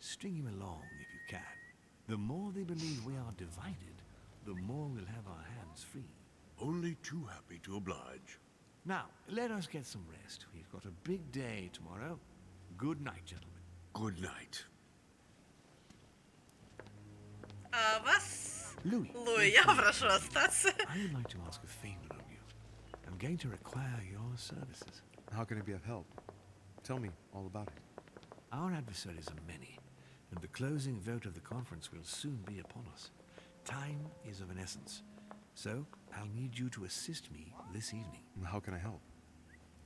String him along if you can. The more they believe we are divided, the more we'll have our hands free. Only too happy to oblige. Now, let us get some rest. We've got a big day tomorrow. Good night, gentlemen. Good night. Вас, Louis, я прошу остаться. I would like to ask a favor of you. I'm going to require your services. How can I be of help? Tell me all about it. Our adversaries are many, and the closing vote of the conference will soon be upon us. Time is of an essence, so I'll need you to assist me this evening. How can I help?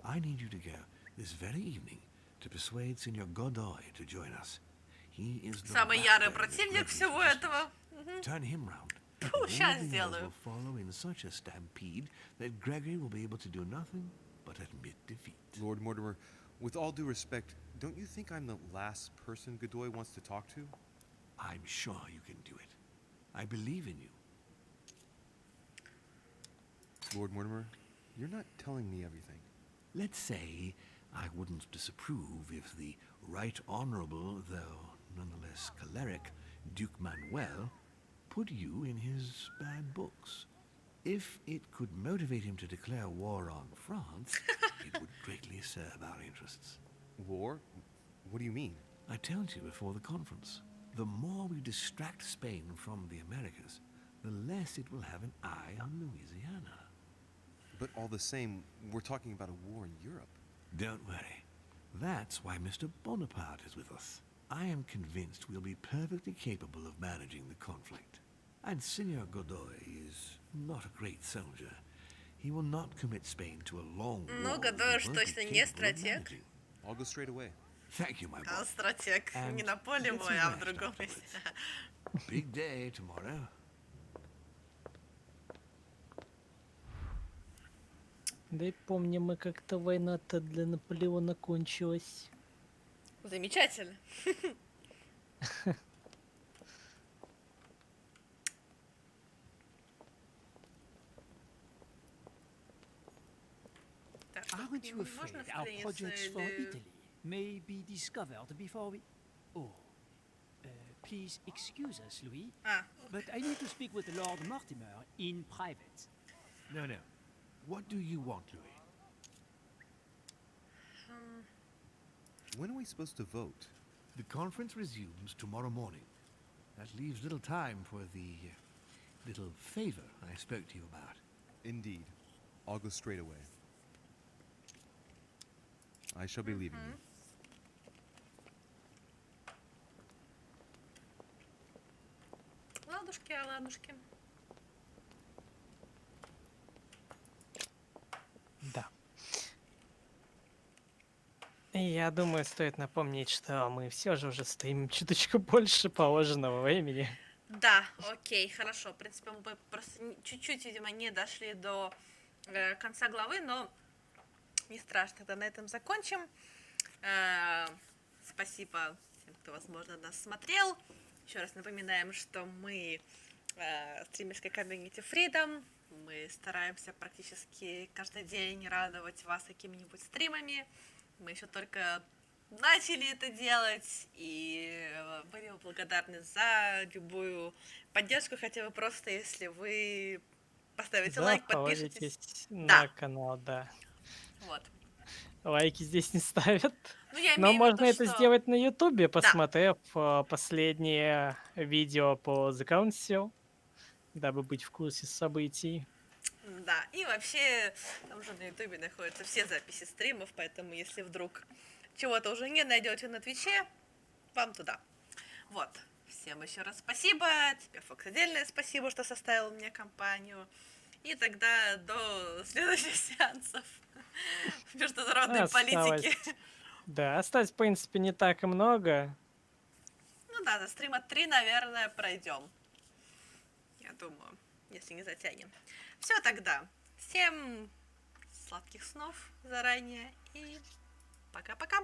I need you to go this very evening to persuade Senor Godoy to join us. He is the Самый ярый backbone of противник Gregory's всего resistance. этого. Turn him round. Фу, щас All the others сделаю. will follow in such a stampede that Gregory will be able to do nothing but admit defeat. Lord Mortimer, with all due respect, don't you think I'm the last person Godoy wants to talk to? I'm sure you can do it. I believe in you. Lord Mortimer, you're not telling me everything. Let's say I wouldn't disapprove if the Right Honorable, though nonetheless choleric, Duke Manuel put you in his bad books. If it could motivate him to declare war on France, it would greatly serve our interests. War? What do you mean? I told you before the conference. The more we distract Spain from the Americas, the less it will have an eye on Louisiana. But all the same, we're talking about a war in Europe. Don't worry. That's why Mr. Bonaparte is with us. I am convinced we'll be perfectly capable of managing the conflict. And Senor Godoy is not a great soldier. He will not commit Spain to a long Ну, war. Godoy he уж won't be точно не capable of стратег. managing. I'll go straight away. Thank you, my boy. А стратег не на поле get some боя, а в rest другом afterwards. месте. Big day tomorrow. Да и помним мы, как-то война-то для Наполеона кончилась. Замечательно. Aren't you afraid our projects for Italy may be discovered before we... Oh. Please excuse us, Louis. But I need to speak with Lord Mortimer in private. No. What do you want, Louis? When are we supposed to vote? The conference resumes tomorrow morning. That leaves little time for the little favor I spoke to you about. Indeed. I'll go straight away. I shall be leaving you. Ладушки, ладушки. Да. Я думаю, стоит напомнить, что мы все же уже стоим чуточку больше положенного времени. Да, окей, хорошо. В принципе, мы просто чуть-чуть, видимо, не дошли до конца главы, но не страшно, тогда на этом закончим. Спасибо всем, кто, возможно, нас смотрел. Еще раз напоминаем, что мы стримерская комьюнити Freedom. Мы стараемся практически каждый день радовать вас какими-нибудь стримами. Мы еще только начали это делать, и были бы благодарны за любую поддержку, хотя бы просто если вы поставите лайк, подпишитесь. На канал, да. Вот. лайки здесь не ставят. Ну, я Но имею в виду, можно это что... сделать на Ютубе, посмотрев последнее видео по The Council, дабы быть в курсе событий. Да, и вообще, там же на Ютубе находятся все записи стримов, поэтому если вдруг чего-то уже не найдете на Твиче, вам туда. Вот. Всем еще раз спасибо. Тебе, Фокс, отдельное спасибо, что составил мне компанию. И тогда до следующих сеансов в международной политике. Да, осталось, в принципе, не так и много. Ну да, до стрима 3, наверное, пройдем. Я думаю, если не затянем. Все тогда. Всем сладких снов заранее и пока-пока.